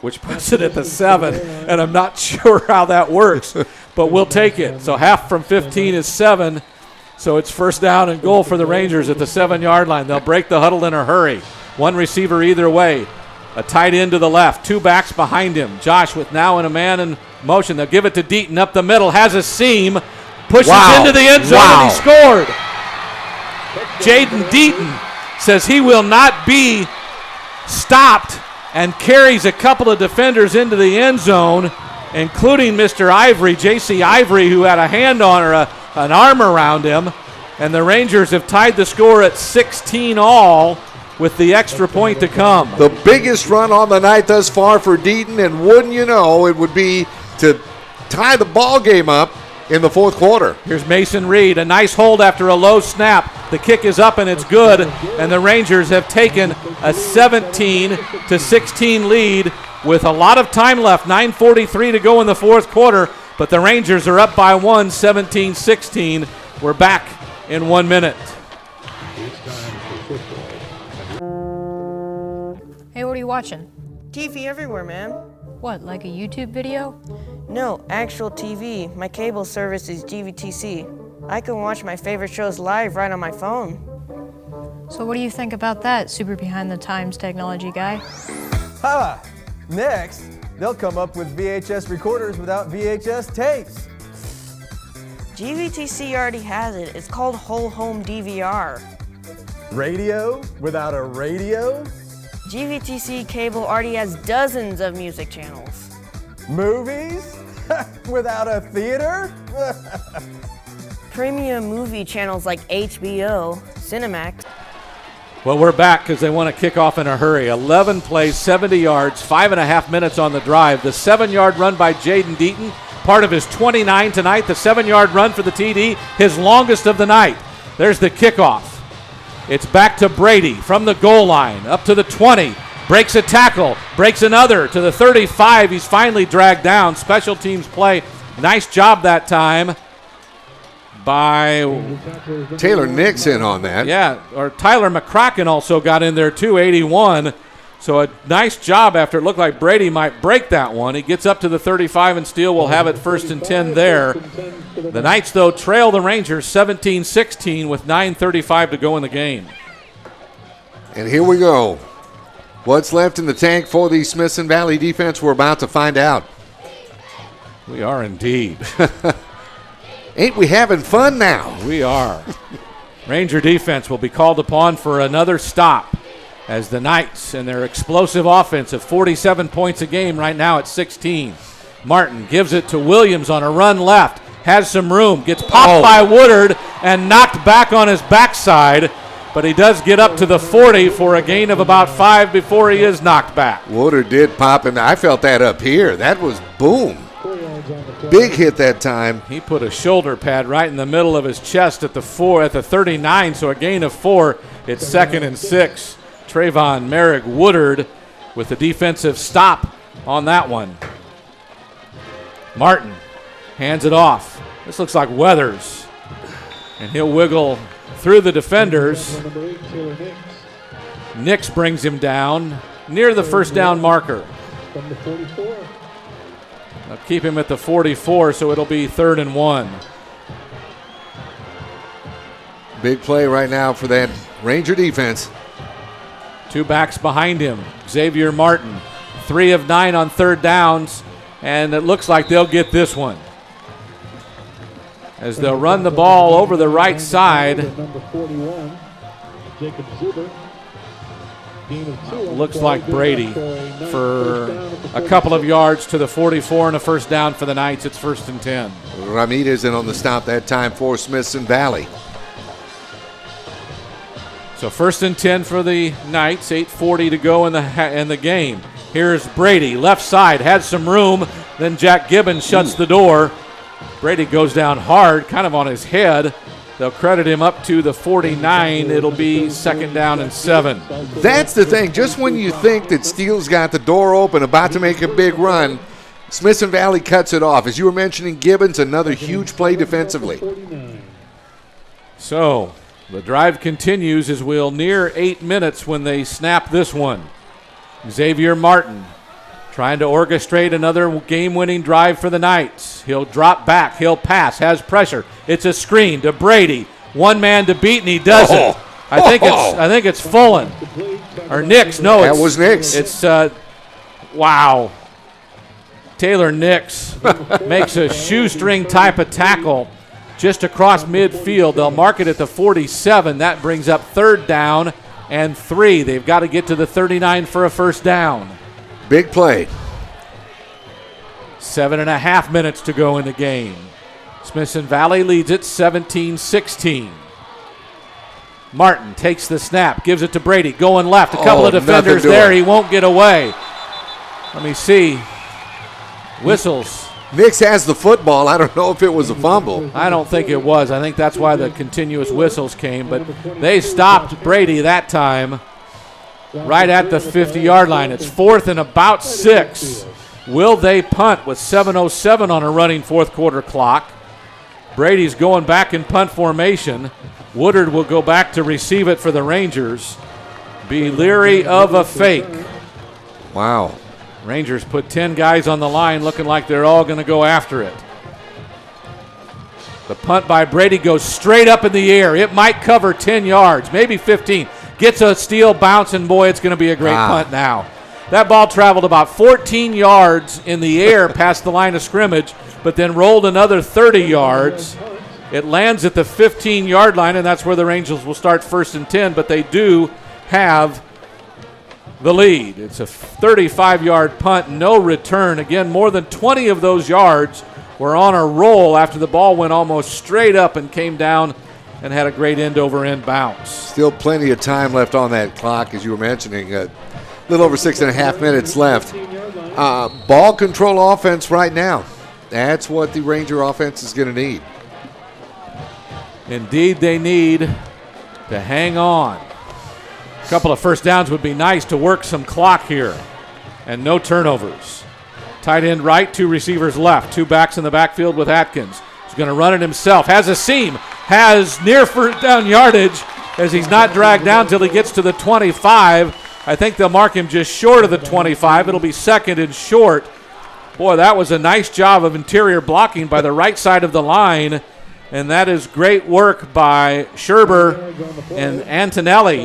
S2: which puts it at the 7, and I'm not sure how that works, but we'll take it. So half from 15 is 7, so it's 1st down and goal for the Rangers at the 7-yard line. They'll break the huddle in a hurry. 1 receiver either way. A tight end to the left, 2 backs behind him. Josh with now in a man in motion. They'll give it to Deaton up the middle, has a seam, pushes into the end zone, and he scored. Jaden Deaton says he will not be stopped and carries a couple of defenders into the end zone, including Mr. Ivory, J.C. Ivory, who had a hand on or an arm around him. And the Rangers have tied the score at 16 all with the extra point to come.
S3: The biggest run on the night thus far for Deaton, and wouldn't you know, it would be to tie the ball game up in the 4th quarter.
S2: Here's Mason Reed, a nice hold after a low snap. The kick is up and it's good, and the Rangers have taken a 17-16 lead with a lot of time left, 9:43 to go in the 4th quarter, but the Rangers are up by 1, 17-16. We're back in 1 minute.
S11: Hey, what are you watching?
S16: TV everywhere, man.
S11: What, like a YouTube video?
S16: No, actual TV. My cable service is GVTC. I can watch my favorite shows live right on my phone.
S11: So what do you think about that, super behind the times technology guy?
S24: Next, they'll come up with VHS recorders without VHS tapes.
S16: GVTC already has it. It's called Whole Home DVR.
S24: Radio without a radio?
S16: GVTC cable already has dozens of music channels.
S24: Movies? Without a theater?
S16: Premium movie channels like HBO, Cinemax.
S2: Well, we're back because they want to kick off in a hurry. 11 plays, 70 yards, 5.5 minutes on the drive. The 7-yard run by Jaden Deaton, part of his 29 tonight. The 7-yard run for the TD, his longest of the night. There's the kickoff. It's back to Brady from the goal line, up to the 20. Breaks a tackle, breaks another to the 35. He's finally dragged down. Special teams play. Nice job that time by
S3: Taylor Nixon on that.
S2: Yeah, or Tyler McCracken also got in there too, 81. So a nice job after it looked like Brady might break that one. He gets up to the 35 and Steele will have it 1st and 10 there. The Knights, though, trail the Rangers 17-16 with 9:35 to go in the game.
S3: And here we go. What's left in the tank for the Smithson Valley defense? We're about to find out.
S2: We are indeed.
S3: Ain't we having fun now?
S2: We are. Ranger defense will be called upon for another stop. as the Knights and their explosive offense of 47 points a game right now at 16. Martin gives it to Williams on a run left, has some room, gets popped by Woodard and knocked back on his backside, but he does get up to the 40 for a gain of about 5 before he is knocked back.
S3: Woodard did pop him. I felt that up here. That was boom. Big hit that time.
S2: He put a shoulder pad right in the middle of his chest at the 39, so a gain of 4. It's 2nd and 6. Trayvon Merrick Woodard with the defensive stop on that one. Martin hands it off. This looks like Weathers. And he'll wiggle through the defenders. Nix brings him down near the first down marker. They'll keep him at the 44, so it'll be 3rd and 1.
S3: Big play right now for that Ranger defense.
S2: 2 backs behind him. Xavier Martin, 3 of 9 on 3rd downs, and it looks like they'll get this one, as they'll run the ball over the right side. Looks like Brady for a couple of yards to the 44 and a first down for the Knights. It's 1st and 10.
S3: Ramirez in on the stop that time for Smithson Valley.
S2: So 1st and 10 for the Knights, 8:40 to go in the game. Here's Brady, left side, had some room, then Jack Gibbons shuts the door. Brady goes down hard, kind of on his head. They'll credit him up to the 49. It'll be 2nd down and 7.
S3: That's the thing. Just when you think that Steele's got the door open, about to make a big run, Smithson Valley cuts it off. As you were mentioning, Gibbons, another huge play defensively.
S2: So the drive continues as we'll near 8 minutes when they snap this one. Xavier Martin trying to orchestrate another game-winning drive for the Knights. He'll drop back. He'll pass. Has pressure. It's a screen to Brady. One man to beat, and he does it. I think it's Fullen or Nix. No,
S3: that was Nix.
S2: It's wow. Taylor Nix makes a shoestring type of tackle just across midfield. They'll mark it at the 47. That brings up 3rd down and 3. They've got to get to the 39 for a first down.
S3: Big play.
S2: 7.5 minutes to go in the game. Smithson Valley leads it 17-16. Martin takes the snap, gives it to Brady, going left. A couple of defenders there. He won't get away. Let me see. Whistles.
S3: Nix has the football. I don't know if it was a fumble.
S2: I don't think it was. I think that's why the continuous whistles came. But they stopped Brady that time right at the 50-yard line. It's 4th and about 6. Will they punt with 7:07 on a running 4th quarter clock? Brady's going back in punt formation. Woodard will go back to receive it for the Rangers. Be leery of a fake.
S3: Wow.
S2: Rangers put 10 guys on the line, looking like they're all going to go after it. The punt by Brady goes straight up in the air. It might cover 10 yards, maybe 15. Gets a Steele bounce, and boy, it's going to be a great punt now. That ball traveled about 14 yards in the air past the line of scrimmage, but then rolled another 30 yards. It lands at the 15-yard line, and that's where the Rangers will start 1st and 10, but they do have the lead. It's a 35-yard punt, no return. Again, more than 20 of those yards were on a roll after the ball went almost straight up and came down and had a great end-over-end bounce.
S3: Still plenty of time left on that clock, as you were mentioning. A little over 6.5 minutes left. Ball control offense right now. That's what the Ranger offense is going to need.
S2: Indeed, they need to hang on. A couple of first downs would be nice to work some clock here. And no turnovers. Tight end right, 2 receivers left. 2 backs in the backfield with Atkins. He's going to run it himself. Has a seam. Has near first down yardage as he's not dragged down till he gets to the 25. I think they'll mark him just short of the 25. It'll be 2nd and short. Boy, that was a nice job of interior blocking by the right side of the line. And that is great work by Scherber and Antonelli,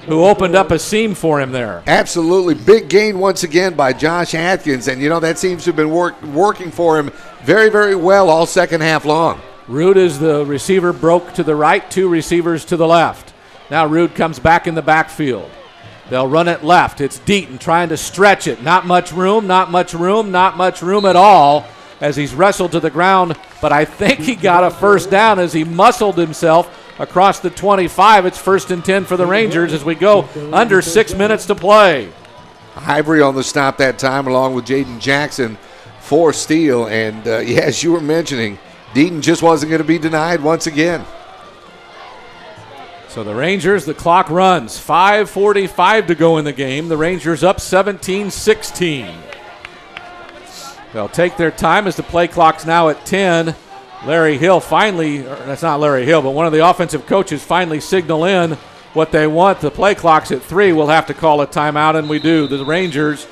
S2: who opened up a seam for him there.
S3: Absolutely. Big gain once again by Josh Atkins. And, that seems to have been working for him very, very well all second half long.
S2: Rude is the receiver, broke to the right, 2 receivers to the left. Now Rude comes back in the backfield. They'll run it left. It's Deaton trying to stretch it. Not much room, not much room, not much room at all as he's wrestled to the ground. But I think he got a first down as he muscled himself across the 25. It's 1st and 10 for the Rangers as we go under 6 minutes to play.
S3: Ivory on the stop that time along with Jaden Jackson for Steele. And, as you were mentioning, Deaton just wasn't going to be denied once again.
S2: So the Rangers, the clock runs. 5:45 to go in the game. The Rangers up 17-16. They'll take their time as the play clock's now at 10. Larry Hill finally, that's not Larry Hill, but one of the offensive coaches finally signal in what they want. The play clock's at 3. We'll have to call a timeout, and we do. The Rangers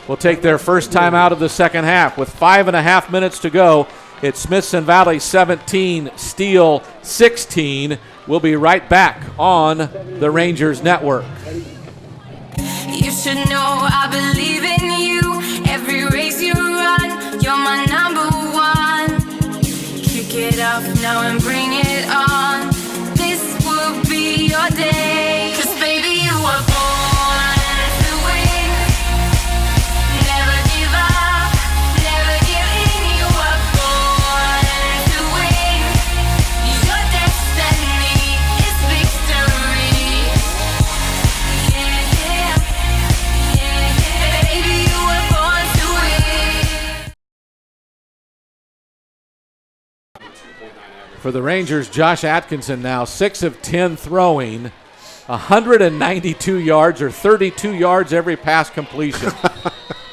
S2: will take their first timeout of the second half. With 5.5 minutes to go, it's Smithson Valley 17, Steele 16. We'll be right back on the Rangers Network.
S18: You should know I believe in you. Every race you run, you're my number one. Kick it up now and bring it on. This will be your day. 'Cause baby, you were born to win. Never give up, never give in. You were born to win. Your destiny is victory. Yeah, yeah, yeah. Baby, you were born to win.
S2: For the Rangers, Josh Atkinson now 6 of 10 throwing, 192 yards or 32 yards every pass completion.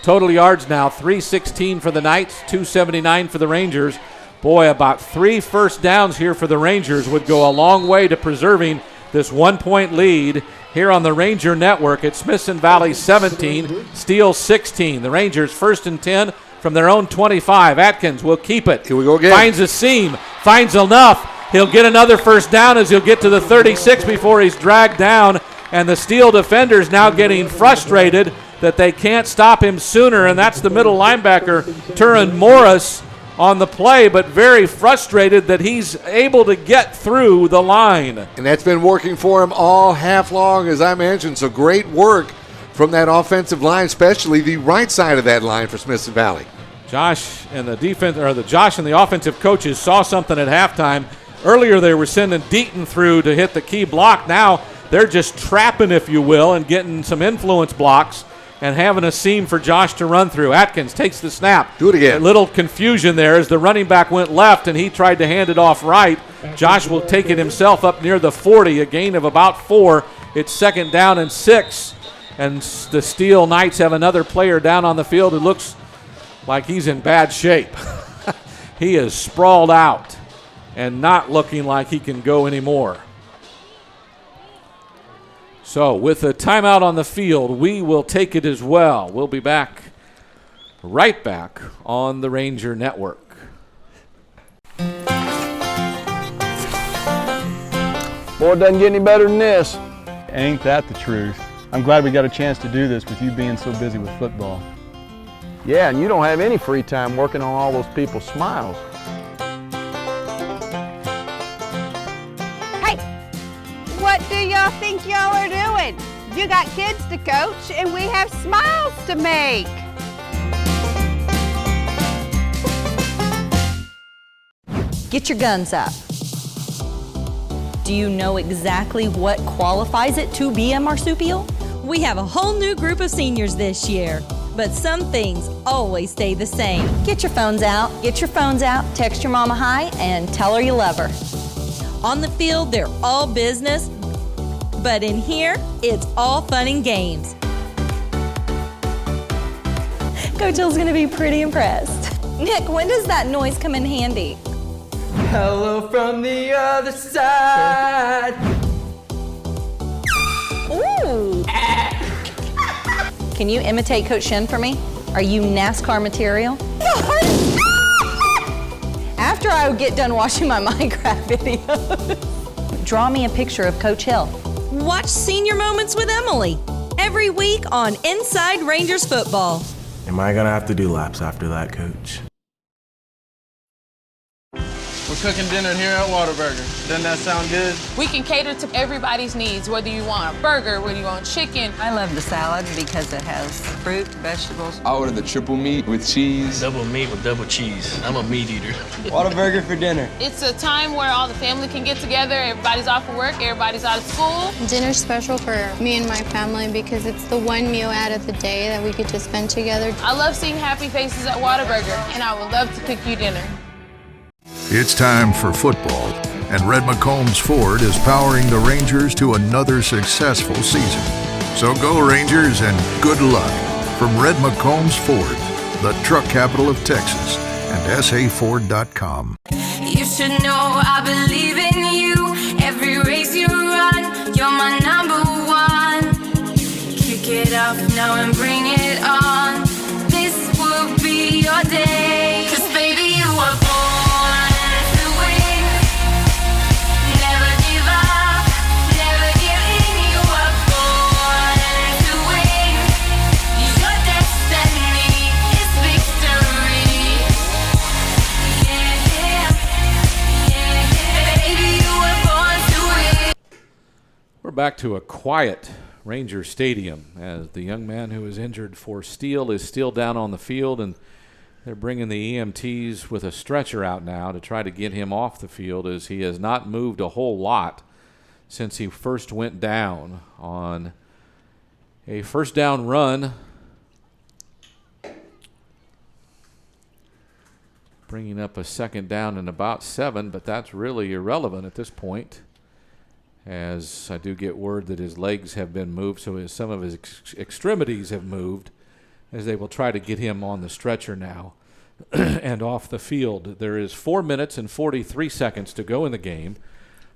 S2: Total yards now 316 for the Knights, 279 for the Rangers. Boy, about 3 first downs here for the Rangers would go a long way to preserving this 1-point lead here on the Ranger Network. It's Smithson Valley 17, Steele 16. The Rangers 1st and 10 from their own 25. Atkins will keep it.
S3: Here we go again.
S2: Finds a seam, finds enough. He'll get another first down as he'll get to the 36 before he's dragged down. And the Steele defenders now getting frustrated that they can't stop him sooner. And that's the middle linebacker, Turin Morris, on the play, but very frustrated that he's able to get through the line.
S3: And that's been working for him all half long, as I mentioned. So great work from that offensive line, especially the right side of that line for Smithson Valley.
S2: Josh and the offensive coaches saw something at halftime. Earlier they were sending Deaton through to hit the key block. Now they're just trapping, if you will, and getting some influence blocks and having a seam for Josh to run through. Atkins takes the snap.
S3: Do it again.
S2: A little confusion there as the running back went left and he tried to hand it off right. Josh will take it himself up near the 40, a gain of about 4. It's 2nd down and 6. And the Steele Knights have another player down on the field who looks like he's in bad shape. He is sprawled out and not looking like he can go anymore. So with a timeout on the field, we will take it as well. We'll be right back on the Ranger Network.
S10: Boy, it doesn't get any better than this.
S20: Ain't that the truth? I'm glad we got a chance to do this with you being so busy with football.
S10: Yeah, and you don't have any free time working on all those people's smiles.
S21: Hey, what do y'all think y'all are doing? You got kids to coach and we have smiles to make.
S6: Get your guns up. Do you know exactly what qualifies it to be a marsupial? We have a whole new group of seniors this year, but some things always stay the same. Get your phones out, text your mama hi, and tell her you love her. On the field, they're all business, but in here, it's all fun and games. Coach Hill's gonna be pretty impressed. Nick, when does that noise come in handy?
S4: Hello from the other side.
S6: Ooh. Can you imitate Coach Shin for me? Are you NASCAR material? After I get done watching my Minecraft videos, draw me a picture of Coach Hill. Watch Senior Moments with Emily every week on Inside Rangers Football.
S13: Am I gonna have to do laps after that, Coach?
S24: We're cooking dinner here at Whataburger. Doesn't that sound good?
S13: We can cater to everybody's needs, whether you want a burger, whether you want chicken.
S14: I love the salad because it has fruit, vegetables.
S15: I ordered the triple meat with cheese.
S17: Double meat with double cheese. I'm a meat eater.
S24: Whataburger for dinner.
S13: It's a time where all the family can get together. Everybody's off of work, everybody's out of school.
S25: Dinner's special for me and my family because it's the one meal out of the day that we get to spend together.
S13: I love seeing happy faces at Whataburger, and I would love to cook you dinner.
S26: It's time for football, and Red McCombs Ford is powering the Rangers to another successful season. So go Rangers and good luck from Red McCombs Ford, the truck capital of Texas, and saford.com.
S18: You should know I believe in you. Every race you run, you're my number one. Kick it up now and bring it on. This will be your day. 'Cause baby, you were born to win. Never give up, never give in. You were born to win. Your destiny is victory.
S2: We're back to a quiet Ranger Stadium as the young man who was injured for Steele is still down on the field, and they're bringing the EMTs with a stretcher out now to try to get him off the field, as he has not moved a whole lot since he first went down on a first down run. Bringing up a second down and about 7, but that's really irrelevant at this point, as I do get word that his legs have been moved, so some of his extremities have moved, as they will try to get him on the stretcher now and off the field. There is 4 minutes and 43 seconds to go in the game.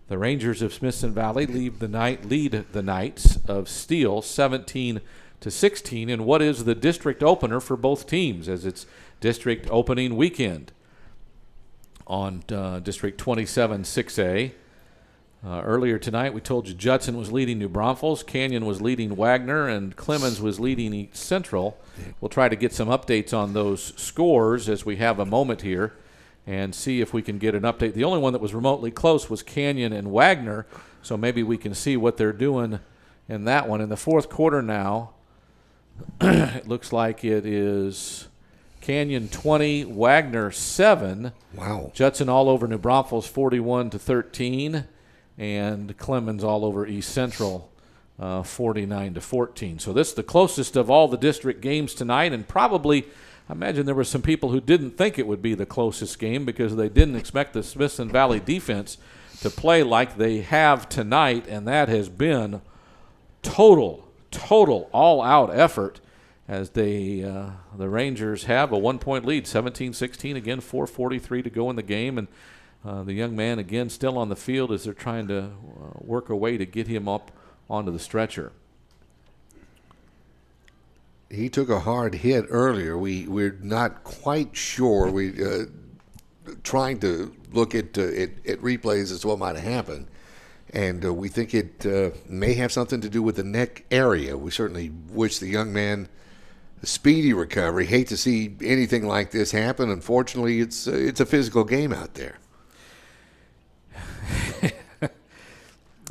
S2: The Rangers of Smithson Valley lead the Knights of Steele 17-16 in what is the district opener for both teams, as it's district opening weekend on District 27 6A. Earlier tonight, we told you Judson was leading New Braunfels, Canyon was leading Wagner, and Clemens was leading East Central. We'll try to get some updates on those scores as we have a moment here and see if we can get an update. The only one that was remotely close was Canyon and Wagner, so maybe we can see what they're doing in that one. In the fourth quarter now, it looks like it is Canyon 20, Wagner 7.
S3: Wow.
S2: Judson all over New Braunfels 41-13. And Clemens all over East Central 49-14. So this is the closest of all the district games tonight, and probably I imagine there were some people who didn't think it would be the closest game because they didn't expect the Smithson Valley defense to play like they have tonight, and that has been total all-out effort as the Rangers have a 1-point lead, 17-16, again, 4:43 to go in the game, and the young man, again, still on the field as they're trying to work a way to get him up onto the stretcher.
S3: He took a hard hit earlier. We're not quite sure. We're trying to look at replays as to what might have happened, and we think it may have something to do with the neck area. We certainly wish the young man a speedy recovery. Hate to see anything like this happen. Unfortunately, it's a physical game out there.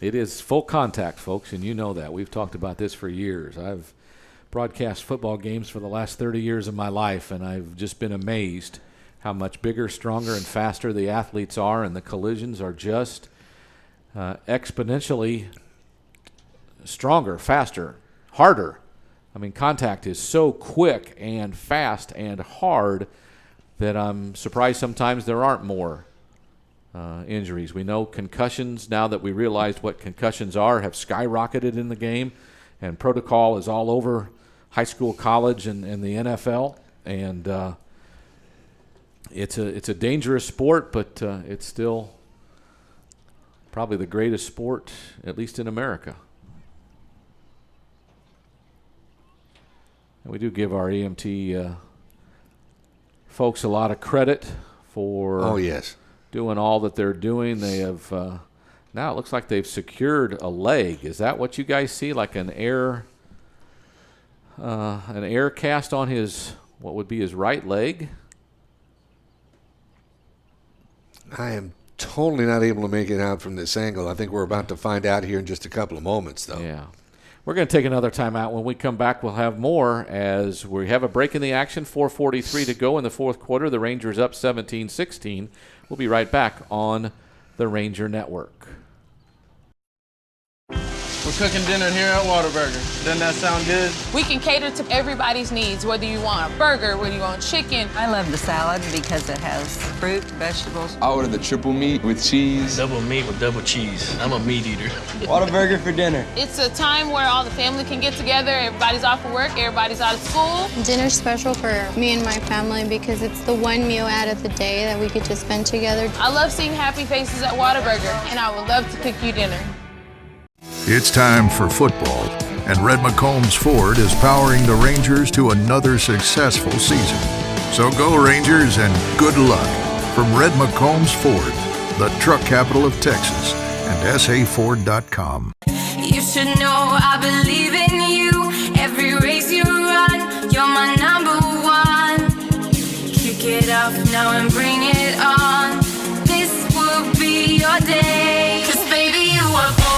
S2: It is full contact, folks, and you know that. We've talked about this for years. I've broadcast football games for the last 30 years of my life, and I've just been amazed how much bigger, stronger, and faster the athletes are, and the collisions are just exponentially stronger, faster, harder. I mean, contact is so quick and fast and hard that I'm surprised sometimes there aren't more injuries. We know concussions, now that we realized what concussions are, have skyrocketed in the game, and protocol is all over high school, college, and the NFL. And it's a dangerous sport, but it's still probably the greatest sport, at least in America. And we do give our EMT folks a lot of credit for doing all that they're doing. They have now it looks like they've secured a leg. Is that what you guys see, like an air cast on his, what would be his right leg?
S3: I am totally not able to make it out from this angle. I think we're about to find out here in just a couple of moments, though.
S2: Yeah. We're going to take another timeout. When we come back, we'll have more as we have a break in the action. 4:43 to go in the fourth quarter. The Rangers up 17-16. We'll be right back on the Ranger Network.
S17: We're cooking dinner here at Whataburger. Doesn't that sound good?
S13: We can cater to everybody's needs, whether you want a burger, whether you want chicken.
S14: I love the salad because it has fruit, vegetables.
S15: I ordered the triple meat with cheese.
S17: Double meat with double cheese. I'm a meat eater.
S24: Whataburger for dinner.
S13: It's a time where all the family can get together. Everybody's off of work, everybody's out of school.
S25: Dinner's special for me and my family because it's the one meal out of the day that we could just spend together.
S13: I love seeing happy faces at Whataburger, and I would love to cook you dinner.
S26: It's time for football, and Red McCombs Ford is powering the Rangers to another successful season. So go Rangers and good luck from Red McCombs Ford, the truck capital of Texas, and SAFord.com.
S18: You should know I believe in you. Every race you run, you're my number one. Kick it up now and bring it on. This will be your day. 'Cause baby, you were born.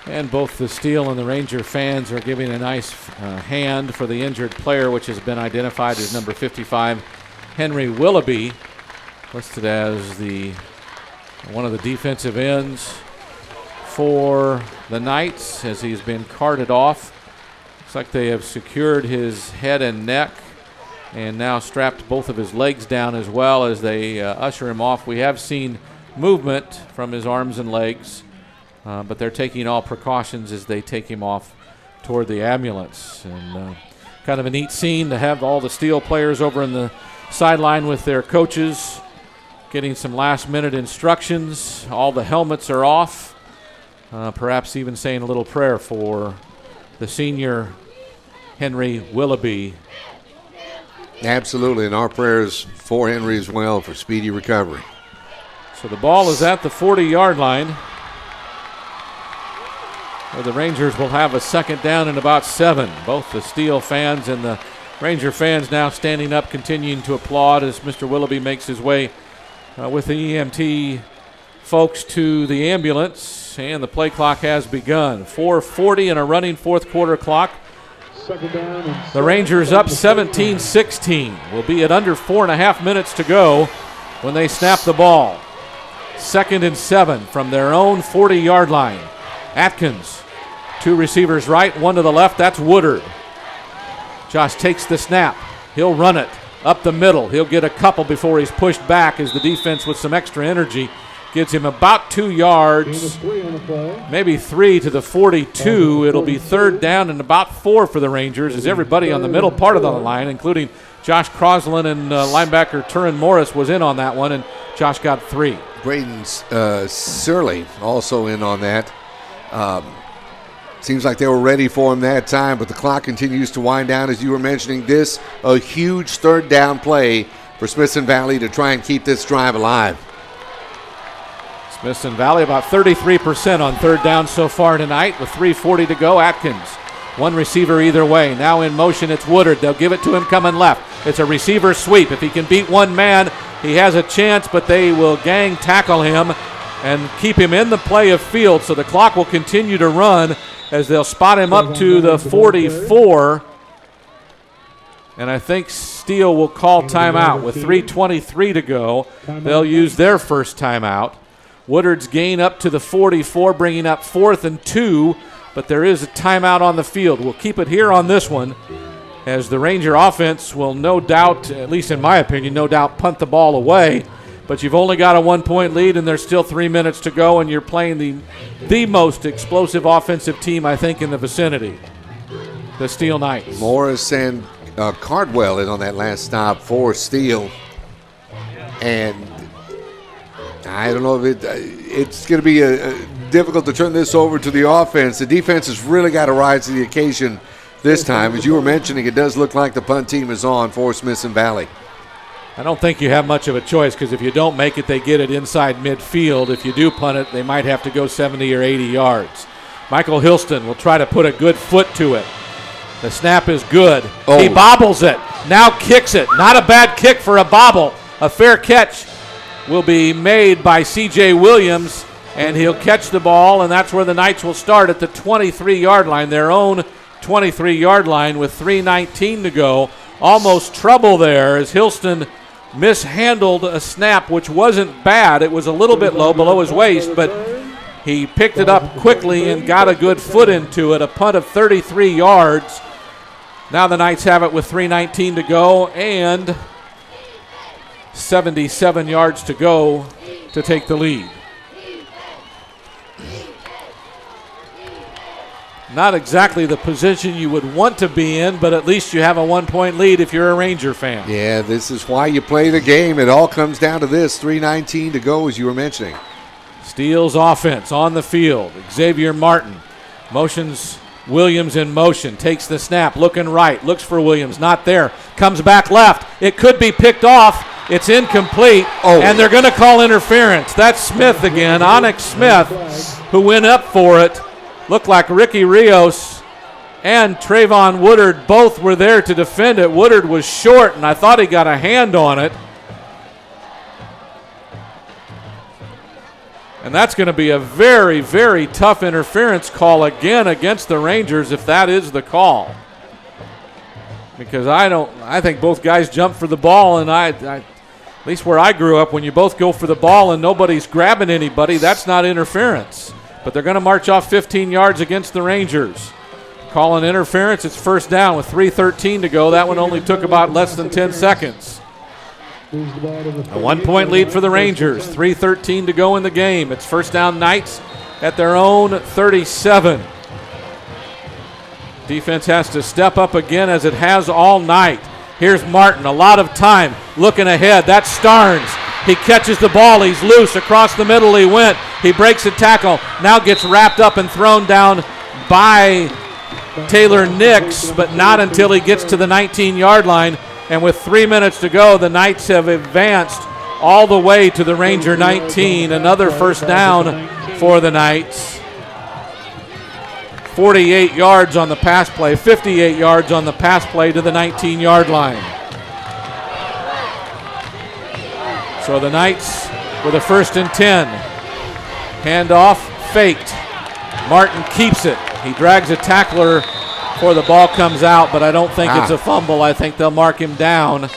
S2: And both the Steele and the Ranger fans are giving a nice hand for the injured player, which has been identified as number 55, Henry Willoughby, listed as one of the defensive ends for the Knights as he's been carted off. Looks like they have secured his head and neck and now strapped both of his legs down as well as they usher him off. We have seen movement from his arms and legs. But they're taking all precautions as they take him off toward the ambulance. And kind of a neat scene to have all the Steele players over in the sideline with their coaches, getting some last-minute instructions. All the helmets are off, perhaps even saying a little prayer for the senior Henry Willoughby.
S3: Absolutely, and our prayers for Henry as well for speedy recovery.
S2: So the ball is at the 40-yard line, where the Rangers will have a second down and about 7. Both the Steele fans and the Ranger fans now standing up, continuing to applaud as Mr. Willoughby makes his way with the EMT folks to the ambulance. And the play clock has begun. 4:40 and a running fourth quarter clock.
S19: Second down and
S2: the Rangers up 17-16. Will be at under 4.5 minutes to go when they snap the ball. 2nd and 7 from their own 40-yard line. Atkins, 2 receivers right, 1 to the left. That's Woodard. Josh takes the snap. He'll run it up the middle. He'll get a couple before he's pushed back as the defense with some extra energy gets him about 2 yards, maybe 3 to the 42. It'll be 3rd down and about 4 for the Rangers as everybody on the middle part of the line, including Josh Crosland and linebacker Turin Morris, was in on that one, and Josh got 3.
S3: Braden Surley also in on that. Seems like they were ready for him that time, but the clock continues to wind down. As you were mentioning, this a huge 3rd down play for Smithson Valley to try and keep this drive alive.
S2: Smithson Valley about 33% on 3rd down so far tonight with 3:40 to go. Atkins, 1 receiver either way. Now in motion, it's Woodard. They'll give it to him coming left. It's a receiver sweep. If he can beat 1 man, he has a chance, but they will gang tackle him and keep him in the play of field. So the clock will continue to run as they'll spot him up to the 44. And I think Steele will call timeout with 3:23 to go. They'll use their first timeout. Woodard's gain up to the 44, bringing up 4th and 2, but there is a timeout on the field. We'll keep it here on this one as the Ranger offense will no doubt, at least in my opinion, no doubt punt the ball away. But you've only got a 1-point lead, and there's still 3 minutes to go, and you're playing the most explosive offensive team, I think, in the vicinity, the Steele Knights.
S3: Morris and Cardwell in on that last stop for Steele. And I don't know if it's going to be difficult to turn this over to the offense. The defense has really got to rise to the occasion this time. As you were mentioning, it does look like the punt team is on for Smithson Valley.
S2: I don't think you have much of a choice because if you don't make it, they get it inside midfield. If you do punt it, they might have to go 70 or 80 yards. Michael Hilston will try to put a good foot to it. The snap is good.
S3: Oh.
S2: He bobbles it. Now kicks it. Not a bad kick for a bobble. A fair catch will be made by C.J. Williams, and he'll catch the ball, and that's where the Knights will start at the 23-yard line, their own 23-yard line with 3:19 to go. Almost trouble there as Hilston mishandled a snap, which wasn't bad. It was a little bit low below his waist, but he picked it up quickly and got a good foot into it. A punt of 33 yards. Now the Knights have it with 3:19 to go and 77 yards to go to take the lead. Not exactly the position you would want to be in, but at least you have a 1-point lead if you're a Ranger fan.
S3: Yeah, this is why you play the game. It all comes down to this. 3:19 to go, as you were mentioning.
S2: Steele's offense on the field. Xavier Martin motions Williams in motion. Takes the snap, looking right. Looks for Williams, not there. Comes back left. It could be picked off. It's incomplete, and they're going to call interference. That's Smith again, Onyx Smith, who went up for it. Looked like Ricky Rios and Trayvon Woodard both were there to defend it. Woodard was short, and I thought he got a hand on it. And that's going to be a very, very tough interference call again against the Rangers if that is the call. Because I think both guys jumped for the ball, and at least where I grew up, when you both go for the ball and nobody's grabbing anybody, that's not interference. But they're going to march off 15 yards against the Rangers. Calling interference, it's first down with 3:13 to go. That one only took about less than 10 seconds. A 1-point lead for the Rangers. 3:13 to go in the game. It's first down Knights at their own 37. Defense has to step up again as it has all night. Here's Martin, a lot of time looking ahead. That's Starnes. He catches the ball. He's loose. Across the middle he went. He breaks a tackle. Now gets wrapped up and thrown down by Taylor Nix, but not until he gets to the 19-yard line. And with 3 minutes to go, the Knights have advanced all the way to the Ranger 19. Another first down for the Knights. 48 yards on the pass play, 58 yards on the pass play to the 19-yard line. So the Knights with a 1st and 10. Handoff faked. Martin keeps it. He drags a tackler before the ball comes out, but I don't think it's a fumble. I think they'll mark him down.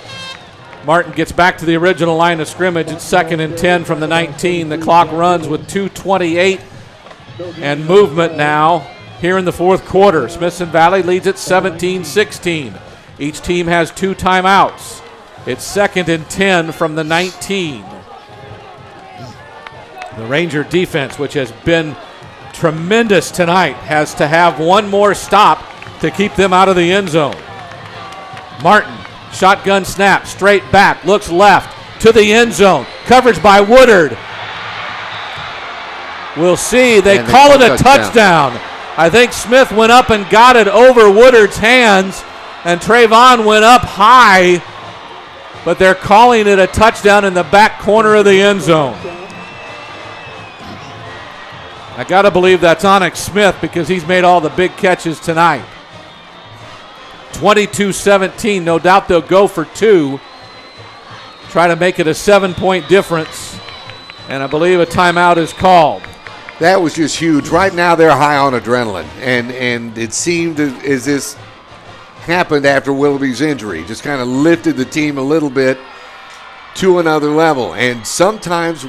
S2: Martin gets back to the original line of scrimmage. It's 2nd and 10 from the 19. The clock runs with 2:28 and movement now here in the fourth quarter. Smithson Valley leads at 17-16. Each team has 2 timeouts. It's 2nd and 10 from the 19. The Ranger defense, which has been tremendous tonight, has to have one more stop to keep them out of the end zone. Martin, shotgun snap, straight back, looks left to the end zone. Coverage by Woodard. We'll see. They call it a touchdown. I think Smith went up and got it over Woodard's hands, and Trayvon went up high, but they're calling it a touchdown in the back corner of the end zone. I got to believe that's Onyx Smith because he's made all the big catches tonight. 22-17. No doubt they'll go for 2. Try to make it a 7-point difference. And I believe a timeout is called.
S3: That was just huge. Right now they're high on adrenaline. And it seemed as this happened after Willoughby's injury. Just kind of lifted the team a little bit to another level. And sometimes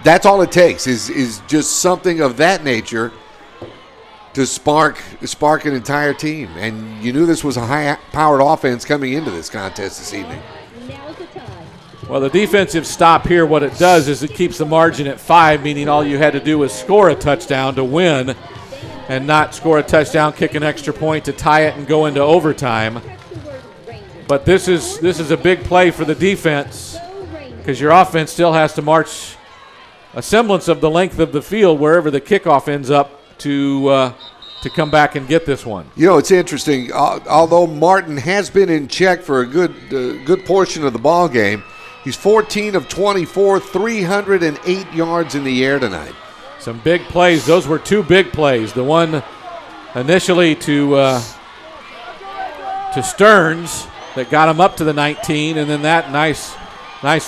S3: that's all it takes is just something of that nature to spark an entire team. And you knew this was a high-powered offense coming into this contest this evening.
S2: Well, the defensive stop here, what it does is it keeps the margin at 5, meaning all you had to do was score a touchdown to win and not score a touchdown, kick an extra point to tie it and go into overtime. But this is a big play for the defense because your offense still has to march a semblance of the length of the field wherever the kickoff ends up to to come back and get this one.
S3: You know, it's interesting. Although Martin has been in check for a good portion of the ball game, he's 14 of 24, 308 yards in the air tonight.
S2: Some big plays. Those were two big plays. The one initially to Stearns that got him up to the 19, and then that nice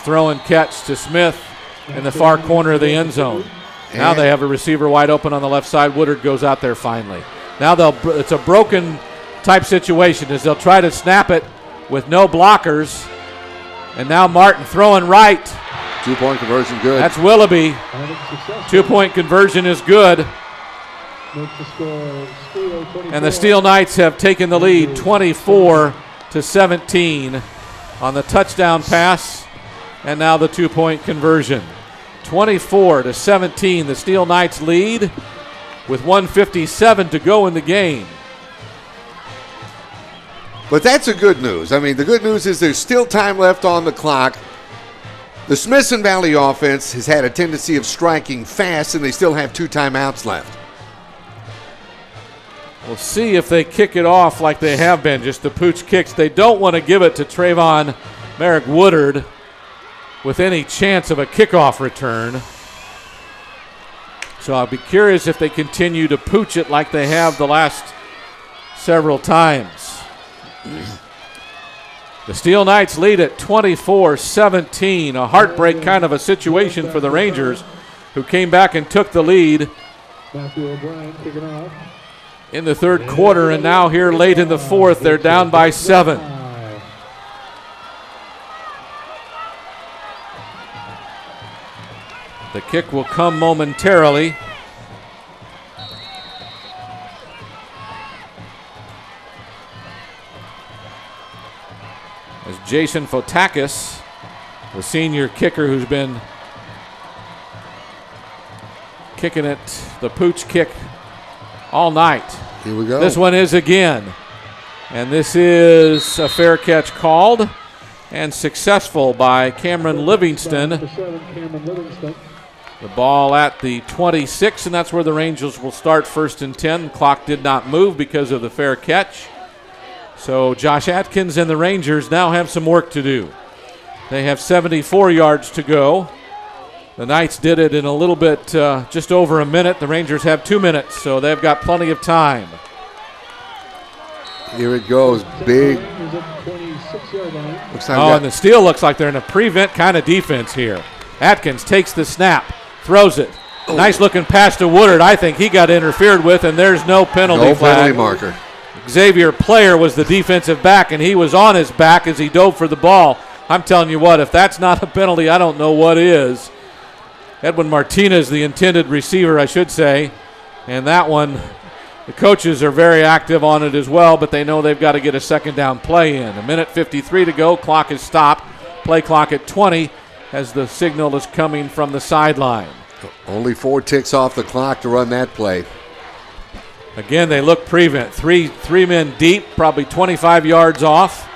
S2: throw and catch to Smith in the far corner of the end zone. Now they have a receiver wide open on the left side. Woodard goes out there finally. Now it's a broken type situation as they'll try to snap it with no blockers. And now Martin throwing right.
S3: 2-point conversion good.
S2: That's Willoughby. 2-point conversion is good. And the Steele Knights have taken the lead 24-17 on the touchdown pass. And now the 2-point conversion. 24-17, the Steele Knights lead with 1:57 to go in the game.
S3: But that's the good news. I mean, the good news is there's still time left on the clock. The Smithson Valley offense has had a tendency of striking fast, and they still have 2 timeouts left.
S2: We'll see if they kick it off like they have been, just the pooch kicks. They don't want to give it to Trayvon Merrick Woodard with any chance of a kickoff return. So I'll be curious if they continue to pooch it like they have the last several times. The Steele Knights lead at 24-17, a heartbreak kind of a situation for the Rangers, who came back and took the lead in the third quarter, and now here late in the fourth, they're down by 7. The kick will come momentarily. As Jason Fotakis, the senior kicker who's been kicking it, the pooch kick all night.
S3: Here we go.
S2: This one is again. And this is a fair catch called and successful by Cameron Livingston. The ball at the 26, and that's where the Rangers will start 1st and 10. Clock did not move because of the fair catch. So Josh Atkins and the Rangers now have some work to do. They have 74 yards to go. The Knights did it in a little bit, just over a minute. The Rangers have 2 minutes, so they've got plenty of time.
S3: Here it goes, big.
S2: And the Steele looks like they're in a prevent kind of defense here. Atkins takes the snap, throws it. Nice looking pass to Woodard. I think he got interfered with, and there's no penalty flag.
S3: No penalty marker.
S2: Xavier Player was the defensive back, and he was on his back as he dove for the ball. I'm telling you what, if that's not a penalty, I don't know what is. Edwin Martinez, the intended receiver, I should say. And that one, the coaches are very active on it as well, but they know they've got to get a second down play in. 1:53 to go. Clock is stopped. Play clock at 20 as the signal is coming from the sideline.
S3: Only 4 ticks off the clock to run that play.
S2: Again, they look prevent. Three men deep, probably 25 yards off.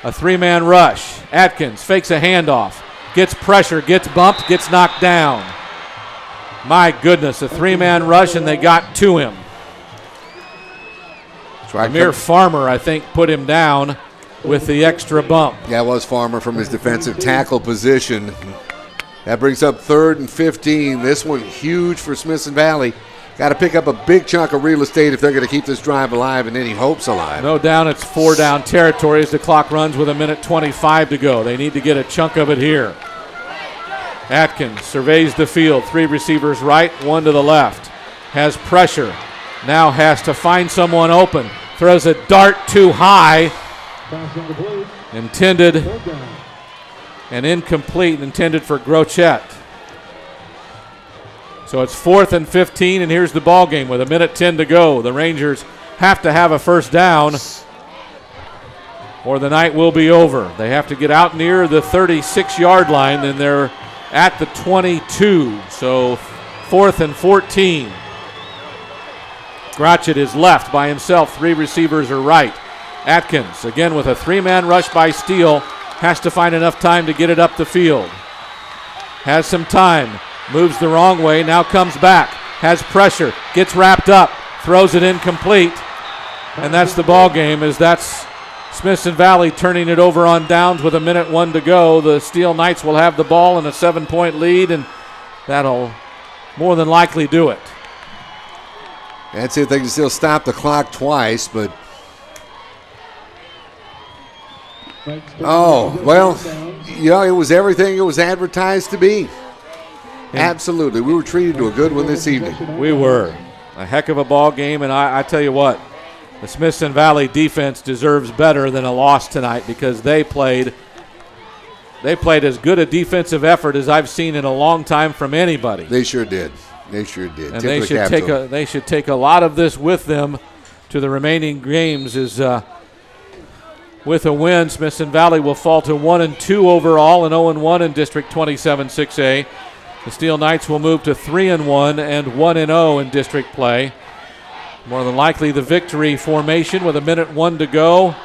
S2: A 3-man rush. Atkins fakes a handoff. Gets pressure, gets bumped, gets knocked down. My goodness, a 3-man rush, and they got to him. Amir Farmer, I think, put him down with the extra bump.
S3: Yeah, it was Farmer from his defensive tackle position. That brings up 3rd and 15. This one huge for Smithson Valley. Got to pick up a big chunk of real estate if they're going to keep this drive alive and any hopes alive.
S2: No doubt it's 4-down territory as the clock runs with 1:25 to go. They need to get a chunk of it here. Atkins surveys the field. 3 receivers right, 1 to the left. Has pressure. Now has to find someone open. Throws a dart too high. Intended and incomplete. Intended for Grochette. So it's 4th and 15, and here's the ball game with 1:10 to go. The Rangers have to have a first down, or the night will be over. They have to get out near the 36-yard line, and they're at the 22. So 4th and 14. Grochette is left by himself. 3 receivers are right. Atkins, again with a 3-man rush by Steele, has to find enough time to get it up the field. Has some time. Moves the wrong way, now comes back, has pressure, gets wrapped up, throws it incomplete. And that's the ball game, as that's Smithson Valley turning it over on downs with 1:01 to go. The Steele Knights will have the ball in a 7-point lead, and that'll more than likely do it.
S3: That's it. They can still stop the clock twice, but it was everything it was advertised to be. Absolutely. We were treated to a good one this evening.
S2: We were. A heck of a ball game, and I tell you what, the Smithson Valley defense deserves better than a loss tonight, because they played as good a defensive effort as I've seen in a long time from anybody.
S3: They sure did. They sure did.
S2: And they should take a lot of this with them to the remaining games. With a win, Smithson Valley will fall to 1-2 overall and 0-1 in District 27 6A. The Steele Knights will move to 3-1 and 1-0 in district play. More than likely the victory formation with 1:01 to go.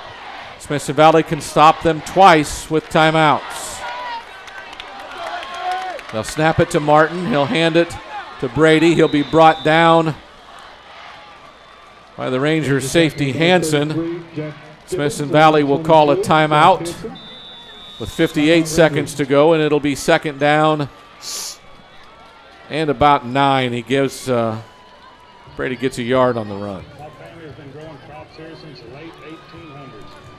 S2: Smithson Valley can stop them twice with timeouts. They'll snap it to Martin. He'll hand it to Brady. He'll be brought down by the Rangers safety Hansen. Smithson Valley will call a timeout with 58 seconds to go, and it'll be second down and about 9. He gives Brady gets a yard on the run.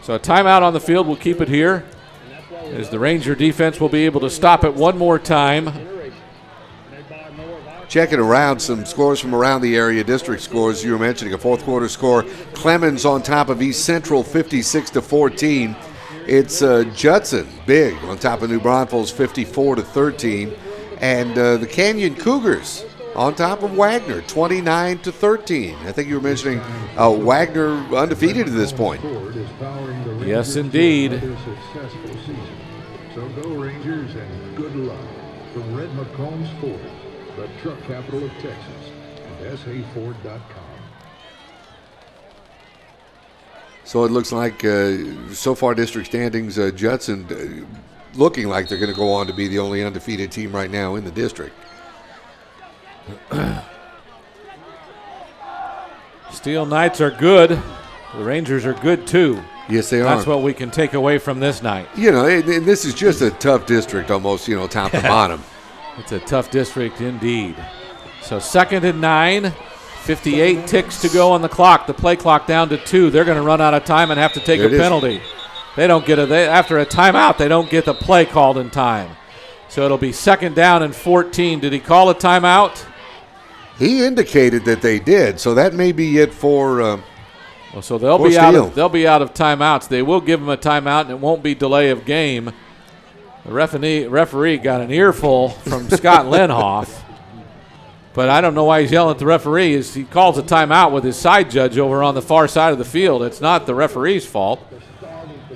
S2: So a timeout on the field will keep it here, as the Ranger defense will be able to stop it one more time.
S3: Checking around some scores from around the area, district scores. You were mentioning a fourth quarter score. Clemens on top of East Central, 56-14. It's Judson big on top of New Braunfels, 54-13. And the Canyon Cougars on top of Wagner, 29-13. I think you were mentioning Wagner undefeated at this point.
S2: Yes, indeed.
S19: So go Rangers and good luck from Red McCombs Ford, the truck capital of Texas, and SAFord.com.
S3: So it looks like so far district standings, Judson looking like they're going to go on to be the only undefeated team right now in the district.
S2: Steele Knights are good. The Rangers are good too.
S3: Yes, they are.
S2: That's what we can take away from this night.
S3: You know, and this is just a tough district almost, top to bottom.
S2: It's a tough district indeed. So 2nd and 9, 58 ticks to go on the clock. The play clock down to 2. They're going to run out of time and have to take a penalty. They don't get after a timeout, they don't get the play called in time. So it'll be 2nd down and 14. Did he call a timeout?
S3: He indicated that they did, so that may be it for
S2: so they'll be out of timeouts. They will give them a timeout, and it won't be delay of game. The referee got an earful from Scott Lenhoff, but I don't know why he's yelling at the referee. He calls a timeout with his side judge over on the far side of the field. It's not the referee's fault.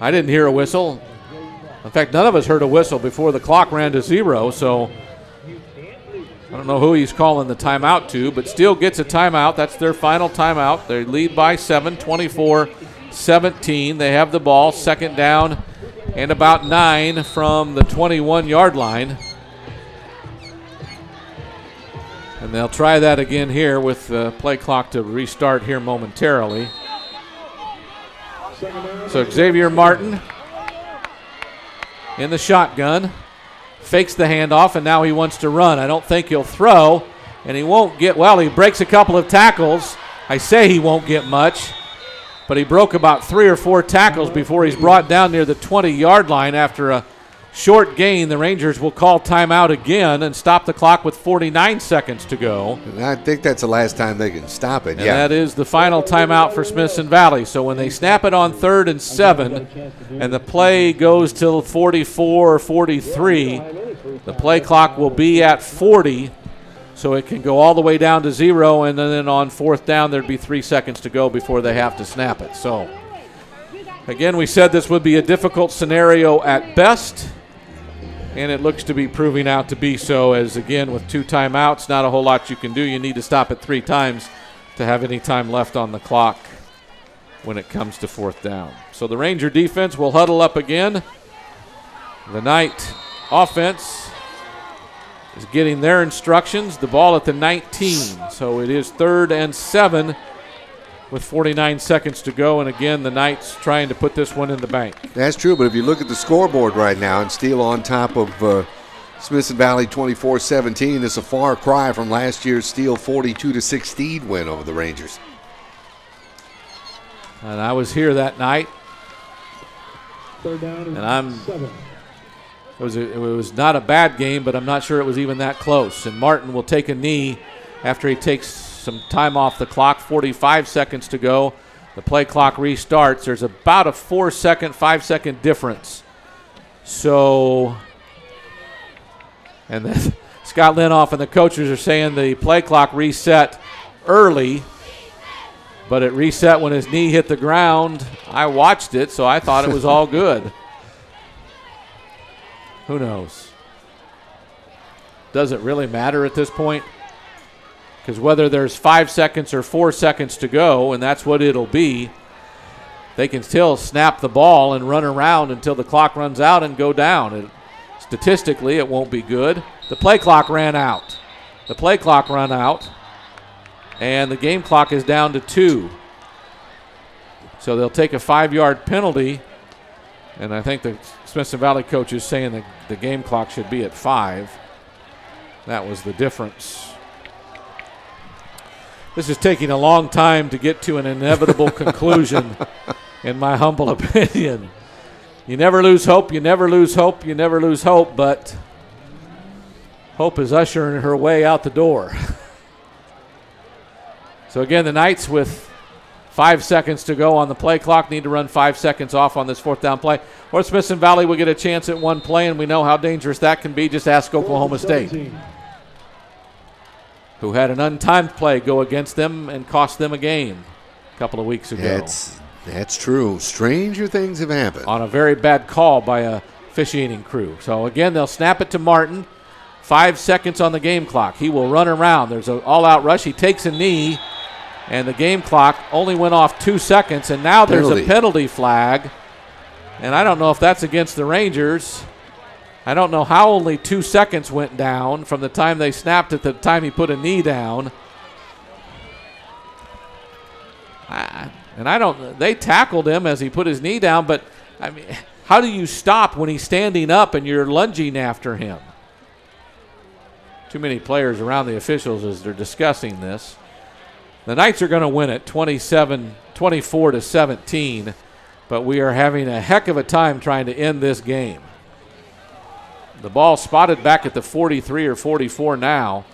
S2: I didn't hear a whistle. In fact, none of us heard a whistle before the clock ran to 0, so I don't know who he's calling the timeout to, but Steele gets a timeout. That's their final timeout. They lead by 7, 24-17. They have the ball, 2nd down and about 9 from the 21-yard line. And they'll try that again here with the play clock to restart here momentarily. So Xavier Martin in the shotgun. Fakes the handoff, and now he wants to run. I don't think he'll throw, and he won't get, he breaks a couple of tackles. I say he won't get much, but he broke about 3 or 4 tackles before he's brought down near the 20-yard line. After a short gain, the Rangers will call timeout again and stop the clock with 49 seconds to go.
S3: And I think that's the last time they can stop it.
S2: And that is the final timeout for Smithson Valley. So when they snap it on 3rd and 7 and the play goes till 44 or 43, the play clock will be at 40, so it can go all the way down to 0, and then on 4th down there'd be 3 seconds to go before they have to snap it. So again, we said this would be a difficult scenario at best, and it looks to be proving out to be so, as again with 2 timeouts, not a whole lot you can do. You need to stop it 3 times to have any time left on the clock when it comes to 4th down. So the Ranger defense will huddle up again. The Knight offense is getting their instructions. The ball at the 19, so it is 3rd and 7 with 49 seconds to go. And again, the Knights trying to put this one in the bank.
S3: That's true, but if you look at the scoreboard right now, and Steele on top of Smithson Valley 24-17, it's a far cry from last year's Steele 42-16 win over the Rangers.
S2: And I was here that night.
S9: Third down
S2: and
S9: 7.
S2: It was not a bad game, but I'm not sure it was even that close. And Martin will take a knee after he takes some time off the clock. 45 seconds to go. The play clock restarts. There's about a 4-second, 5-second difference. So, and then Scott Linoff and the coaches are saying the play clock reset early, but it reset when his knee hit the ground. I watched it, so I thought it was all good. Who knows? Does it really matter at this point? Because whether there's 5 seconds or 4 seconds to go, and that's what it'll be, they can still snap the ball and run around until the clock runs out and go down. Statistically, it won't be good. The play clock ran out. The play clock ran out, and the game clock is down to 2. So they'll take a 5-yard penalty, and I think the Smithson Valley coach is saying that the game clock should be at 5. That was the difference. This is taking a long time to get to an inevitable conclusion, in my humble opinion. You never lose hope, you never lose hope, you never lose hope, but hope is ushering her way out the door. So again, the Knights with 5 seconds to go on the play clock need to run 5 seconds off on this 4th down play. Or Smithson Valley will get a chance at one play, and we know how dangerous that can be. Just ask Oklahoma State, who had an untimed play go against them and cost them a game a couple of weeks ago.
S3: That's true. Stranger things have happened.
S2: On a very bad call by a officiating crew. So again, they'll snap it to Martin. 5 seconds on the game clock. He will run around. There's an all-out rush. He takes a knee, and the game clock only went off 2 seconds, and now there's a penalty flag. And I don't know if that's against the Rangers. I don't know how only 2 seconds went down from the time they snapped it to the time he put a knee down. They tackled him as he put his knee down, but I mean, how do you stop when he's standing up and you're lunging after him? Too many players around the officials as they're discussing this. The Knights are going to win it 24-17, but we are having a heck of a time trying to end this game. The ball spotted back at the 43 or 44 now.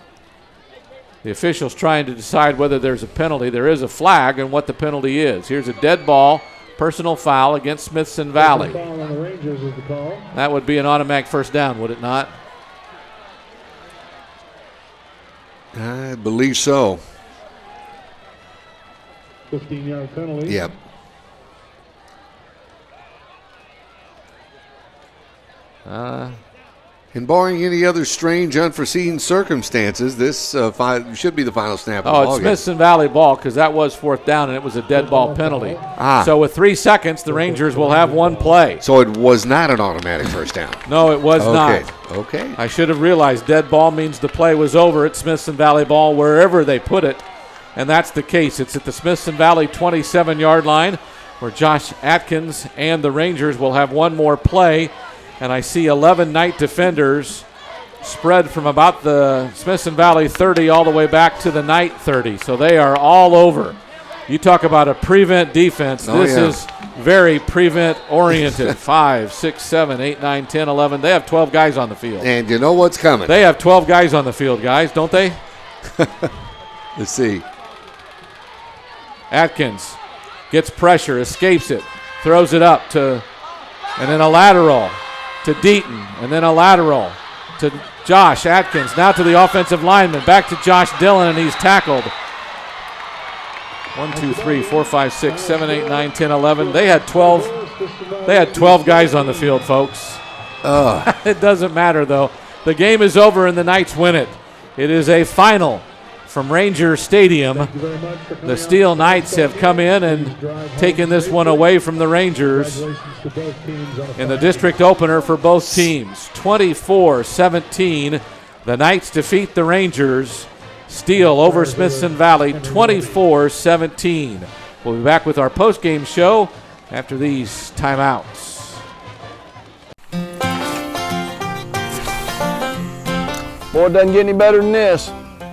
S2: The officials trying to decide whether there's a penalty. There is a flag and what the penalty is. Here's a dead ball, personal foul against Smithson Valley.
S9: Foul on the Rangers is the call.
S2: That would be an automatic first down, would it not?
S3: I believe so.
S9: 15-yard penalty.
S3: Yep. And barring any other strange, unforeseen circumstances, this should be the final snap of the ball
S2: it's Smithson Valley ball because that was 4th down and it was a dead ball penalty. So with 3 seconds, the Rangers will have one play.
S3: So it was not an automatic first down.
S2: No, it was not.
S3: Okay.
S2: I should have realized dead ball means the play was over at Smithson Valley ball wherever they put it, and that's the case. It's at the Smithson Valley 27-yard line where Josh Atkins and the Rangers will have one more play. And I see 11 Knight defenders spread from about the Smithson Valley 30 all the way back to the Knight 30. So they are all over. You talk about a prevent defense. This is very prevent-oriented. 5, 6, 7, 8, 9, 10, 11. They have 12 guys on the field.
S3: And you know what's coming.
S2: They have 12 guys on the field, guys, don't they?
S3: Let's see.
S2: Atkins gets pressure, escapes it, throws it up to, and then a lateral to Deaton, and then a lateral to Josh Atkins. Now to the offensive lineman, back to Josh Dillon, and he's tackled. 1, 2, 3, 4, 5, 6, 7, 8, 9, 10, 11. They had 12 guys on the field, folks. It doesn't matter, though. The game is over, and the Knights win it. It is a final from Ranger Stadium. The Steele Knights have come in and taken this one away from the Rangers in the district opener for both teams. 24-17, the Knights defeat the Rangers. Steele over Smithson Valley, 24-17. We'll be back with our post-game show after these timeouts.
S10: Boy, it doesn't get any better than this.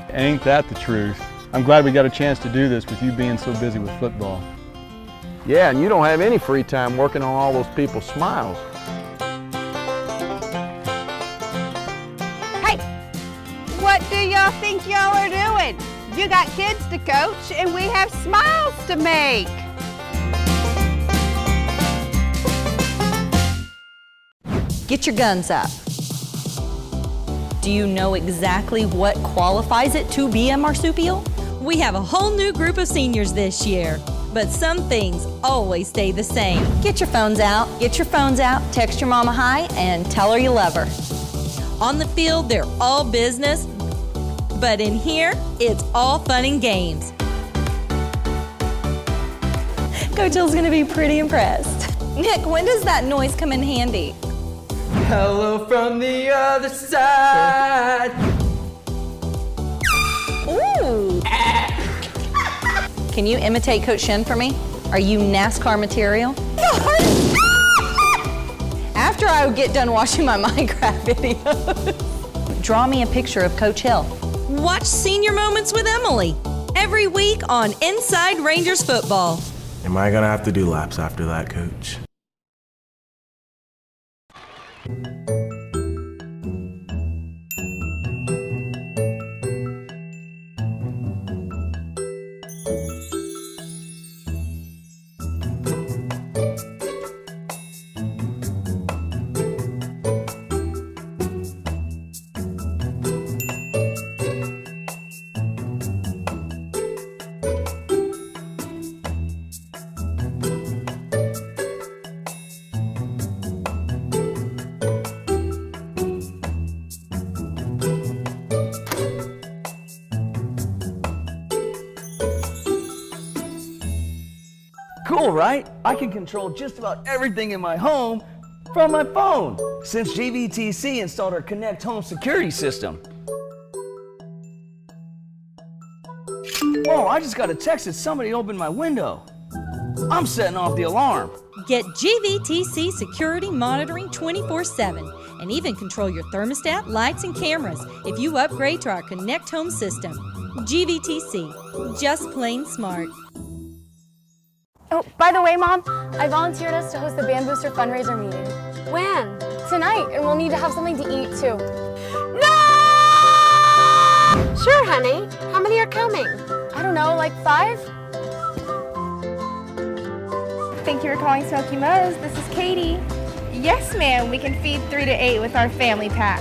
S20: Ain't that the truth? I'm glad we got a chance to do this with you being so busy with football.
S10: Yeah, and you don't have any free time working on all those people's smiles.
S21: Hey, what do y'all think y'all are doing? You got kids to coach, and we have smiles to make.
S6: Get your guns up. Do you know exactly what qualifies it to be a marsupial? We have a whole new group of seniors this year, but some things always stay the same. Get your phones out, text your mama hi, and tell her you love her. On the field, they're all business, but in here, it's all fun and games. Coach Hill's gonna be pretty impressed. Nick, when does that noise come in handy?
S4: Hello from the other side.
S6: Ooh. Can you imitate Coach Shin for me? Are you NASCAR material? After I get done watching my Minecraft videos, draw me a picture of Coach Hill. Watch Senior Moments with Emily every week on Inside Rangers Football.
S1: Am I gonna have to do laps after that, Coach?
S5: Cool, right? I can control just about everything in my home from my phone since GVTC installed our Connect Home security system. Whoa, I just got a text that somebody opened my window. I'm setting off the alarm.
S6: Get GVTC security monitoring 24/7 and even control your thermostat, lights, and cameras if you upgrade to our Connect Home system. GVTC, just plain smart.
S7: Oh, by the way, Mom, I volunteered us to host the Band Booster fundraiser meeting. When? Tonight, and we'll need to have something to eat, too.
S21: No! Sure, honey. How many are coming?
S7: I don't know, like 5?
S12: Thank you for calling Smoky Mo's. This is Katie. Yes, ma'am, we can feed 3 to 8 with our family pack.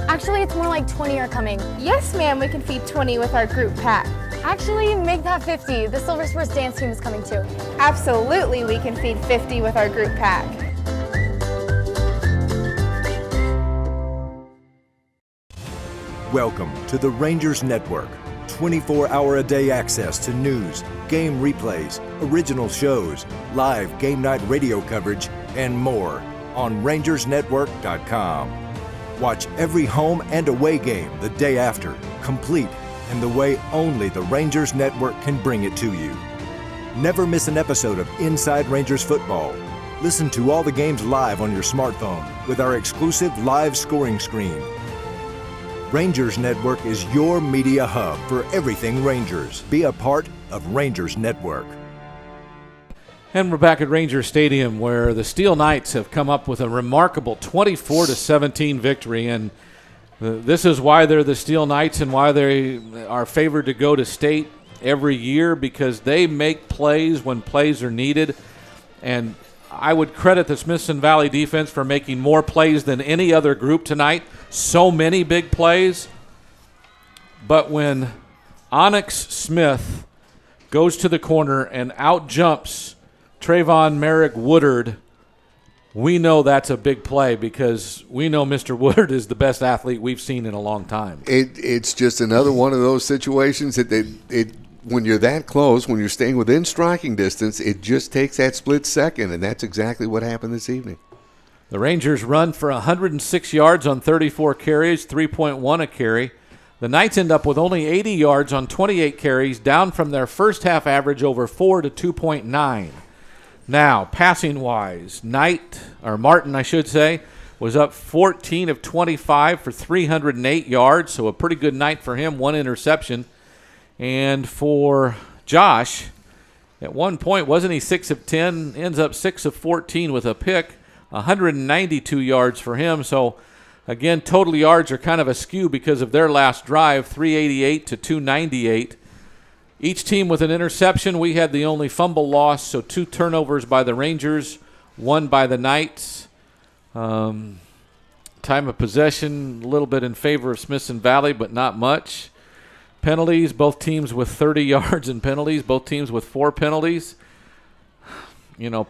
S7: Actually, it's more like 20 are coming.
S12: Yes, ma'am, we can feed 20 with our group pack.
S7: Actually, make that 50. The Silver Spurs dance team is coming too.
S12: Absolutely, we can feed 50 with our group pack.
S22: Welcome to the Rangers Network. 24-hour-a-day access to news, game replays, original shows, live game night radio coverage, and more on rangersnetwork.com. Watch every home and away game the day after, complete in the way only the Rangers Network can bring it to you. Never miss an episode of Inside Rangers Football. Listen to all the games live on your smartphone with our exclusive live scoring screen. Rangers Network is your media hub for everything Rangers. Be a part of Rangers Network.
S2: And we're back at Ranger Stadium, where the Steele Knights have come up with a remarkable 24-17 victory. And this is why they're the Steele Knights and why they are favored to go to state every year, because they make plays when plays are needed. And I would credit the Smithson Valley defense for making more plays than any other group tonight. So many big plays. But when Onyx Smith goes to the corner and out-jumps Trayvon Merrick Woodard, we know that's a big play, because we know Mr. Woodard is the best athlete we've seen in a long time.
S3: It's just another one of those situations that when you're that close, when you're staying within striking distance, it just takes that split second, and that's exactly what happened this evening.
S2: The Rangers run for 106 yards on 34 carries, 3.1 a carry. The Knights end up with only 80 yards on 28 carries, down from their first half average over 4 to 2.9. Now, passing-wise, Martin, I should say, was up 14 of 25 for 308 yards, so a pretty good night for him, 1 interception. And for Josh, at one point, wasn't he 6 of 10, ends up 6 of 14 with a pick, 192 yards for him. So, again, total yards are kind of askew because of their last drive, 388 to 298. Each team with an interception. We had the only fumble loss, so 2 turnovers by the Rangers, 1 by the Knights. Time of possession, a little bit in favor of Smithson Valley, but not much. Penalties, both teams with 30 yards in penalties, both teams with 4 penalties.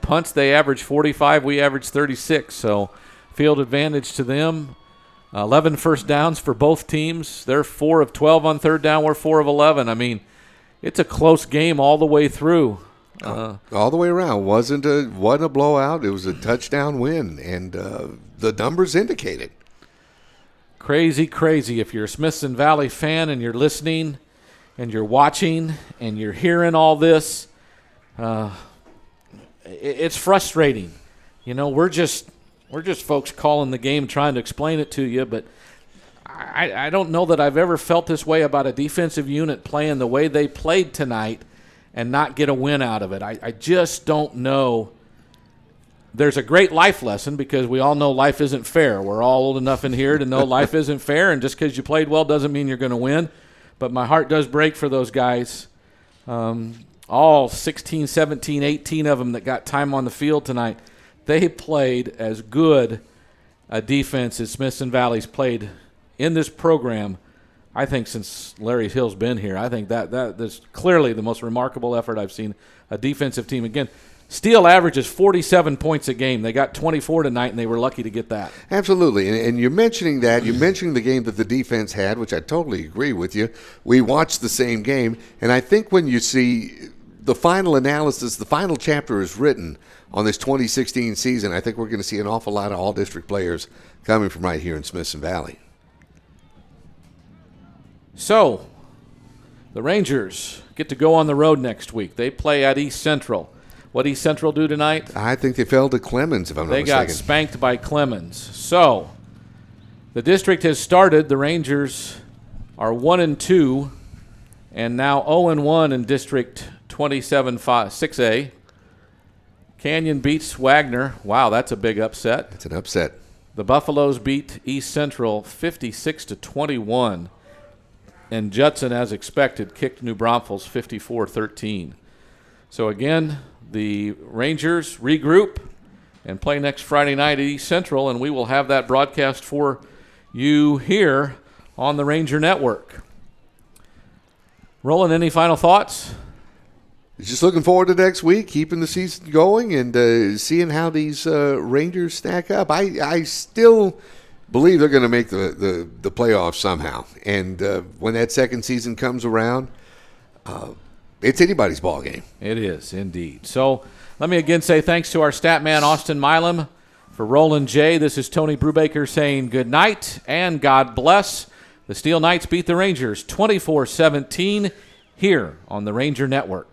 S2: Punts, they average 45, we average 36, so field advantage to them. 11 first downs for both teams. They're 4 of 12 on third down, we're 4 of 11. I mean, it's a close game all the way through.
S3: All the way around. Wasn't a blowout. It was a touchdown win, and the numbers indicate it.
S2: Crazy. If you're a Smithson Valley fan and you're listening and you're watching and you're hearing all this, it's frustrating. We're just folks calling the game, trying to explain it to you, but I don't know that I've ever felt this way about a defensive unit playing the way they played tonight and not get a win out of it. I just don't know. There's a great life lesson because we all know life isn't fair. We're all old enough in here to know life isn't fair, and just because you played well doesn't mean you're going to win. But my heart does break for those guys. All 16, 17, 18 of them that got time on the field tonight, they played as good a defense as Smithson Valley's played in this program, I think, since Larry Hill's been here. I think that is clearly the most remarkable effort I've seen a defensive team. Again, Steele averages 47 points a game. They got 24 tonight, and they were lucky to get that.
S3: Absolutely. And you're mentioning that. You're mentioning the game that the defense had, which I totally agree with you. We watched the same game, and I think when you see the final analysis, the final chapter is written on this 2016 season, I think we're going to see an awful lot of all-district players coming from right here in Smithson Valley.
S2: So, the Rangers get to go on the road next week. They play at East Central. What did East Central do tonight?
S3: I think they fell to Clemens, if I'm not mistaken.
S2: They got spanked by Clemens. So, the district has started. The Rangers are 1-2 and now 0-1 in District 27-6A. Canyon beats Wagner. Wow, that's a big upset.
S3: It's an upset.
S2: The Buffaloes beat East Central 56-21. And Judson, as expected, kicked New Braunfels 54-13. So again, the Rangers regroup and play next Friday night at East Central, and we will have that broadcast for you here on the Ranger Network. Roland, any final thoughts?
S3: Just looking forward to next week, keeping the season going, and seeing how these Rangers stack up. I still believe they're going to make the playoffs somehow. And when that second season comes around, it's anybody's ball game.
S2: It is, indeed. So let me again say thanks to our stat man, Austin Milam. For Roland J., this is Tony Brubaker saying good night and God bless. The Steele Knights beat the Rangers 24-17 here on the Ranger Network.